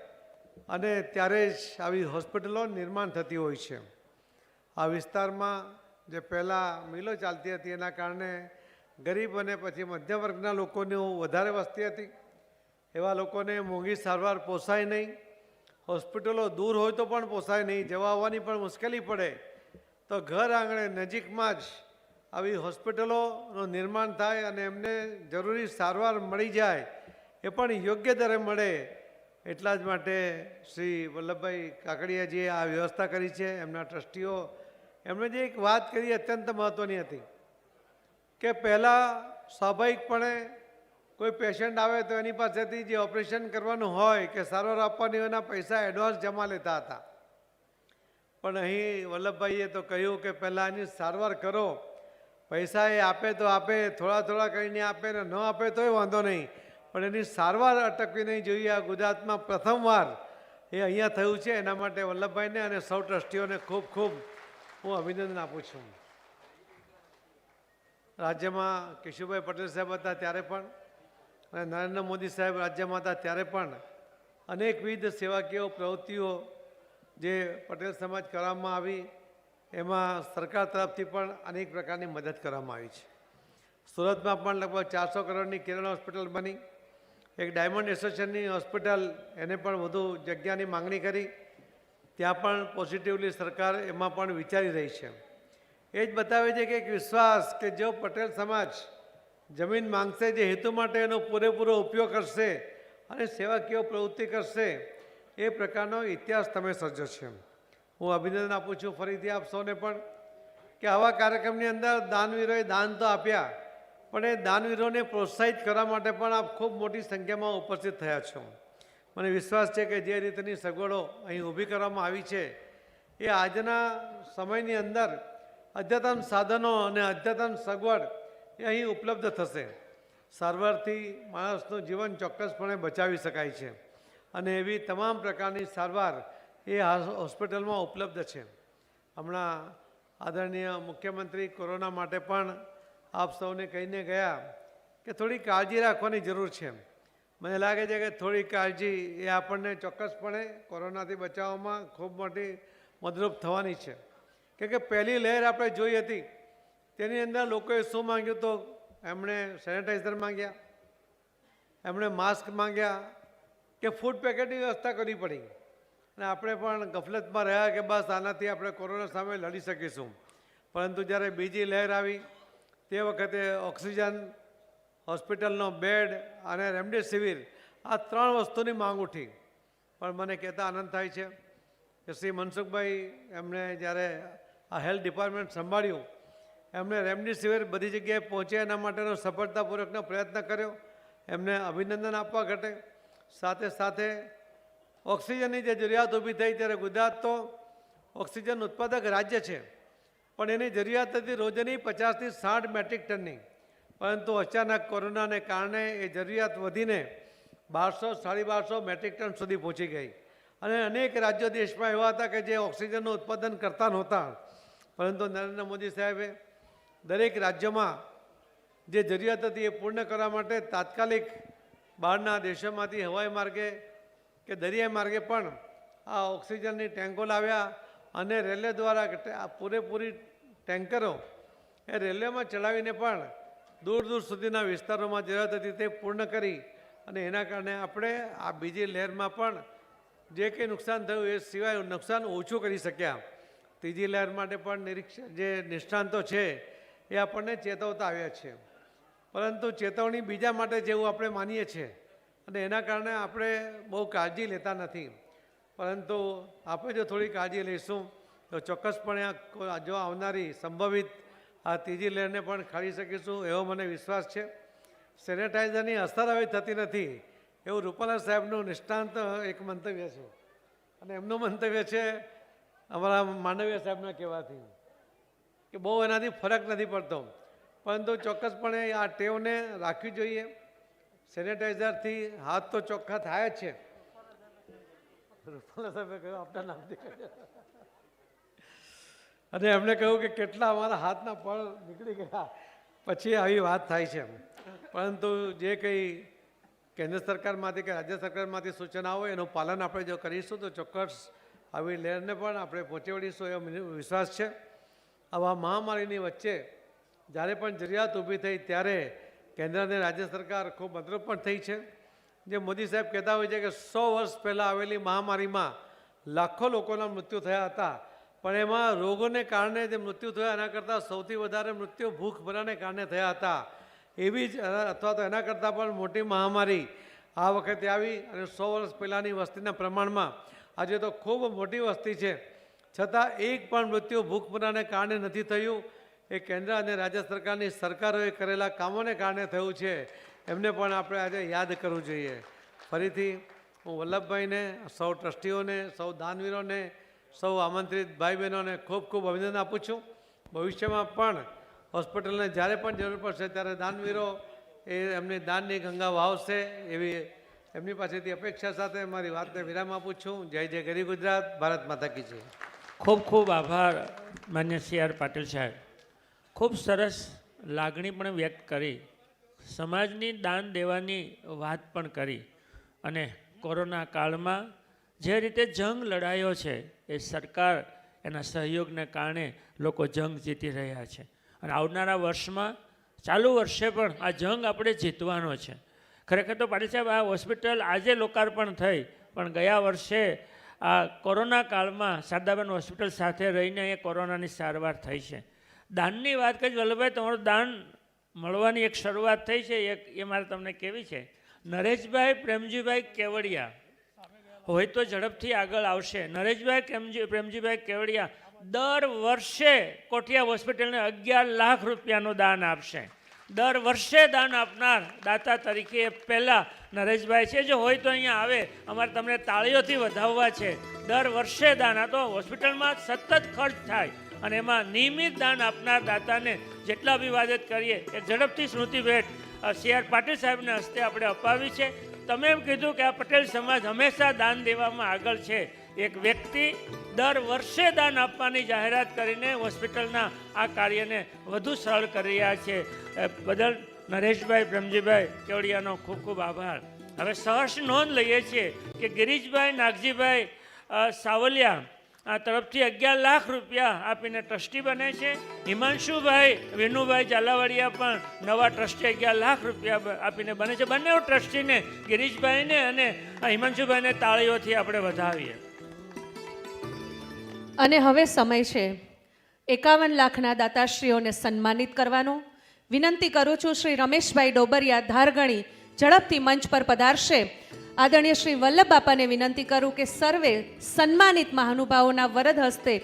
અને ત્યારે જ આવી હોસ્પિટલો નિર્માણ થતી હોય છે. આ વિસ્તારમાં જે પહેલાં મિલો ચાલતી હતી એના કારણે ગરીબ અને પછી મધ્યમ વર્ગના લોકોની વધારે વસ્તી હતી. એવા લોકોને મોંઘી સારવાર પોસાય નહીં, હોસ્પિટલો દૂર હોય તો પણ પોસાય નહીં, જવા આવવાની પણ મુશ્કેલી પડે, તો ઘર આંગણે નજીકમાં જ આવી હોસ્પિટલોનું નિર્માણ થાય અને એમને જરૂરી સારવાર મળી જાય, એ પણ યોગ્ય દરે મળે. એટલા જ માટે શ્રી વલ્લભભાઈ કાકડિયાજીએ આ વ્યવસ્થા કરી છે. એમના ટ્રસ્ટીઓ એમણે જે એક વાત કરી અત્યંત મહત્ત્વની હતી કે પહેલાં સ્વાભાવિકપણે કોઈ પેશન્ટ આવે તો એની પાસેથી જે ઓપરેશન કરવાનું હોય કે સારવાર આપવાની હોય એના પૈસા એડવાન્સ જમા લેતા હતા. પણ અહીં વલ્લભભાઈએ તો કહ્યું કે પહેલાં એની સારવાર કરો, પૈસા એ આપે તો આપે, થોડા થોડા કરીને આપે ને ન આપે તોય વાંધો નહીં, પણ એની સારવાર અટકવી નહીં જોઈએ. આ ગુજરાતમાં પ્રથમવાર એ અહીંયા થયું છે. એના માટે વલ્લભભાઈને અને સૌ ટ્રસ્ટીઓને ખૂબ ખૂબ હું અભિનંદન આપું છું. રાજ્યમાં કેશુભાઈ પટેલ સાહેબ હતા ત્યારે પણ અને નરેન્દ્ર મોદી સાહેબ રાજ્યમાં હતા ત્યારે પણ અનેકવિધ સેવાકીય પ્રવૃત્તિઓ જે પટેલ સમાજ કરવામાં આવી એમાં સરકાર તરફથી પણ અનેક પ્રકારની મદદ કરવામાં આવી છે. સુરતમાં પણ લગભગ 400 કરોડની કિરણ હોસ્પિટલ બની. એક ડાયમંડ એસોસિએશનની હોસ્પિટલ એને પણ વધુ જગ્યાની માંગણી કરી. ત્યાં પણ પોઝિટિવલી સરકાર એમાં પણ વિચારી રહી છે. એ જ બતાવે છે કે એક વિશ્વાસ કે જો પટેલ સમાજ જમીન માંગશે જે હેતુ માટે એનો પૂરેપૂરો ઉપયોગ કરશે અને સેવાકીય પ્રવૃત્તિ કરશે એ પ્રકારનો ઇતિહાસ તમે સર્જો છે. હું અભિનંદન આપું છું ફરીથી આપ સૌને પણ કે આવા કાર્યક્રમની અંદર દાનવીરોએ દાન તો આપ્યા, પણ એ દાનવીરોને પ્રોત્સાહિત કરવા માટે પણ આપ ખૂબ મોટી સંખ્યામાં ઉપસ્થિત થયા છો. મને વિશ્વાસ છે કે જે રીતની સગવડો અહીં ઊભી કરવામાં આવી છે એ આજના સમયની અંદર અદ્યતન સાધનો અને અદ્યતન સગવડ એ અહીં ઉપલબ્ધ થશે. સારવારથી માણસનું જીવન ચોક્કસપણે બચાવી શકાય છે અને એવી તમામ પ્રકારની સારવાર એ હોસ્પિટલમાં ઉપલબ્ધ છે. હમણાં આદરણીય મુખ્યમંત્રી કોરોના માટે પણ આપ સૌને કહીને ગયા કે થોડી કાળજી રાખવાની જરૂર છે. મને લાગે છે કે થોડી કાળજી એ આપણને ચોક્કસપણે કોરોનાથી બચાવવામાં ખૂબ મોટી મદદરૂપ થવાની છે. કેમ કે પહેલી લહેર આપણે જોઈ હતી તેની અંદર લોકોએ શું માંગ્યું તો એમણે સેનેટાઈઝર માંગ્યા, એમણે માસ્ક માંગ્યા કે ફૂડ પેકેટની વ્યવસ્થા કરવી પડી. અને આપણે પણ ગફલતમાં રહ્યા કે બસ આનાથી આપણે કોરોના સામે લડી શકીશું. પરંતુ જ્યારે બીજી લહેર આવી તે વખતે ઓક્સિજન, હોસ્પિટલનો બેડ અને રેમડેસિવિર આ 3 વસ્તુની માંગ ઉઠી. પણ મને કહેતા આનંદ થાય છે કે શ્રી મનસુખભાઈ એમણે જ્યારે આ હેલ્થ ડિપાર્ટમેન્ટ સંભાળ્યું એમણે રેમડેસિવિર બધી જગ્યાએ પહોંચે એના માટેનો સફળતાપૂર્વકનો પ્રયત્ન કર્યો. એમને અભિનંદન આપવા ઘટે. સાથે સાથે ઓક્સિજનની જે જરૂરિયાત ઊભી થઈ ત્યારે ગુજરાત તો ઓક્સિજન ઉત્પાદક રાજ્ય છે, પણ એની જરૂરિયાત હતી રોજની 50થી 60 મેટ્રિક ટનની. પરંતુ અચાનક કોરોનાને કારણે એ જરૂરિયાત વધીને 1200-1250 મેટ્રિક ટન સુધી પહોંચી ગઈ. અને અનેક રાજ્યો દેશમાં એવા હતા કે જે ઓક્સિજનનું ઉત્પાદન કરતા નહોતા. પરંતુ નરેન્દ્ર મોદી સાહેબે દરેક રાજ્યમાં જે જરૂરિયાત હતી એ પૂર્ણ કરવા માટે તાત્કાલિક બહારના દેશોમાંથી હવાઈ માર્ગે કે દરિયાઈ માર્ગે પણ આ ઓક્સિજનની ટેન્કો લાવ્યા અને રેલવે દ્વારા પૂરેપૂરી ટેન્કરો એ રેલવેમાં ચલાવીને પણ દૂર દૂર સુધીના વિસ્તારોમાં જરૂરિયાત હતી તે પૂર્ણ કરી. અને એના કારણે આપણે આ બીજી લહેરમાં પણ જે કંઈ નુકસાન થયું એ સિવાય નુકસાન ઓછું કરી શક્યા. ત્રીજી લહેર માટે પણ જે નિષ્ણાંતો છે એ આપણને ચેતવતા આવ્યા છે. પરંતુ ચેતવણી બીજા માટે જેવું આપણે માનીએ છીએ અને એના કારણે આપણે બહુ કાળજી લેતા નથી. પરંતુ આપણે જો થોડી કાળજી લઈશું તો ચોક્કસપણે જો આવનારી સંભવિત આ ત્રીજી લહેરને પણ ખાળી શકીશું એવો મને વિશ્વાસ છે. સેનેટાઈઝરની અસર હવે થતી નથી એવું રૂપાલા સાહેબનું નિષ્ણાંત એક મંતવ્ય છે અને એમનું મંતવ્ય છે અમારા માંડવિયા સાહેબના કહેવાથી કે બહુ એનાથી ફરક નથી પડતો. પરંતુ ચોક્કસપણે આ ટેવને રાખવી જોઈએ. સેનેટાઈઝરથી હાથ તો ચોખ્ખા થાય જ છે. રૂપાલા સાહેબે કહ્યું આપણા નામથી અને એમણે કહ્યું કે કેટલા અમારા હાથના પળ નીકળી ગયા પછી આવી વાત થાય છે. પરંતુ જે કંઈ કેન્દ્ર સરકારમાંથી કે રાજ્ય સરકારમાંથી સૂચના હોય એનું પાલન આપણે જો કરીશું તો ચોક્કસ આવી લહેરને પણ આપણે પહોંચી વળીશું એવો મને વિશ્વાસ છે. આવા મહામારીની વચ્ચે જ્યારે પણ જરૂરિયાત ઊભી થઈ ત્યારે કેન્દ્ર અને રાજ્ય સરકાર ખૂબ મદદરૂપ પણ થઈ છે. જે મોદી સાહેબ કહેતા હોય છે કે 100 વર્ષ પહેલાં આવેલી મહામારીમાં લાખો લોકોના મૃત્યુ થયા હતા, પણ એમાં રોગોને કારણે જે મૃત્યુ થયા એના કરતાં સૌથી વધારે મૃત્યુ ભૂખમરાને કારણે થયા હતા. એવી જ અથવા તો એના કરતાં પણ મોટી મહામારી આ વખતે આવી અને 100 વર્ષ પહેલાંની વસ્તીના પ્રમાણમાં આજે તો ખૂબ મોટી વસ્તી છે, છતાં એક પણ મૃત્યુ ભૂખમરાને કારણે નથી થયું. એ કેન્દ્ર અને રાજ્ય સરકારની સરકારોએ કરેલા કામોને કારણે થયું છે. એમને પણ આપણે આજે યાદ કરવું જોઈએ. ફરીથી હું વલ્લભભાઈને, સૌ ટ્રસ્ટીઓને, સૌ દાનવીરોને, સૌ આમંત્રિત ભાઈ બહેનોને ખૂબ ખૂબ અભિનંદન આપું છું. ભવિષ્યમાં પણ હોસ્પિટલને જ્યારે પણ જરૂર પડશે ત્યારે દાનવીરો એ એમની દાનની ગંગા વાવશે એવી એમની પાસેથી અપેક્ષા સાથે મારી વાતને વિરામ આપું છું. જય જય ગરી ગુજરાત, ભારત માતા કી જય. ખૂબ ખૂબ આભાર માન્ય CR પાટીલ સાહેબ. ખૂબ સરસ લાગણી પણ વ્યક્ત કરી, સમાજની દાન દેવાની વાત પણ કરી અને કોરોના કાળમાં જે રીતે જંગ લડાયો છે એ સરકાર એના સહયોગને કારણે લોકો જંગ જીતી રહ્યા છે અને આવનારા વર્ષમાં ચાલુ વર્ષે પણ આ જંગ આપણે જીતવાનો છે. ખરેખર તો પાટીલ સાહેબ આ હોસ્પિટલ આજે લોકાર્પણ થઈ, પણ ગયા વર્ષે આ કોરોના કાળમાં શારદાબેન હોસ્પિટલ સાથે રહીને એ કોરોનાની સારવાર થઈ છે. દાનની વાત કરી વલ્લભભાઈ, તમારું દાન મળવાની એક શરૂઆત થઈ છે, એ મારે તમને કેવી છે. નરેશભાઈ પ્રેમજીભાઈ કેવડિયા હોય તો ઝડપથી આગળ આવશે. નરેશભાઈ પ્રેમજીભાઈ કેવડિયા દર વર્ષે કોઠિયા હોસ્પિટલને 11 લાખ રૂપિયાનું દાન આપશે. દર વર્ષે દાન આપનાર દાતા તરીકે પહેલાં નરેશભાઈ છે. જો હોય તો અહીંયા આવે, અમારે તમને તાળીઓથી વધાવવા છે. દર વર્ષે દાન, આ તો હોસ્પિટલમાં સતત ખર્ચ થાય અને એમાં નિયમિત દાન આપનાર દાતાને જેટલા અભિવાદિત કરીએ એ ઝડપથી સ્મૃતિ ભેટ CR પાટીલ સાહેબને હસ્તે આપણે અપાવી છે. તમે એમ કીધું કે આ પટેલ સમાજ હંમેશા દાન દેવામાં આગળ છે. એક વ્યક્તિ દર વર્ષે દાન આપવાની જાહેરાત કરીને હોસ્પિટલના આ કાર્યને વધુ સરળ કરી રહ્યા છે. બદલ નરેશભાઈ પ્રેમજીભાઈ કેવડિયાનો ખૂબ ખૂબ આભાર. હવે સહર્ષ નોંધ લઈએ છીએ કે ગિરીશભાઈ નાગજીભાઈ સાવલિયા આ તરફથી 11 લાખ રૂપિયા આપીને ટ્રસ્ટી બને છે. હિમાંશુભાઈ વિનુભાઈ ઝાલાવાડિયા પણ નવા ટ્રસ્ટી 11 લાખ રૂપિયા આપીને બને છે. બંને ટ્રસ્ટીને ગિરીશભાઈને અને હિમાંશુભાઈને તાળીઓથી આપણે વધાવીએ. અને હવે સમય છે 51 લાખના દાતાશ્રીઓને સન્માનિત કરવાનો. વિનંતી કરું છું શ્રી રમેશભાઈ ડોબરિયા ધારગણી ઝડપથી મંચ પર પધારશે. આદરણીય શ્રી વલ્લભ બાપાને વિનંતી કરું કે સર્વે સન્માનિત મહાનુભાવોના વરદ હસ્તે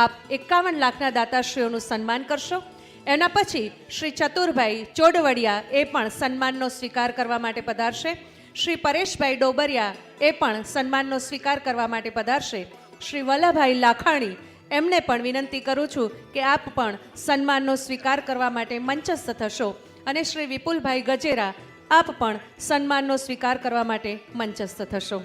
આપ 51 લાખના દાતાશ્રીઓનું સન્માન કરશો. એના પછી શ્રી ચતુરભાઈ ચોડવડિયા એ પણ સન્માનનો સ્વીકાર કરવા માટે પધારશે. શ્રી પરેશભાઈ ડોબરિયા એ પણ સન્માનનો સ્વીકાર કરવા માટે પધારશે. શ્રી વલ્લભભાઈ લાખાણી એમને પણ વિનંતી કરું છું કે આપ પણ સન્માનનો સ્વીકાર કરવા માટે મંચસ્થ થશો. અને શ્રી વિપુલભાઈ ગજેરા આપ પણ સન્માનનો સ્વીકાર કરવા માટે મંચસ્થ થશો.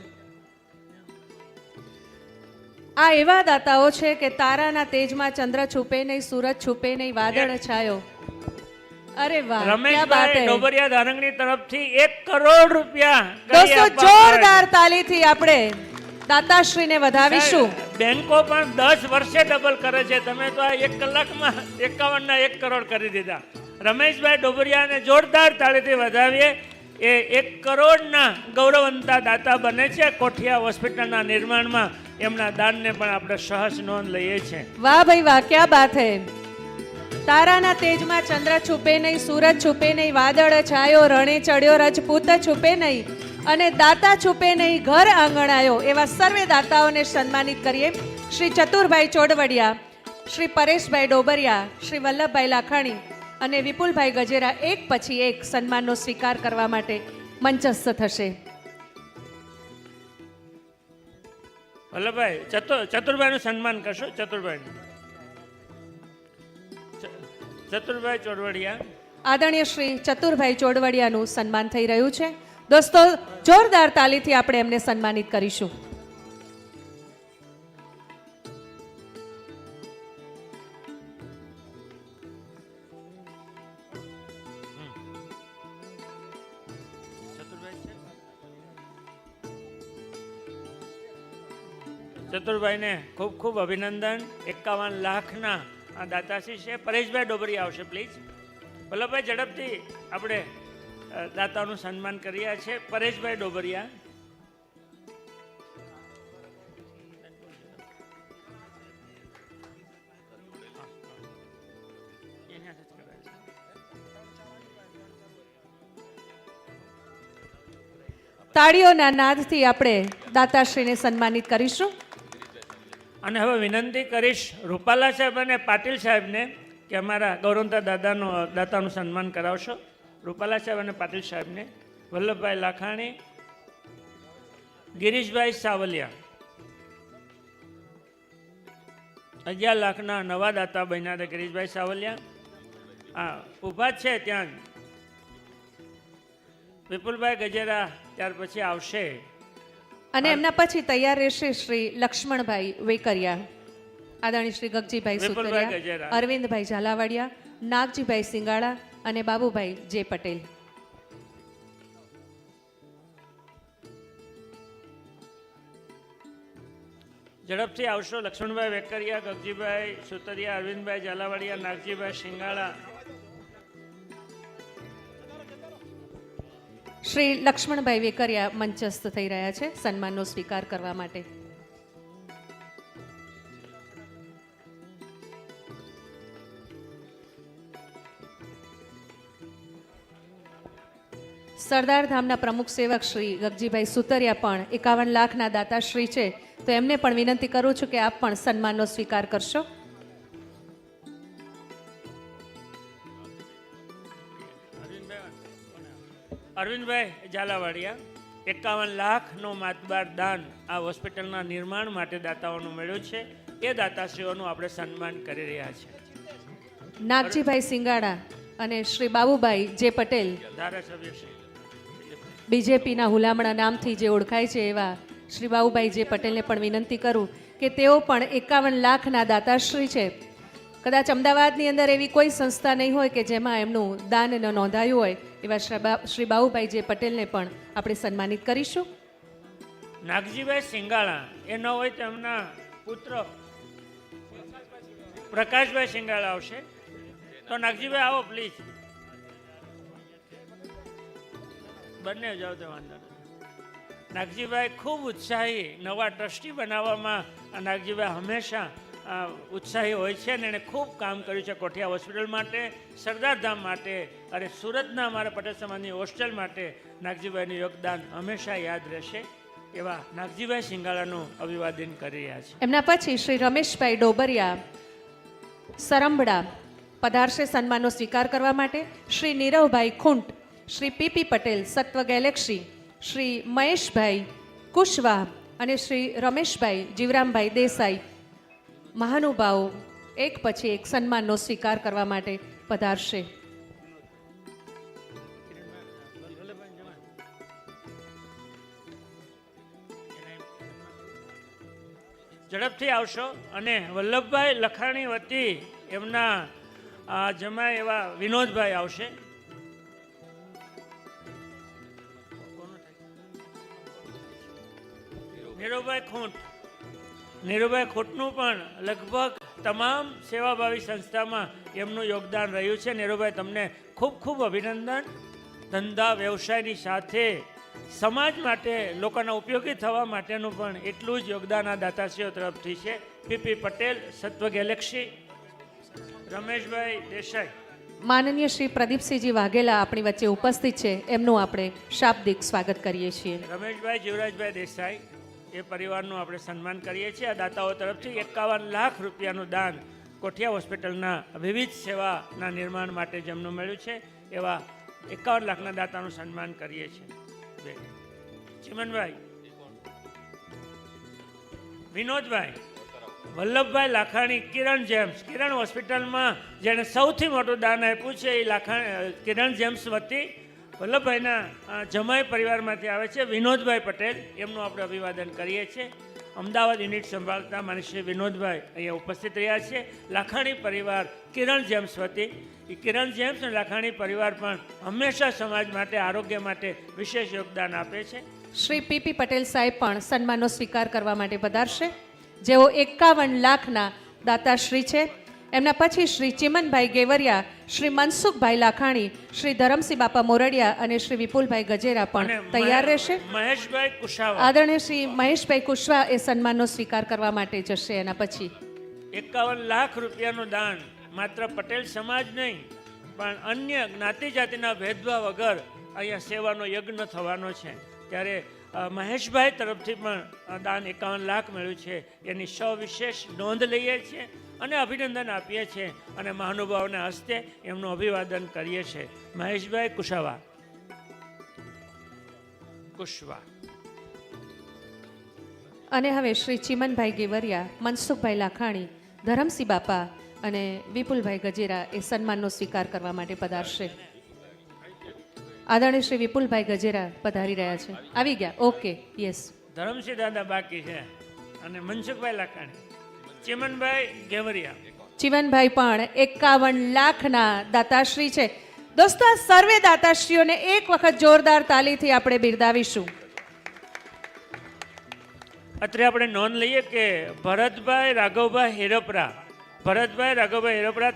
આ એવા દાતાઓ છે કે તારાના તેજમાં ચંદ્ર છુપે નહીં, સૂરજ છુપે નહીં, વાદળ છાયો. અરે વાહ, ક્યા બાત હે. રમેશભાઈ ડોબરિયા ધારંગણી તરફથી 1 કરોડ રૂપિયા દોસ્તો જોરદાર તાલીથી આપણે દાતાશ્રીને વધાવીશું. બેંકો પણ 10 વર્ષે ડબલ કરે છે. તમે તો આ 1 કલાકમાં 51 ના 1 કરોડ કરી દીધા. રમેશભાઈ ડોબરિયાને જોરદાર તાળીથી વધાવીએ. એ 1 કરોડના ગૌરવવંતા દાતા બને છે. કોઠિયા હોસ્પિટલના નિર્માણમાં એમના દાનને પણ આપણે સહજ નોંધ લઈએ છીએ. વાહ ભાઈ વાહ, ક્યા બાત હે. તારાના તેજમાં ચંદ્ર છુપે નહીં, સૂરજ છુપે નહીં, વાદળ છાયો, રણે ચડ્યો રજપૂત છુપે નહીં અને દાતા છુપે નહીં, ઘર આંગણાયો. એવા સર્વે દાતાઓને સન્માનિત કરીએ. શ્રી ચતુરભાઈ ચોડવડિયા, શ્રી પરેશભાઈ ડોબરિયા, શ્રી વલ્લભભાઈ લાખાણી અને વિપુલભાઈ ગજેરા એક પછી એક સન્માનનો સ્વીકાર કરવા માટે મંચસ્થ થશે. વલ્લભભાઈ ચતુરભાઈનું સન્માન કરશો. ચતુરભાઈ ચોડવડિયા. આદરણીય શ્રી ચતુરભાઈ ચોડવડિયાનું સન્માન થઈ રહ્યું છે. દોસ્તો જોરદાર તાલીથી આપણે એમને સન્માનિત કરીશું. ચતુરભાઈને ખૂબ ખૂબ અભિનંદન. 51 લાખના આ દાતાશ્રી છે. પરેશભાઈ ડોબરિયા આવશે પ્લીઝ. વલ્લભભાઈ ઝડપથી આપણે દાતાઓનું સન્માન કર્યા છે. પરેશભાઈ ડોબરિયા. તાળીઓના નાદથી આપણે દાતાશ્રીને સન્માનિત કરીશું. અને હવે વિનંતી કરીશ રૂપાલા સાહેબ અને પાટીલ સાહેબને કે અમારા ગૌરવંતા દાતાનું સન્માન કરાવશો. રૂપાલા સાહેબ અને પાટીલ સાહેબને. વલ્લભભાઈ લાખાણી, ગિરીશભાઈ સાવલિયા 11 લાખના નવા દાતા બન્યા હતા. ગિરીશભાઈ સાવલિયા હા ઊભા છે ત્યાં. વિપુલભાઈ ગજેરા ત્યાર પછી આવશે. અને એમના પછી તૈયાર રહેશે શ્રી લક્ષ્મણભાઈ વેકરિયા, આદરણીય શ્રી ગગજીભાઈ સુતરિયા, અરવિંદભાઈ ઝાલાવાડિયા, નાગજીભાઈ સિંગાળા અને બાબુભાઈ જે પટેલ. ઝડપથી આવશો. લક્ષ્મણભાઈ વેકરિયા, ગગજીભાઈ સુતરિયા, અરવિંદભાઈ ઝાલાવાડિયા, નાગજીભાઈ શિંગાળા. શ્રી લક્ષ્મણભાઈ વેકરિયા મંચસ્થ થઈ રહ્યા છે સન્માનનો સ્વીકાર કરવા માટે. સરદાર ધામના પ્રમુખ સેવક શ્રી ગગજીભાઈ સુતરિયા પણ 51 લાખના દાતાશ્રી છે, તો એમને પણ વિનંતી કરું છું કે આપ પણ સન્માનનો સ્વીકાર કરશો. અરવિંદભાઈ ઝાલાવાડિયા 51 લાખનો માતબાર દાન આ હોસ્પિટલના નિર્માણ માટે દાતાઓનું મળ્યું છે. એ દાતાશ્રીઓનું આપણે સન્માન કરી રહ્યા છીએ. નાગજીભાઈ સિંગાડા અને શ્રી બાબુભાઈ જે પટેલ ધારાસભ્ય શ્રી બીજેપીના હુલામણા નામથી જે ઓળખાય છે એવા શ્રી બાબુભાઈ જે પટેલને પણ વિનંતી કરું કે તેઓ પણ 51 લાખના દાતાશ્રી છે. કદાચ અમદાવાદની અંદર એવી કોઈ સંસ્થા નહીં હોય કે જેમાં એમનું દાન ન નોંધાયું હોય એવા શ્રી બાબુભાઈ જે પટેલને પણ આપણે સન્માનિત કરીશું. નાગજીભાઈ સિંગાળા એ ન હોય તો એમના પુત્ર પ્રકાશભાઈ સિંગાળા આવશે. તો નાગજીભાઈ આવો પ્લીઝ. બંને જાઓ તો વાંધો નથી. નાગજીભાઈ ખૂબ ઉત્સાહી, નવા ટ્રસ્ટી બનાવવામાં નાગજીભાઈ હંમેશા ઉત્સાહી હોય છે અને એણે ખૂબ કામ કર્યું છે કોઠિયા હોસ્પિટલ માટે, સરદારધામ માટે અને સુરતના અમારા પટેલ સમાજની હોસ્ટેલ માટે. નાગજીભાઈનું યોગદાન હંમેશા યાદ રહેશે. એવા નાગજીભાઈ સિંગાળાનું અભિવાદન કરી રહ્યા છે. એમના પછી શ્રી રમેશભાઈ ડોબરિયા સરંબડા પધારશે સન્માનનો સ્વીકાર કરવા માટે. શ્રી નીરવભાઈ ખૂંટ, શ્રી પીપી પટેલ સત્વ ગેલેક્સી, શ્રી મહેશભાઈ કુશવાહ અને શ્રી રમેશભાઈ જીવરામભાઈ દેસાઈ મહાનુભાવો એક પછી એક સન્માનનો સ્વીકાર કરવા માટે પધારશે. ઝડપથી આવશો. અને વલ્લભભાઈ લખાણી વતી એમના જમાઈ એવા વિનોદભાઈ આવશે. નીરુભાઈ ખૂંટ, નીરુભાઈ ખૂંટનું પણ લગભગ તમામ સેવાભાવી સંસ્થામાં એમનું યોગદાન રહ્યું છે. નીરુભાઈ તમને ખૂબ ખૂબ અભિનંદન. ધંધા વ્યવસાયની સાથે સમાજ માટે લોકોના ઉપયોગી થવા માટેનું પણ એટલું જ યોગદાન આ દાતાશ્રીઓ તરફથી છે. PP Patel Satva Galaxy, Rameshbhai Desai. માનનીય શ્રી પ્રદીપસિંહજી વાઘેલા આપણી વચ્ચે ઉપસ્થિત છે, એમનું આપણે શાબ્દિક સ્વાગત કરીએ છીએ. રમેશભાઈ જીવરાજભાઈ દેસાઈ એ પરિવારનું આપણે સન્માન કરીએ છીએ. આ દાતાઓ તરફથી 51 લાખ રૂપિયાનું દાન કોઠિયા હોસ્પિટલના વિવિધ સેવાના નિર્માણ માટે જેમનું મળ્યું છે એવા 51 લાખના દાતાનું સન્માન કરીએ છીએ. ચિમનભાઈ, વિનોદભાઈ, વલ્લભભાઈ લાખાણી, કિરણ જેમ્સ. કિરણ હોસ્પિટલમાં જેણે સૌથી મોટું દાન આપ્યું છે એ કિરણ જેમ્સ વતી વલ્લભભાઈના જમાઈ પરિવારમાંથી આવે છે વિનોદભાઈ પટેલ. એમનું આપણે અભિવાદન કરીએ છીએ. અમદાવાદ યુનિટ સંભાળતા માનીય શ્રી વિનોદભાઈ અહીંયા ઉપસ્થિત રહ્યા છે. લાખાણી પરિવાર કિરણ જેમ્સ વતી. એ કિરણ જેમ્સ અને લાખાણી પરિવાર પણ હંમેશા સમાજ માટે, આરોગ્ય માટે વિશેષ યોગદાન આપે છે. શ્રી પીપી પટેલ સાહેબ પણ સન્માનનો સ્વીકાર કરવા માટે પધારશે, જેઓ 51 લાખના દાતાશ્રી છે. એમના પછી શ્રી ચિમનભાઈ ગેવરિયા, શ્રી મનસુખભાઈ લાખાણી, શ્રી ધરમસિંહ બાપા મોરડિયા અને શ્રી વિપુલભાઈ ગજેરા પણ તૈયાર રહેશે. મહેશભાઈ કુશાવા, આદરણીય શ્રી મહેશભાઈ કુશવાહ એ સન્માનનો સ્વીકાર કરવા માટે જશે. એના પછી 51 લાખ રૂપિયાનું દાન માત્ર પટેલ સમાજ નહીં પણ અન્ય જ્ઞાતિ જાતિના ભેદભાવ વગર અહીંયા સેવાનો યજ્ઞ થવાનો છે. ત્યારે મહેશભાઈ તરફથી પણ દાન 51 લાખ મળ્યું છે. એની સવિશેષ નોંધ લઈએ છીએ અને અભિનંદન આપીએ છીએ અને મહાનુભાવોના હસ્તે એમનું અભિવાદન કરીએ છીએ. મહેશભાઈ કુશાવા, કુશવા. અને હવે શ્રી ચિમનભાઈ ગેવરિયા, મનસુખભાઈ લાખાણી, ધરમસિંહ બાપા અને વિપુલભાઈ ગજેરા એ સન્માનનો સ્વીકાર કરવા માટે પધારશે. આદરણીય શ્રી વિપુલભાઈ ગજેરા પધારી રહ્યા છે. આવી ગયા? Okay, yes. ધરમસિંહ દાદા બાકી છે અને મનસુખભાઈ લાખાણી. ચિમનભાઈ ગેવરિયા. ચિમનભાઈ પણ 51 લાખના દાતાશ્રી છે. દોસ્તો, આ સર્વે દાતાશ્રીઓને એક વખત જોરદાર તાલીથી આપણે બિરદાવીશું. અત્રે આપણે નોંધ લઈએ કે ભરતભાઈ રાઘવભાઈ હિરપરા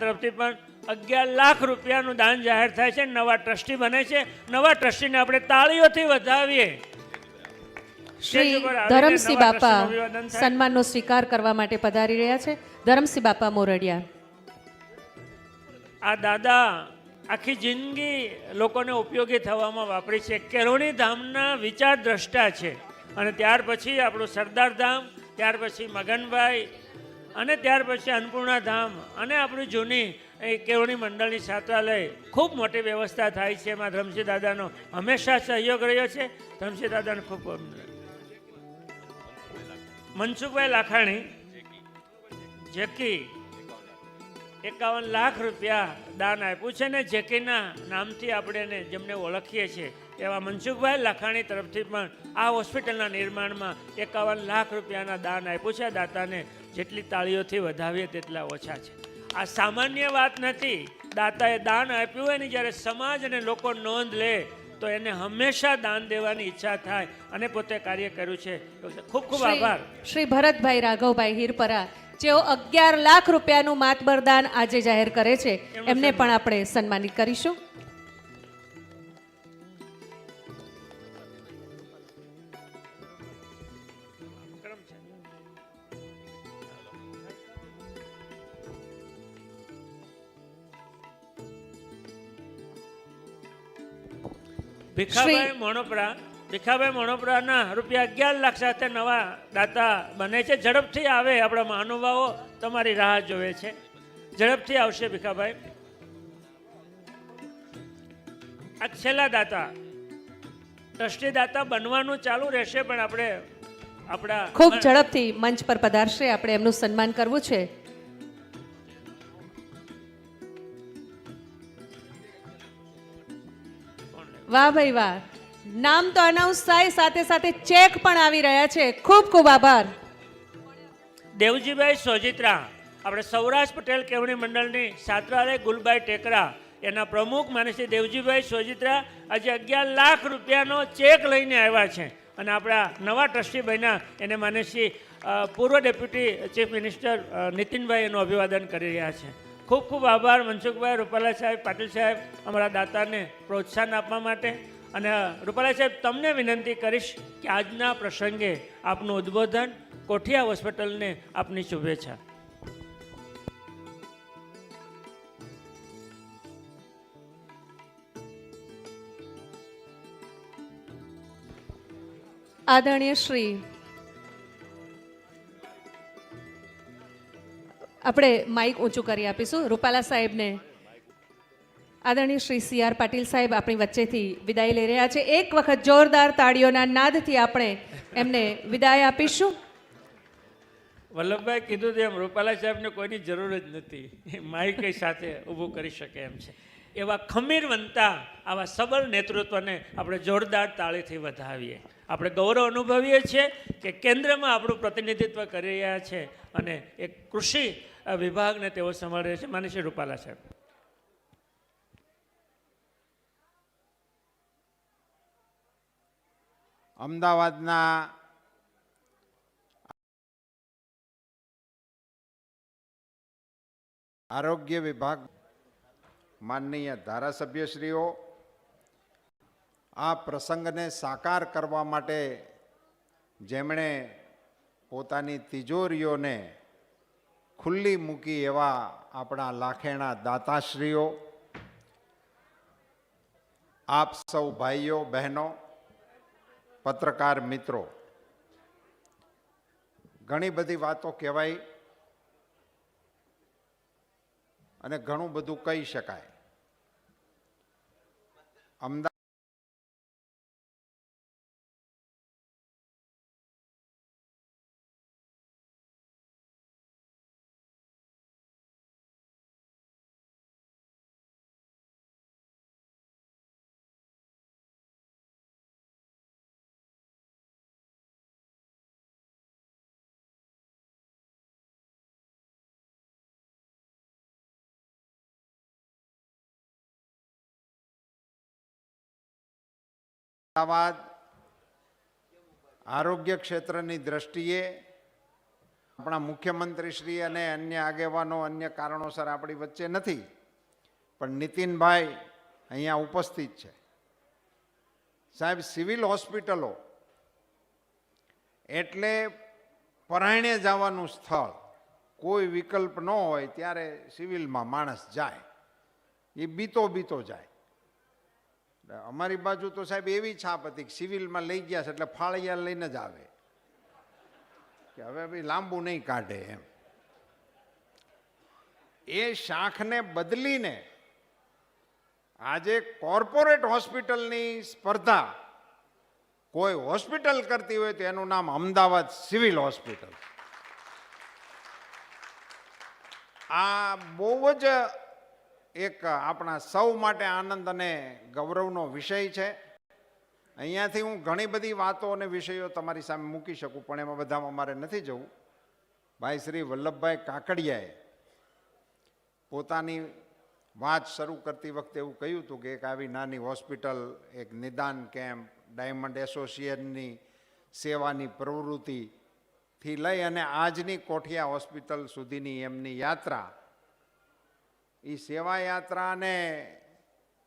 તરફથી પણ 11 લાખ રૂપિયાનું દાન જાહેર થાય છે. નવા ટ્રસ્ટી બને છે. નવા ટ્રસ્ટીને આપણે તાળીઓથી વધાવીએ. શ્રી ધરમસિંહ બાપા સન્માનનો સ્વીકાર કરવા માટે પધારી રહ્યા છે. ધરમસિંહ બાપા મોરડિયા. આ દાદા આખી જિંદગી લોકોને ઉપયોગી થવામાં વાપરી છે. કેળવણી ધામના વિચાર દ્રષ્ટા છે. અને ત્યાર પછી આપણું સરદાર ધામ, ત્યાર પછી મગનભાઈ, અને ત્યાર પછી અન્નપૂર્ણા ધામ, અને આપણી જૂની એ કેળવણી મંડળની છાત્રાલય ખૂબ મોટી વ્યવસ્થા થાય છે. એમાં ધરમસિંહ દાદાનો હંમેશા સહયોગ રહ્યો છે. ધરમસિંહ દાદાને ખૂબ મનસુખભાઈ લાખાણી જેકી 51 લાખ રૂપિયા દાન આપ્યું છે. ને જેકીના નામથી આપણે એને જેમને ઓળખીએ છીએ એવા મનસુખભાઈ લાખાણી તરફથી પણ આ હોસ્પિટલના નિર્માણમાં 51 લાખ રૂપિયાના દાન આપ્યું છે. દાતાને જેટલી તાળીઓથી વધાવીએ તેટલા ઓછા છે. આ સામાન્ય વાત નથી. દાતાએ દાન આપ્યું હોય ને જ્યારે સમાજ અને લોકો નોંધ લે તો એને હંમેશા દાન દેવાની ઈચ્છા થાય, અને પોતે કાર્ય કર્યું છે. ખૂબ ખૂબ આભાર. શ્રી ભરતભાઈ રાઘવભાઈ હિરપરા, જેઓ 11 લાખ રૂપિયાનું માતબર દાન આજે જાહેર કરે છે, એમને પણ આપણે સન્માનિત કરીશું. ભીખાભાઈ મોણોપરાના રૂપિયા 11 લાખ સાથે નવા દાતા બને છે. ઝડપથી આવે. આપણા મહાનુભાવો તમારી રાહ જોવે છે. ઝડપથી આવશે ભીખાભાઈ. આ છેલ્લા દાતા ટ્રસ્ટી દાતા બનવાનું ચાલુ રહેશે, પણ આપણે આપણા ખૂબ ઝડપથી મંચ પર પધારશે. આપણે એમનું સન્માન કરવું છે. વાહ ભાઈ વાહ. નામ તો અનાઉન્સ થાય, સાથે સાથે ચેક પણ આવી રહ્યા છે. ખૂબ ખૂબ આભાર. દેવજીભાઈ સોજિત્રા, આપણે સૌરાષ્ટ્ર પટેલ કેળવણી મંડળની છાત્રાલય ગુલબાઈ ટેકરા એના પ્રમુખ માને છે દેવજીભાઈ સોજિત્રા આજે 11 લાખ રૂપિયાનો ચેક લઈને આવ્યા છે. અને આપણા નવા ટ્રસ્ટી બન્યા એને માને છે પૂર્વ ડેપ્યુટી ચીફ મિનિસ્ટર નીતિનભાઈ એનું અભિવાદન કરી રહ્યા છે. ખૂબ ખૂબ આભાર મનસુખભાઈ, રૂપાલા સાહેબ, પાટીલ સાહેબ, અમારા દાતાને પ્રોત્સાહન આપવા માટે. અને રૂપાલા સાહેબ, તમને વિનંતી કરીશ કે આજના પ્રસંગે આપનું ઉદ્બોધન, કોઠિયા હોસ્પિટલને આપની શુભેચ્છા. આદરણીય શ્રી, આપણે માઇક ઊંચું કરી આપીશું રૂપાલા સાહેબને. આદરણીય શ્રી CR પાટીલ સાહેબ આપણી વચ્ચેથી વિદાય લઈ રહ્યા છે. એક વખત જોરદાર તાળીઓના નાદથી આપણે એમને વિદાય આપીશું. વલ્લભભાઈ કીધું તેમ રૂપાલા સાહેબને કોઈની જરૂર જ નથી. માઇક સાથે ઊભું કરી શકે એમ છે. એવા ખમીરવંતા આવા સબળ નેતૃત્વને આપણે જોરદાર તાળીથી વધાવીએ. આપણે ગૌરવ અનુભવીએ છીએ કે કેન્દ્રમાં આપણું પ્રતિનિધિત્વ કરી રહ્યા છે અને એક કૃષિ વિભાગને તેઓ સંભાળી રહ્યા છે. માની શ્રી રૂપાલા સાહેબ. અમદાવાદના આરોગ્ય વિભાગ માનનીય ધારાસભ્યશ્રીઓ, આ પ્રસંગને સાકાર કરવા માટે જેમણે પોતાની તિજોરીઓને ખુલ્લી મૂકી એવા આપણા લાખેણા દાતાશ્રીઓ, આપ સૌ ભાઈઓ બહેનો, પત્રકાર મિત્રો, ઘણી બધી વાતો કહેવાય અને ઘણું બધું કહી શકાય. અમદાવાદ આરોગ્ય ક્ષેત્રની દ્રષ્ટિએ આપણા મુખ્યમંત્રીશ્રી અને અન્ય આગેવાનો અન્ય કારણોસર આપણી વચ્ચે નથી, પણ નીતિનભાઈ અહીંયા ઉપસ્થિત છે. સાહેબ, સિવિલ હોસ્પિટલો એટલે પરાયણે જવાનું સ્થળ. કોઈ વિકલ્પ ન હોય ત્યારે સિવિલમાં માણસ જાય, એ બીતો જાય. અમારી બાજુ તો સાહેબ એવી છાપ હતી કે સિવિલમાં લઈ ગયા છે એટલે ફાળિયા લઈને જ આવે, કે હવે ભાઈ લાંબુ નહીં કાઢે એમ. એ શાખને બદલીને આજે કોર્પોરેટ હોસ્પિટલની સ્પર્ધા કોઈ હોસ્પિટલ કરતી હોય તો એનું નામ અમદાવાદ સિવિલ હોસ્પિટલ. આ બહુ જ એક આપણા સૌ માટે આનંદ અને ગૌરવનો વિષય છે. અહીંયાથી હું ઘણી બધી વાતો અને વિષયો તમારી સામે મૂકી શકું, પણ એમાં બધામાં મારે નથી જવું. ભાઈ શ્રી વલ્લભભાઈ કાકડિયાએ પોતાની વાત શરૂ કરતી વખતે એવું કહ્યું હતું કે એક આવી નાની હોસ્પિટલ, એક નિદાન કેમ્પ, ડાયમંડ એસોસિએશનની સેવાની પ્રવૃત્તિથી લઈ અને આજની કોઠિયા હોસ્પિટલ સુધીની એમની યાત્રા, એ સેવા યાત્રા અને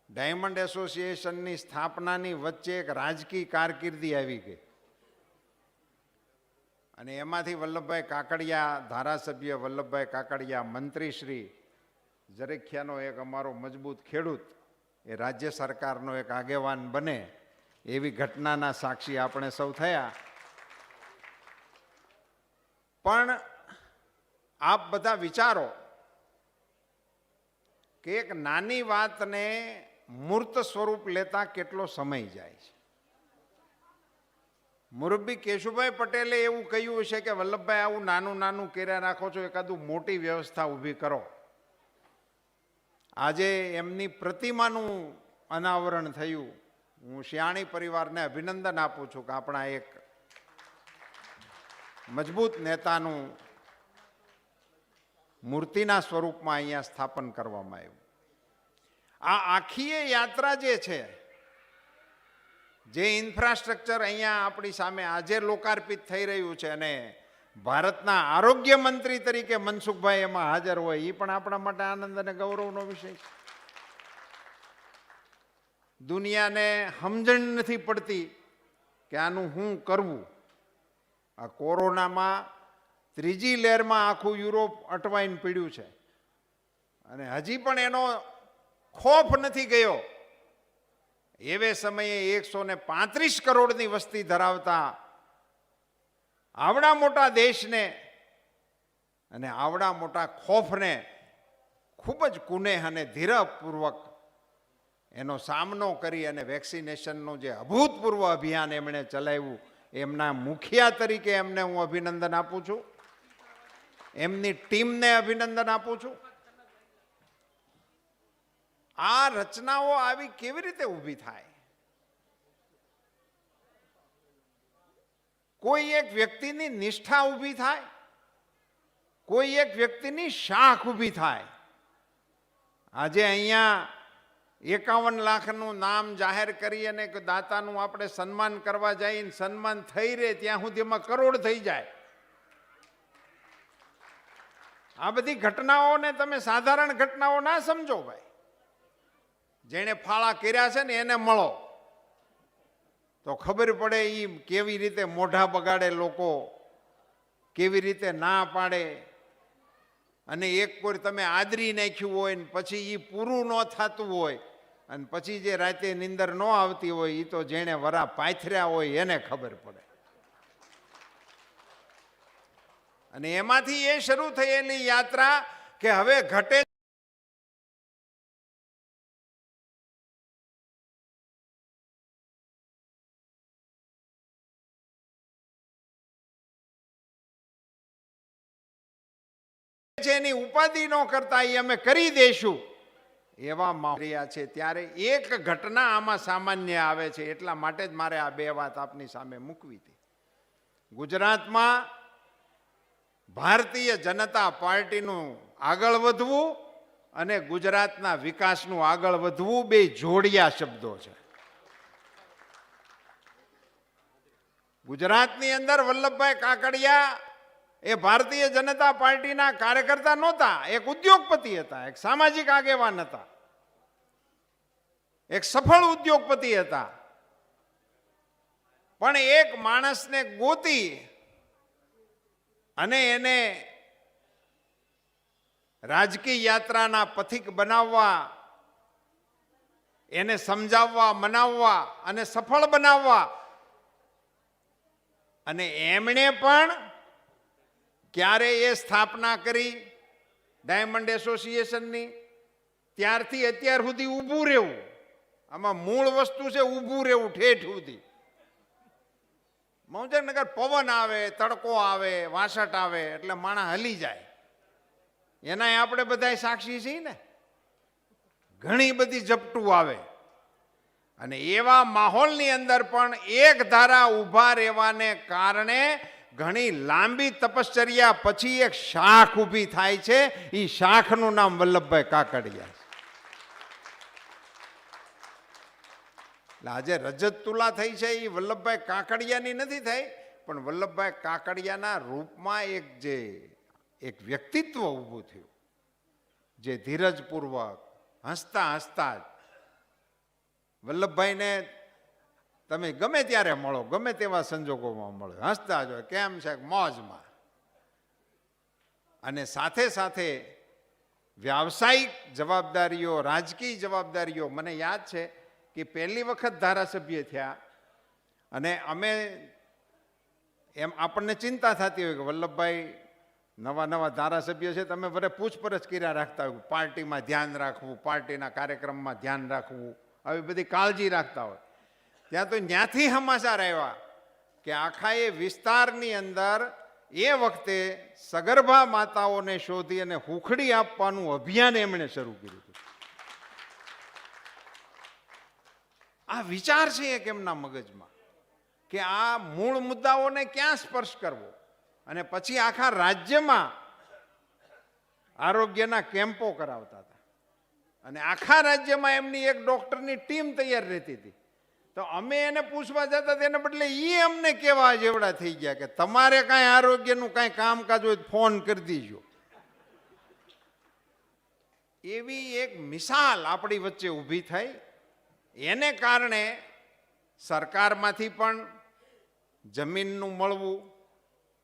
ડાયમંડ એસોસિએશનની સ્થાપનાની વચ્ચે એક રાજકીય કારકિર્દી આવી ગઈ. અને એમાંથી વલ્લભભાઈ કાકડિયા ધારાસભ્ય, વલ્લભભાઈ કાકડિયા મંત્રીશ્રી, જરેખિયાનો એક અમારો મજબૂત ખેડૂત, એ રાજ્ય સરકારનો એક આગેવાન બને, એવી ઘટનાના સાક્ષી આપણે સૌ થયા. પણ આપ બધા વિચારો કે એક નાની વાતને મૂર્ત સ્વરૂપ લેતા કેટલો સમય જાય છે. મુરબ્બી કેશુભાઈ પટેલે એવું કહ્યું છે કે વલ્લભભાઈ આવું નાનું નાનું કર્યા રાખો છો, એકાદું મોટી વ્યવસ્થા ઊભી કરો. આજે એમની પ્રતિમાનું અનાવરણ થયું. હું શિયાણી પરિવારને અભિનંદન આપું છું કે આપણા એક મજબૂત નેતાનું મૂર્તિના સ્વરૂપમાં અહીંયા સ્થાપન કરવામાં આવ્યું. આ આખી યાત્રા જે છે, જે ઇન્ફ્રાસ્ટ્રક્ચર અહીંયા આપણી સામે આજે લોકાર્પિત થઈ રહ્યું છે, અને ભારતના આરોગ્ય મંત્રી તરીકે મનસુખભાઈ એમાં હાજર હોય, એ પણ આપણા માટે આનંદ અને ગૌરવનો વિષય છે. દુનિયાને સમજણ નથી પડતી કે આનું શું કરવું. આ કોરોનામાં ત્રીજી લહેરમાં આખું યુરોપ અટવાઈને પીડ્યું છે, અને હજી પણ એનો ખોફ નથી ગયો. એવે સમયે 135 કરોડની વસ્તી ધરાવતા આવડા મોટા દેશને અને આવડા મોટા ખોફને ખૂબ જ કુનેહ અને ધીરજપૂર્વક એનો સામનો કરી અને વેક્સિનેશનનું જે અભૂતપૂર્વ અભિયાન એમણે ચલાવ્યું, એમના મુખિયા તરીકે એમને હું અભિનંદન આપું છું. એમની ટીમને અભિનંદન આપું છું. આ રચનાઓ આવી કેવી રીતે ઊભી થાય? કોઈ એક વ્યક્તિની નિષ્ઠા ઊભી થાય, કોઈ એક વ્યક્તિની શાખ ઊભી થાય. આજે અહીંયા 51 લાખનું નામ જાહેર કરી અને દાતાનું આપણે સન્માન કરવા જઈએ, સન્માન થઈ રહે ત્યાં સુધીમાં કરોડ થઈ જાય. આ બધી ઘટનાઓને તમે સાધારણ ઘટનાઓ ના સમજો ભાઈ. જેણે ફાળા કર્યા છે ને એને મળો તો ખબર પડે એ કેવી રીતે મોઢા બગાડે, લોકો કેવી રીતે ના પાડે. અને એક કોઈ તમે આદરી નાખ્યું હોય ને પછી એ પૂરું ન થતું હોય, અને પછી જે રાતે નીંદર ન આવતી હોય, એ તો જેણે વરા પાથર્યા હોય એને ખબર પડે. અને એમાંથી એ શરૂ થયેલી યાત્રા કે હવે ઘટે એની ઉપાધિ ન કરતા એ અમે કરી દઈશું એવા માર્યા છે. ત્યારે એક ઘટના આમાં સામાન્ય આવે છે, એટલા માટે જ મારે આ બે વાત આપની સામે મૂકવી હતી. ગુજરાતમાં ભારતીય જનતા પાર્ટીનું આગળ વધવું અને ગુજરાતના વિકાસનું આગળ વધવું બે જોડિયા શબ્દો છે. ગુજરાતની અંદર વલ્લભભાઈ કાકડિયા એ ભારતીય જનતા પાર્ટીના કાર્યકર્તા નહોતા, એક ઉદ્યોગપતિ હતા, એક સામાજિક આગેવાન હતા, એક સફળ ઉદ્યોગપતિ હતા. પણ એક માણસને ગોતી અને એને રાજકીય યાત્રાના પથિક બનાવવા, એને સમજાવવા, મનાવવા અને સફળ બનાવવા, અને એમણે પણ ક્યારે એ સ્થાપના કરી ડાયમંડ એસોસિએશનની, ત્યારથી અત્યાર સુધી ઊભું રહેવું. આમાં મૂળ વસ્તુ છે ઊભું રહેવું ઠેઠ સુધી. મૌજનગર પવન આવે, તડકો આવે, વાસટ આવે એટલે માણસ હલી જાય. એનાય આપણે બધા સાક્ષી છીએ ને. ઘણી બધી ઝપટું આવે અને એવા માહોલની અંદર પણ એક ધારા ઊભા રહેવાને કારણે ઘણી લાંબી તપશ્ચર્યા પછી એક શાખ ઊભી થાય છે. એ શાખનું નામ વલ્લભભાઈ કાકડિયા છે. આજે રજત તુલા થઈ છે એ વલ્લભભાઈ કાકડિયાની નથી થઈ, પણ વલ્લભભાઈ કાકડિયાના રૂપમાં એક વ્યક્તિત્વ ઊભું થયું, જે ધીરજપૂર્વક હસતા હસતા જ વલ્લભભાઈને તમે ગમે ત્યારે મળો, ગમે તેવા સંજોગોમાં મળો, હસતા જ હોય, કેમ છે મોજમાં. અને સાથે સાથે વ્યાવસાયિક જવાબદારીઓ, રાજકીય જવાબદારીઓ. મને યાદ છે કે પહેલી વખત ધારાસભ્ય થયા અને અમે એમ આપણને ચિંતા થતી હોય કે વલ્લભભાઈ નવા નવા ધારાસભ્ય છે, તમે વરે પૂછપરછ કર્યા રાખતા હોય, પાર્ટીમાં ધ્યાન રાખવું, પાર્ટીના કાર્યક્રમમાં ધ્યાન રાખવું, આવી બધી કાળજી રાખતા હોય. ત્યાં તો ત્યાંથી સમાચાર આવ્યા કે આખા એ વિસ્તારની અંદર એ વખતે સગર્ભા માતાઓને શોધી અને હુખડી આપવાનું અભિયાન એમણે શરૂ કર્યું હતું. આ વિચાર છે એક એમના મગજમાં કે આ મૂળ મુદ્દાઓને ક્યાં સ્પર્શ કરવો. અને પછી આખા રાજ્યમાં આરોગ્યના કેમ્પો કરાવતા હતા અને આખા રાજ્યમાં એમની એક ડોક્ટરની ટીમ તૈયાર રહેતી હતી. તો અમે એને પૂછવા જતા તેને બદલે એ અમને કેવા જેવડા થઈ ગયા કે તમારે કાંઈ આરોગ્યનું કાંઈ કામકાજ હોય ફોન કરી દીજો. એવી એક મિસાલ આપણી વચ્ચે ઊભી થઈ. એને કારણે સરકારમાંથી પણ જમીનનું મળવું,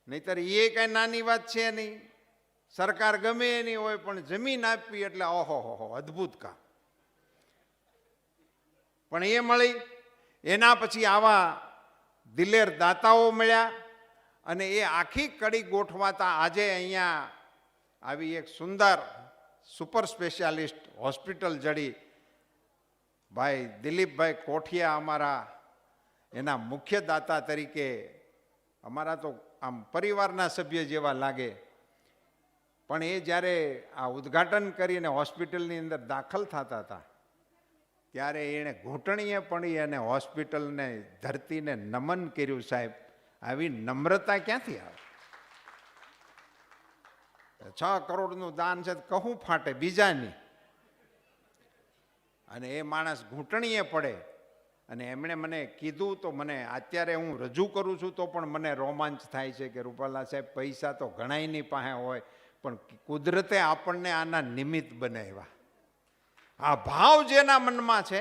નહીતર એ કાંઈ નાની વાત છે નહીં. સરકાર ગમે એની હોય પણ જમીન આપવી એટલે ઓહો અદ્ભુત કામ. પણ એ મળી. એના પછી આવા દિલેર દાતાઓ મળ્યા અને એ આખી કડી ગોઠવાતા આજે અહીંયા આવી એક સુંદર સુપર સ્પેશિયાલિસ્ટ હોસ્પિટલ જડી. ભાઈ દિલીપભાઈ કોઠિયા અમારા એના મુખ્ય દાતા તરીકે, અમારા તો આમ પરિવારના સભ્ય જેવા લાગે. પણ એ જ્યારે આ ઉદ્ઘાટન કરીને હોસ્પિટલની અંદર દાખલ થતા હતા ત્યારે એણે ઘૂંટણીએ પડી અને હોસ્પિટલને ધરતીને નમન કર્યું. સાહેબ, આવી નમ્રતા ક્યાંથી આવે? 6 કરોડનું દાન છે, કહું ફાટે બીજાની. અને એ માણસ ઘૂંટણીએ પડે અને એમણે મને કીધું તો મને અત્યારે હું રજૂ કરું છું તો પણ મને રોમાંચ થાય છે કે રૂપાલા સાહેબ, પૈસા તો ઘણાયની પાસે હોય પણ કુદરતે આપણને આના નિમિત્ત બનાવ્યા. આ ભાવ જેના મનમાં છે,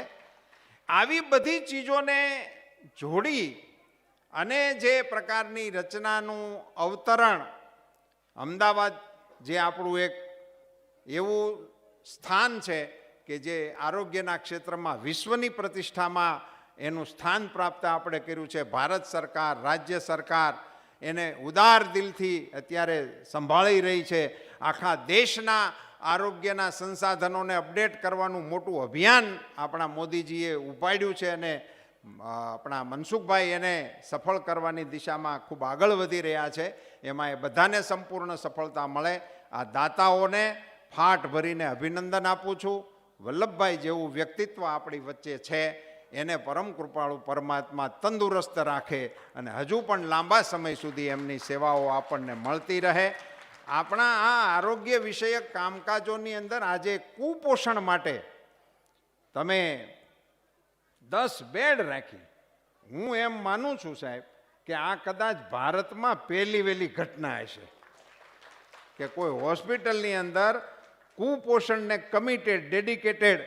આવી બધી ચીજોને જોડી અને જે પ્રકારની રચનાનું અવતરણ, અમદાવાદ જે આપણું એક એવું સ્થાન છે કે જે આરોગ્યના ક્ષેત્રમાં વિશ્વની પ્રતિષ્ઠામાં એનું સ્થાન પ્રાપ્ત આપણે કર્યું છે. ભારત સરકાર, રાજ્ય સરકાર એને ઉદાર દિલથી અત્યારે સંભાળી રહી છે. આખા દેશના આરોગ્યના સંસાધનોને અપડેટ કરવાનું મોટું અભિયાન આપણા મોદીજીએ ઉપાડ્યું છે અને આપણા મનસુખભાઈ એને સફળ કરવાની દિશામાં ખૂબ આગળ વધી રહ્યા છે. એમાં એ બધાને સંપૂર્ણ સફળતા મળે. આ દાતાઓને ફાટ ભરીને અભિનંદન આપું છું. વલ્લભભાઈ જેવું વ્યક્તિત્વ આપણી વચ્ચે છે એને પરમ કૃપાળુ પરમાત્મા તંદુરસ્ત રાખે અને હજુ પણ લાંબા સમય સુધી એમની સેવાઓ આપણને મળતી રહે. આપણા આ આરોગ્ય વિષયક કામકાજોની અંદર આજે કુપોષણ માટે તમે 10 બેડ રાખી, હું એમ માનું છું સાહેબ કે આ કદાચ ભારતમાં પહેલી વહેલી ઘટના હશે કે કોઈ હોસ્પિટલની અંદર કુપોષણને કમિટેડ ડેડિકેટેડ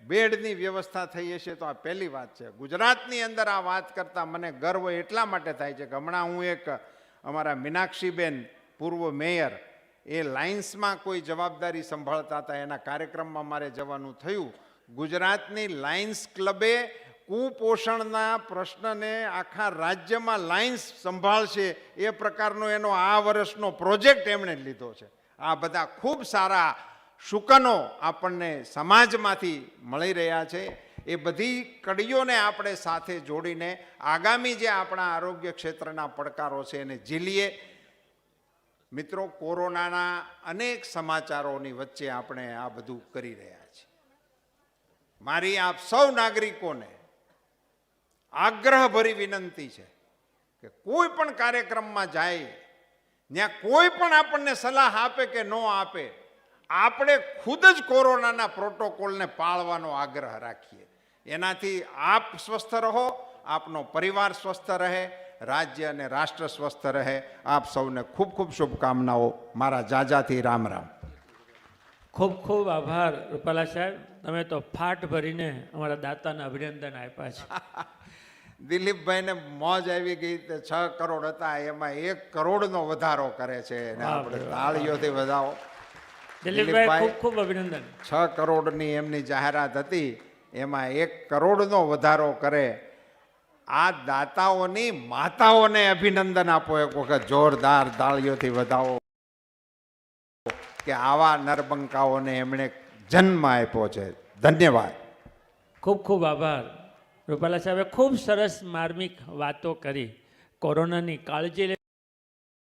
બેડની વ્યવસ્થા થઈ હશે તો આ પહેલી વાત છે. ગુજરાતની અંદર આ વાત કરતાં મને ગર્વ એટલા માટે થાય છે કે હમણાં હું એક અમારા મીનાક્ષીબેન પૂર્વ મેયર એ લાયન્સમાં કોઈ જવાબદારી સંભાળતા હતા, એના કાર્યક્રમમાં મારે જવાનું થયું. ગુજરાતની લાયન્સ ક્લબે કુપોષણના પ્રશ્નને આખા રાજ્યમાં લાયન્સ સંભાળશે એ પ્રકારનો એનો આ વર્ષનો પ્રોજેક્ટ એમણે લીધો છે. આ બધા ખૂબ સારા શુકનો આપણને સમાજમાંથી મળી રહ્યા છે. એ બધી કડીઓને આપણે સાથે જોડીને આગામી જે આપણા આરોગ્ય ક્ષેત્રના પડકારો છે એને ઝીલીએ. મિત્રો, કોરોનાના અનેક સમાચારોની વચ્ચે આપણે આ બધું કરી રહ્યા છીએ. મારી આપ સૌ નાગરિકોને આગ્રહભરી વિનંતી છે કે કોઈ પણ કાર્યક્રમમાં જાય ત્યાં કોઈ પણ આપણને સલાહ આપે કે ન આપે, આપણે ખુદ જ કોરોનાના પ્રોટોકોલને પાળવાનો આગ્રહ રાખીએ. એનાથી આપ સ્વસ્થ રહો, આપનો પરિવાર સ્વસ્થ રહે, રાજ્ય અને રાષ્ટ્ર સ્વસ્થ રહે. આપ સૌને ખૂબ ખૂબ શુભકામનાઓ. મારા જાજાથી રામ રામ. ખૂબ ખૂબ આભાર રૂપાલા સાહેબ, તમે તો ફાટ ભરીને અમારા દાતાને અભિનંદન આપ્યા છે. દિલીપભાઈને મોજ આવી ગઈ. 6 કરોડ હતા એમાં 1 કરોડનો વધારો કરે છે અને આપણે તાળીઓથી વધાવો. દિલીપભાઈ ખૂબ ખૂબ અભિનંદન. 6 કરોડની એમની જાહેરાત હતી, એમાં 1 કરોડનો વધારો કરે. આ દાતાઓની માતાઓને અભિનંદન આપો એક વખત, જોરદાર તાળીઓથી વધાવો કે આવા નરબંકાઓને એમણે જન્મ આપ્યો છે. ધન્યવાદ. ખૂબ ખૂબ આભાર રૂપાલા સાહેબે ખૂબ સરસ માર્મિક વાતો કરી. કોરોનાની કાળજી